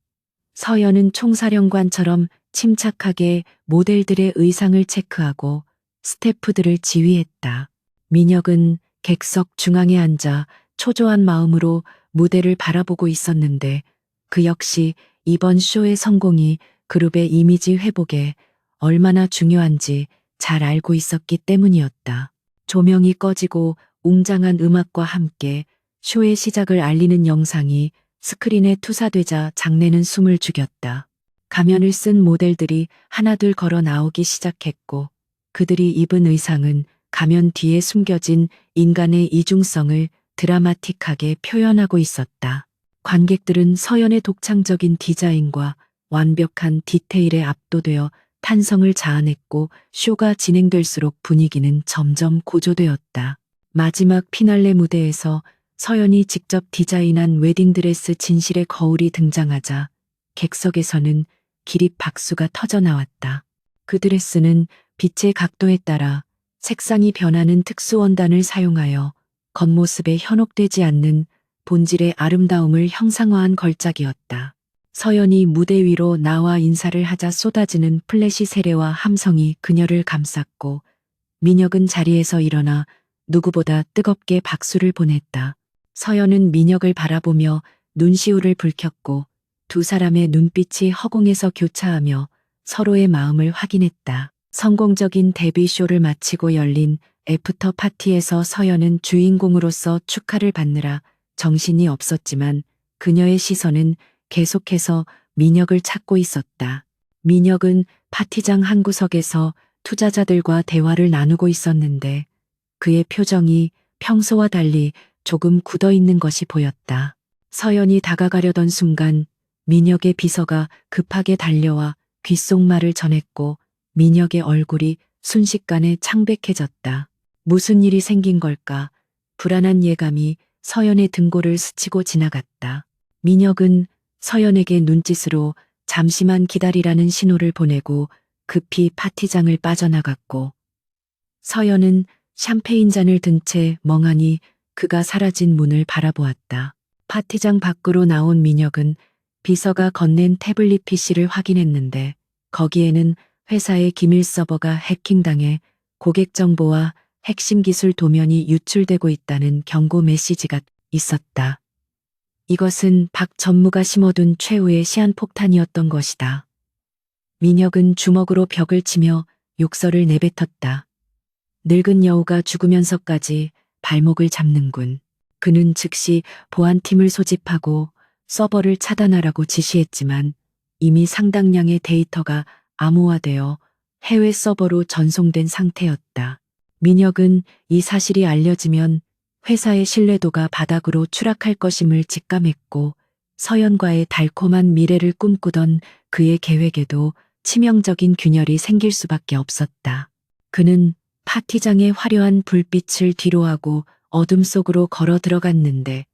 서연은 총사령관처럼 침착하게 모델들의 의상을 체크하고 스태프들을 지휘했다. 민혁은 객석 중앙에 앉아 초조한 마음으로 무대를 바라보고 있었는데 그 역시 이번 쇼의 성공이 그룹의 이미지 회복에 얼마나 중요한지 잘 알고 있었기 때문이었다. 조명이 꺼지고 웅장한 음악과 함께 쇼의 시작을 알리는 영상이 스크린에 투사되자 장내는 숨을 죽였다. 가면을 쓴 모델들이 하나둘 걸어 나오기 시작했고 그들이 입은 의상은 가면 뒤에 숨겨진 인간의 이중성을 드라마틱하게 표현하고 있었다. 관객들은 서연의 독창적인 디자인과 완벽한 디테일에 압도되어 탄성을 자아냈고 쇼가 진행될수록 분위기는 점점 고조되었다. 마지막 피날레 무대에서 서연이 직접 디자인한 웨딩드레스 진실의 거울이 등장하자 객석에서는 기립 박수가 터져 나왔다. 그 드레스는 빛의 각도에 따라 색상이 변하는 특수원단을 사용하여 겉모습에 현혹되지 않는 본질의 아름다움을 형상화한 걸작이었다. 서연이 무대 위로 나와 인사를 하자 쏟아지는 플래시 세례와 함성이 그녀를 감쌌고 민혁은 자리에서 일어나 누구보다 뜨겁게 박수를 보냈다. 서연은 민혁을 바라보며 눈시울을 붉혔고 두 사람의 눈빛이 허공에서 교차하며 서로의 마음을 확인했다. 성공적인 데뷔쇼를 마치고 열린 애프터 파티에서 서연은 주인공으로서 축하를 받느라 정신이 없었지만 그녀의 시선은 계속해서 민혁을 찾고 있었다. 민혁은 파티장 한 구석에서 투자자들과 대화를 나누고 있었는데 그의 표정이 평소와 달리 조금 굳어 있는 것이 보였다. 서연이 다가가려던 순간 민혁의 비서가 급하게 달려와 귓속말을 전했고 민혁의 얼굴이 순식간에 창백해졌다. 무슨 일이 생긴 걸까? 불안한 예감이 서연의 등골을 스치고 지나갔다. 민혁은 서연에게 눈짓으로 잠시만 기다리라는 신호를 보내고 급히 파티장을 빠져나갔고 서연은 샴페인 잔을 든 채 멍하니 그가 사라진 문을 바라보았다. 파티장 밖으로 나온 민혁은 비서가 건넨 태블릿 PC를 확인했는데 거기에는 회사의 기밀 서버가 해킹당해 고객 정보와 핵심 기술 도면이 유출되고 있다는 경고 메시지가 있었다. 이것은 박 전무가 심어둔 최후의 시한폭탄이었던 것이다. 민혁은 주먹으로 벽을 치며 욕설을 내뱉었다. 늙은 여우가 죽으면서까지 발목을 잡는군. 그는 즉시 보안팀을 소집하고 서버를 차단하라고 지시했지만 이미 상당량의 데이터가 암호화되어 해외 서버로 전송된 상태였다. 민혁은 이 사실이 알려지면 회사의 신뢰도가 바닥으로 추락할 것임을 직감했고 서연과의 달콤한 미래를 꿈꾸던 그의 계획에도 치명적인 균열이 생길 수밖에 없었다. 그는 파티장의 화려한 불빛을 뒤로하고 어둠 속으로 걸어 들어갔는데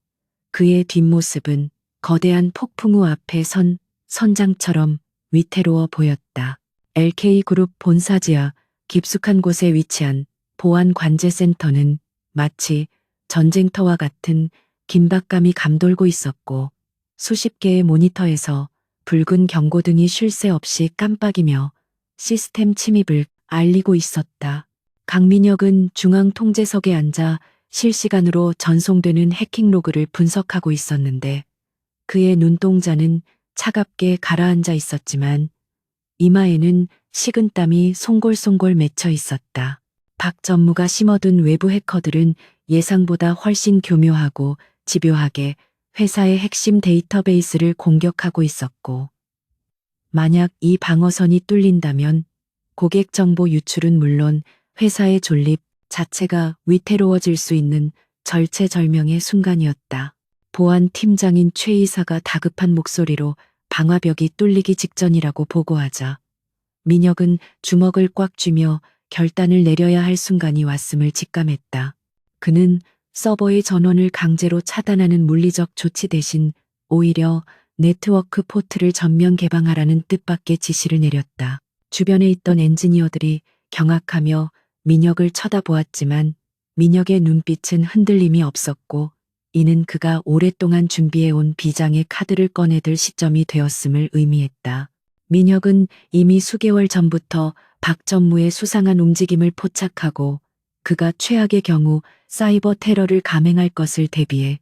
그의 뒷모습은 거대한 폭풍우 앞에 선 선장처럼 위태로워 보였다. LK그룹 본사지하 깊숙한 곳에 위치한 보안관제센터는 마치 전쟁터와 같은 긴박감이 감돌고 있었고 수십 개의 모니터에서 붉은 경고등이 쉴 새 없이 깜빡이며 시스템 침입을 알리고 있었다. 강민혁은 중앙 통제석에 앉아 실시간으로 전송되는 해킹 로그를 분석하고 있었는데 그의 눈동자는 차갑게 가라앉아 있었지만 이마에는 식은땀이 송골송골 맺혀 있었다. 박 전무가 심어둔 외부 해커들은 예상보다 훨씬 교묘하고 집요하게 회사의 핵심 데이터베이스를 공격하고 있었고 만약 이 방어선이 뚫린다면 고객 정보 유출은 물론 회사의 존립 자체가 위태로워질 수 있는 절체절명의 순간이었다. 보안 팀장인 최 이사가 다급한 목소리로 방화벽이 뚫리기 직전이라고 보고하자 민혁은 주먹을 꽉 쥐며 결단을 내려야 할 순간이 왔음을 직감했다. 그는 서버의 전원을 강제로 차단하는 물리적 조치 대신 오히려 네트워크 포트를 전면 개방하라는 뜻밖의 지시를 내렸다. 주변에 있던 엔지니어들이 경악하며 민혁을 쳐다보았지만 민혁의 눈빛은 흔들림이 없었고 이는 그가 오랫동안 준비해온 비장의 카드를 꺼내들 시점이 되었음을 의미했다. 민혁은 이미 수개월 전부터 박 전무의 수상한 움직임을 포착하고 그가 최악의 경우 사이버 테러를 감행할 것을 대비해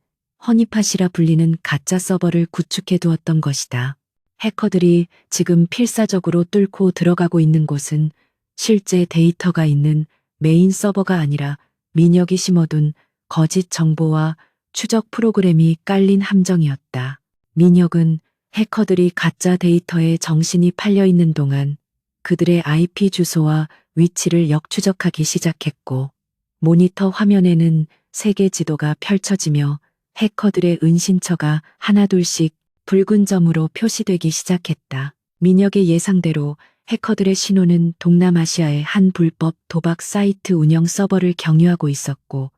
허니팟이라 불리는 가짜 서버를 구축해 두었던 것이다. 해커들이 지금 필사적으로 뚫고 들어가고 있는 곳은 실제 데이터가 있는 메인 서버가 아니라 민혁이 심어둔 거짓 정보와 추적 프로그램이 깔린 함정이었다. 민혁은 해커들이 가짜 데이터에 정신이 팔려 있는 동안 그들의 IP 주소와 위치를 역추적하기 시작했고 모니터 화면에는 세계 지도가 펼쳐지며 해커들의 은신처가 하나둘씩 붉은 점으로 표시되기 시작했다. 민혁의 예상대로 해커들의 신호는 동남아시아의 한 불법 도박 사이트 운영 서버를 경유하고 있었고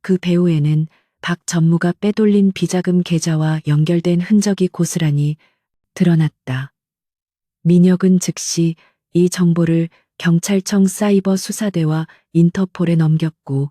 그 배후에는 박 전무가 빼돌린 비자금 계좌와 연결된 흔적이 고스란히 드러났다. 민혁은 즉시 이 정보를 경찰청 사이버 수사대와 인터폴에 넘겼고,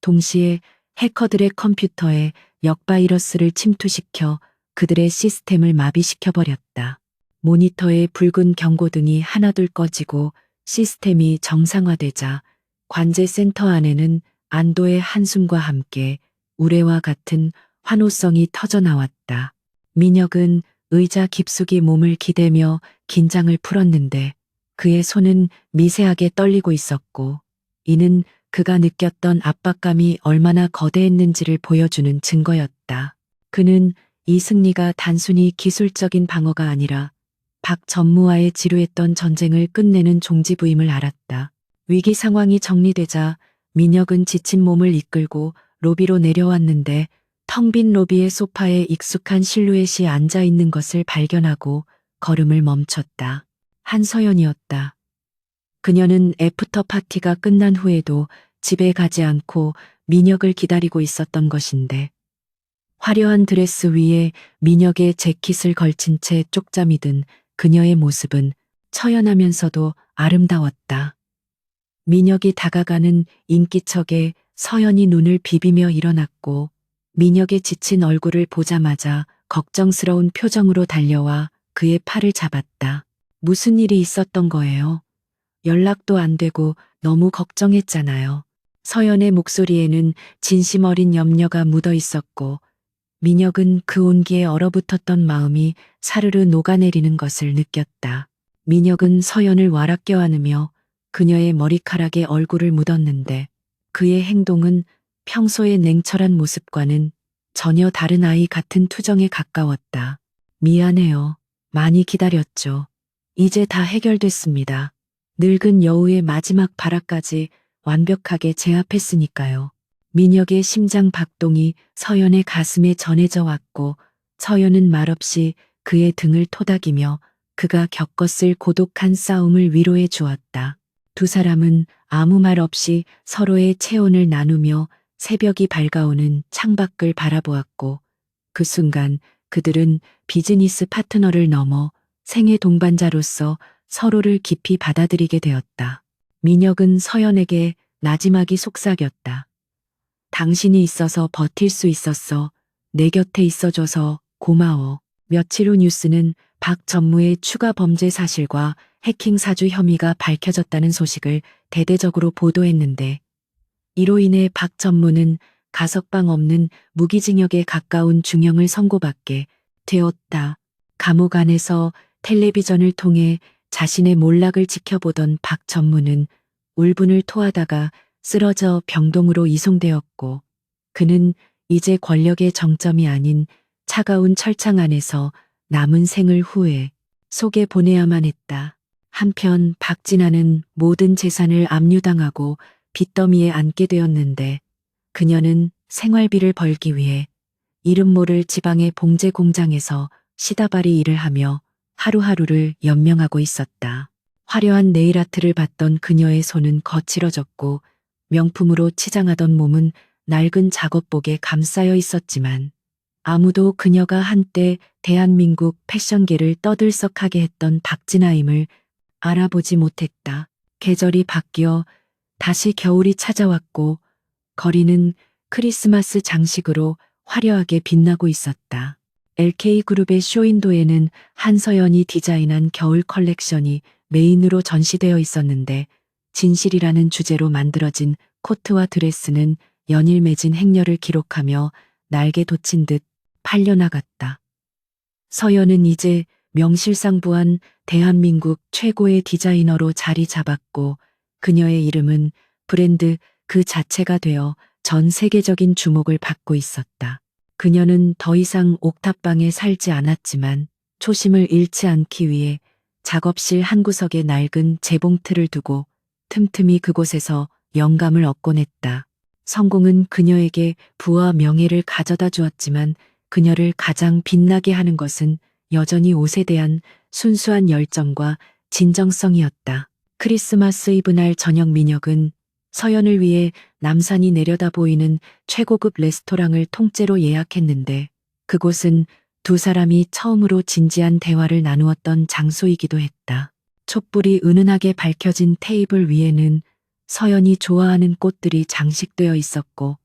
동시에 해커들의 컴퓨터에 역바이러스를 침투시켜 그들의 시스템을 마비시켜버렸다. 모니터에 붉은 경고등이 하나둘 꺼지고 시스템이 정상화되자 관제센터 안에는 안도의 한숨과 함께 우레와 같은 환호성이 터져나왔다. 민혁은 의자 깊숙이 몸을 기대며 긴장을 풀었는데 그의 손은 미세하게 떨리고 있었고, 이는 그가 느꼈던 압박감이 얼마나 거대했는지를 보여주는 증거였다. 그는 이 승리가 단순히 기술적인 방어가 아니라 박 전무와의 지루했던 전쟁을 끝내는 종지부임을 알았다. 위기 상황이 정리되자 민혁은 지친 몸을 이끌고 로비로 내려왔는데 텅 빈 로비의 소파에 익숙한 실루엣이 앉아 있는 것을 발견하고 걸음을 멈췄다. 한서연이었다. 그녀는 애프터 파티가 끝난 후에도 집에 가지 않고 민혁을 기다리고 있었던 것인데, 화려한 드레스 위에 민혁의 재킷을 걸친 채 쪽잠이 든 그녀의 모습은 처연하면서도 아름다웠다. 민혁이 다가가는 인기척에 서연이 눈을 비비며 일어났고, 민혁의 지친 얼굴을 보자마자 걱정스러운 표정으로 달려와 그의 팔을 잡았다. 무슨 일이 있었던 거예요? 연락도 안 되고 너무 걱정했잖아요. 서연의 목소리에는 진심 어린 염려가 묻어 있었고, 민혁은 그 온기에 얼어붙었던 마음이 사르르 녹아내리는 것을 느꼈다. 민혁은 서연을 와락 껴안으며 그녀의 머리카락에 얼굴을 묻었는데, 그의 행동은 평소의 냉철한 모습과는 전혀 다른 아이 같은 투정에 가까웠다. 미안해요. 많이 기다렸죠. 이제 다 해결됐습니다. 늙은 여우의 마지막 발악까지 완벽하게 제압했으니까요. 민혁의 심장 박동이 서연의 가슴에 전해져 왔고, 서연은 말없이 그의 등을 토닥이며 그가 겪었을 고독한 싸움을 위로해 주었다. 두 사람은 아무 말 없이 서로의 체온을 나누며 새벽이 밝아오는 창밖을 바라보았고, 그 순간 그들은 비즈니스 파트너를 넘어 생애 동반자로서 서로를 깊이 받아들이게 되었다. 민혁은 서연에게 나지막이 속삭였다. 당신이 있어서 버틸 수 있었어. 내 곁에 있어줘서 고마워. 며칠 후 뉴스는 박 전무의 추가 범죄 사실과 해킹 사주 혐의가 밝혀졌다는 소식을 대대적으로 보도했는데, 이로 인해 박 전무는 가석방 없는 무기징역에 가까운 중형을 선고받게 되었다. 감옥 안에서 텔레비전을 통해 자신의 몰락을 지켜보던 박 전무는 울분을 토하다가 쓰러져 병동으로 이송되었고, 그는 이제 권력의 정점이 아닌 차가운 철창 안에서 남은 생을 후회 속에 보내야만 했다. 한편 박진아는 모든 재산을 압류당하고 빚더미에 앉게 되었는데, 그녀는 생활비를 벌기 위해 이름 모를 지방의 봉제 공장에서 시다발이 일을 하며 하루하루를 연명하고 있었다. 화려한 네일아트를 받던 그녀의 손은 거칠어졌고, 명품으로 치장하던 몸은 낡은 작업복에 감싸여 있었지만, 아무도 그녀가 한때 대한민국 패션계를 떠들썩하게 했던 박진아임을 알아보지 못했다. 계절이 바뀌어 다시 겨울이 찾아왔고, 거리는 크리스마스 장식으로 화려하게 빛나고 있었다. LK그룹의 쇼윈도에는 한서연이 디자인한 겨울 컬렉션이 메인으로 전시되어 있었는데, 진실이라는 주제로 만들어진 코트와 드레스는 연일 맺은 행렬을 기록하며 날개 돋친 듯 팔려나갔다. 서연은 이제 명실상부한 대한민국 최고의 디자이너로 자리 잡았고, 그녀의 이름은 브랜드 그 자체가 되어 전 세계적인 주목을 받고 있었다. 그녀는 더 이상 옥탑방에 살지 않았지만 초심을 잃지 않기 위해 작업실 한 구석에 낡은 재봉틀을 두고 틈틈이 그곳에서 영감을 얻곤 했다. 성공은 그녀에게 부와 명예를 가져다 주었지만, 그녀를 가장 빛나게 하는 것은 여전히 옷에 대한 순수한 열정과 진정성이었다. 크리스마스 이브 날 저녁, 민혁은 서연을 위해 남산이 내려다 보이는 최고급 레스토랑을 통째로 예약했는데, 그곳은 두 사람이 처음으로 진지한 대화를 나누었던 장소이기도 했다. 촛불이 은은하게 밝혀진 테이블 위에는 서연이 좋아하는 꽃들이 장식되어 있었고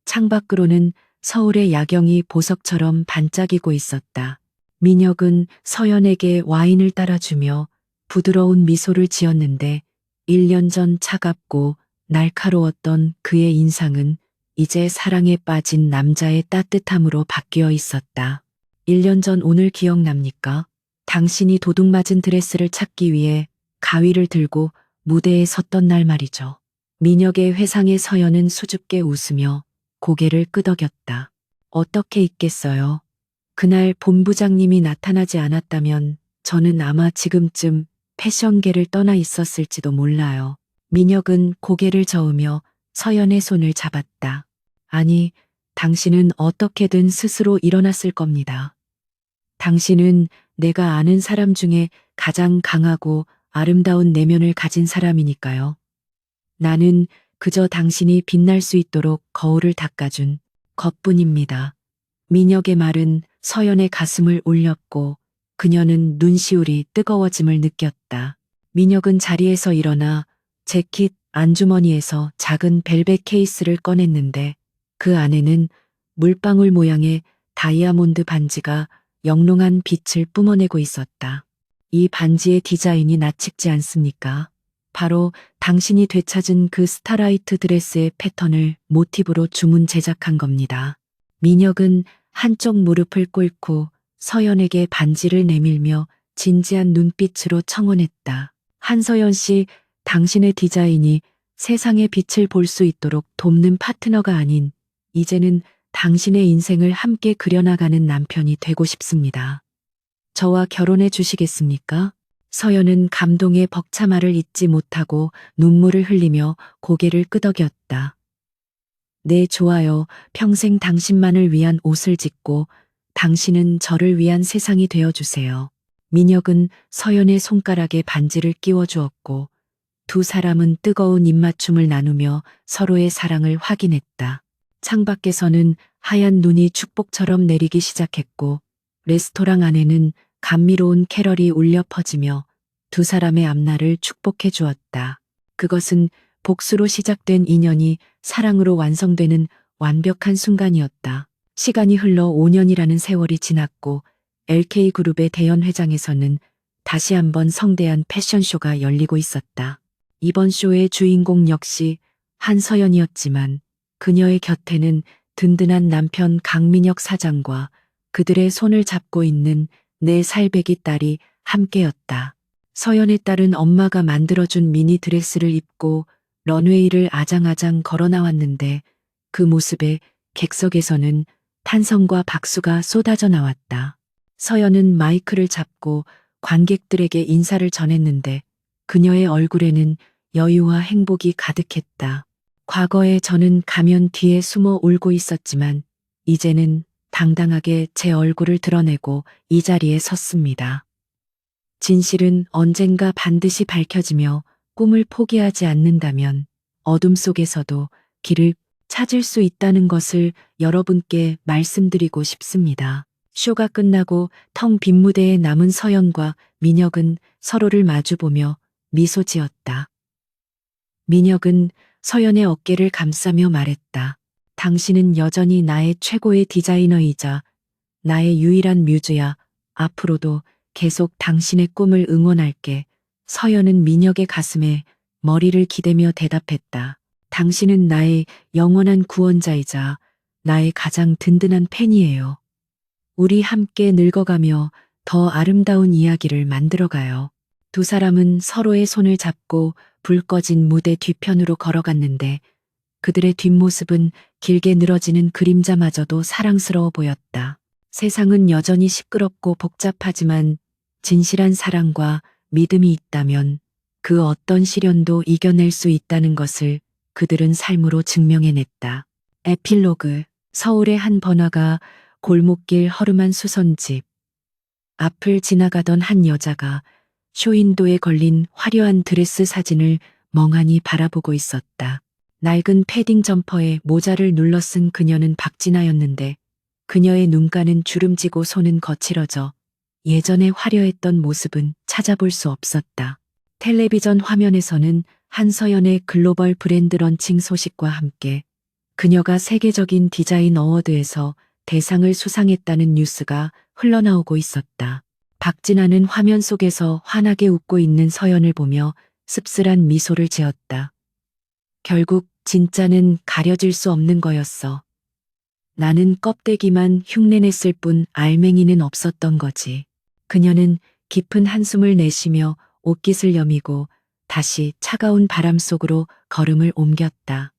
창밖으로는 서울의 야경이 보석처럼 반짝이고 있었다. 민혁은 서연에게 와인을 따라주며 부드러운 미소를 지었는데 1년 전 차갑고 날카로웠던 그의 인상은 이제 사랑에 빠진 남자의 따뜻함으로 바뀌어 있었다. 1년 전 오늘 기억납니까? 당신이 도둑맞은 드레스를 찾기 위해 가위를 들고 무대에 섰던 날 말이죠. 민혁의 회상에 서연은 수줍게 웃으며 고개를 끄덕였다. 어떻게 있겠어요? 그날 본부장님이 나타나지 않았다면 저는 아마 지금쯤 패션계를 떠나 있었을지도 몰라요. 민혁은 고개를 저으며 서연의 손을 잡았다. 아니, 당신은 어떻게든 스스로 일어났을 겁니다. 당신은 내가 아는 사람 중에 가장 강하고 아름다운 내면을 가진 사람이니까요. 나는 그저 당신이 빛날 수 있도록 거울을 닦아준 것뿐입니다. 민혁의 말은 서연의 가슴을 울렸고 그녀는 눈시울이 뜨거워짐을 느꼈다. 민혁은 자리에서 일어나 재킷 안주머니에서 작은 벨벳 케이스를 꺼냈는데 그 안에는 물방울 모양의 다이아몬드 반지가 영롱한 빛을 뿜어내고 있었다. 이 반지의 디자인이 낯익지 않습니까? 바로 당신이 되찾은 그 스타라이트 드레스의 패턴을 모티브로 주문 제작한 겁니다. 민혁은 한쪽 무릎을 꿇고 서연에게 반지를 내밀며 진지한 눈빛으로 청혼했다. 한서연 씨, 당신의 디자인이 세상의 빛을 볼 수 있도록 돕는 파트너가 아닌 이제는 당신의 인생을 함께 그려나가는 남편이 되고 싶습니다. 저와 결혼해 주시겠습니까? 서연은 감동의 벅차말을 잇지 못하고 눈물을 흘리며 고개를 끄덕였다. 네, 좋아요. 평생 당신만을 위한 옷을 짓고 당신은 저를 위한 세상이 되어주세요. 민혁은 서연의 손가락에 반지를 끼워주었고 두 사람은 뜨거운 입맞춤을 나누며 서로의 사랑을 확인했다. 창밖에서는 하얀 눈이 축복처럼 내리기 시작했고 레스토랑 안에는 감미로운 캐럴이 울려 퍼지며 두 사람의 앞날을 축복해 주었다. 그것은 복수로 시작된 인연이 사랑으로 완성되는 완벽한 순간이었다. 시간이 흘러 5년이라는 세월이 지났고 LK그룹의 대연 회장에서는 다시 한번 성대한 패션쇼가 열리고 있었다. 이번 쇼의 주인공 역시 한서연이었지만 그녀의 곁에는 든든한 남편 강민혁 사장과 그들의 손을 잡고 있는 4살배기 딸이 함께였다. 서연의 딸은 엄마가 만들어준 미니 드레스를 입고 런웨이를 아장아장 걸어 나왔는데 그 모습에 객석에서는 탄성과 박수가 쏟아져 나왔다. 서연은 마이크를 잡고 관객들에게 인사를 전했는데 그녀의 얼굴에는 여유와 행복이 가득했다. 과거에 저는 가면 뒤에 숨어 울고 있었지만 이제는 당당하게 제 얼굴을 드러내고 이 자리에 섰습니다. 진실은 언젠가 반드시 밝혀지며 꿈을 포기하지 않는다면 어둠 속에서도 길을 찾을 수 있다는 것을 여러분께 말씀드리고 싶습니다. 쇼가 끝나고 텅 빈 무대에 남은 서연과 민혁은 서로를 마주보며 미소 지었다. 민혁은 서연의 어깨를 감싸며 말했다. 당신은 여전히 나의 최고의 디자이너이자 나의 유일한 뮤즈야. 앞으로도 계속 당신의 꿈을 응원할게. 서연은 민혁의 가슴에 머리를 기대며 대답했다. 당신은 나의 영원한 구원자이자 나의 가장 든든한 팬이에요. 우리 함께 늙어가며 더 아름다운 이야기를 만들어가요. 두 사람은 서로의 손을 잡고 불 꺼진 무대 뒤편으로 걸어갔는데 그들의 뒷모습은 길게 늘어지는 그림자마저도 사랑스러워 보였다. 세상은 여전히 시끄럽고 복잡하지만 진실한 사랑과 믿음이 있다면 그 어떤 시련도 이겨낼 수 있다는 것을 그들은 삶으로 증명해냈다. 에필로그. 서울의 한 번화가 골목길 허름한 수선집 앞을 지나가던 한 여자가 쇼윈도에 걸린 화려한 드레스 사진을 멍하니 바라보고 있었다. 낡은 패딩 점퍼에 모자를 눌러 쓴 그녀는 박진아였는데 그녀의 눈가는 주름지고 손은 거칠어져 예전에 화려했던 모습은 찾아볼 수 없었다. 텔레비전 화면에서는 한서연의 글로벌 브랜드 런칭 소식과 함께 그녀가 세계적인 디자인 어워드에서 대상을 수상했다는 뉴스가 흘러나오고 있었다. 박진아는 화면 속에서 환하게 웃고 있는 서연을 보며 씁쓸한 미소를 지었다. 결국 진짜는 가려질 수 없는 거였어. 나는 껍데기만 흉내냈을 뿐 알맹이는 없었던 거지. 그녀는 깊은 한숨을 내쉬며 옷깃을 여미고 다시 차가운 바람 속으로 걸음을 옮겼다.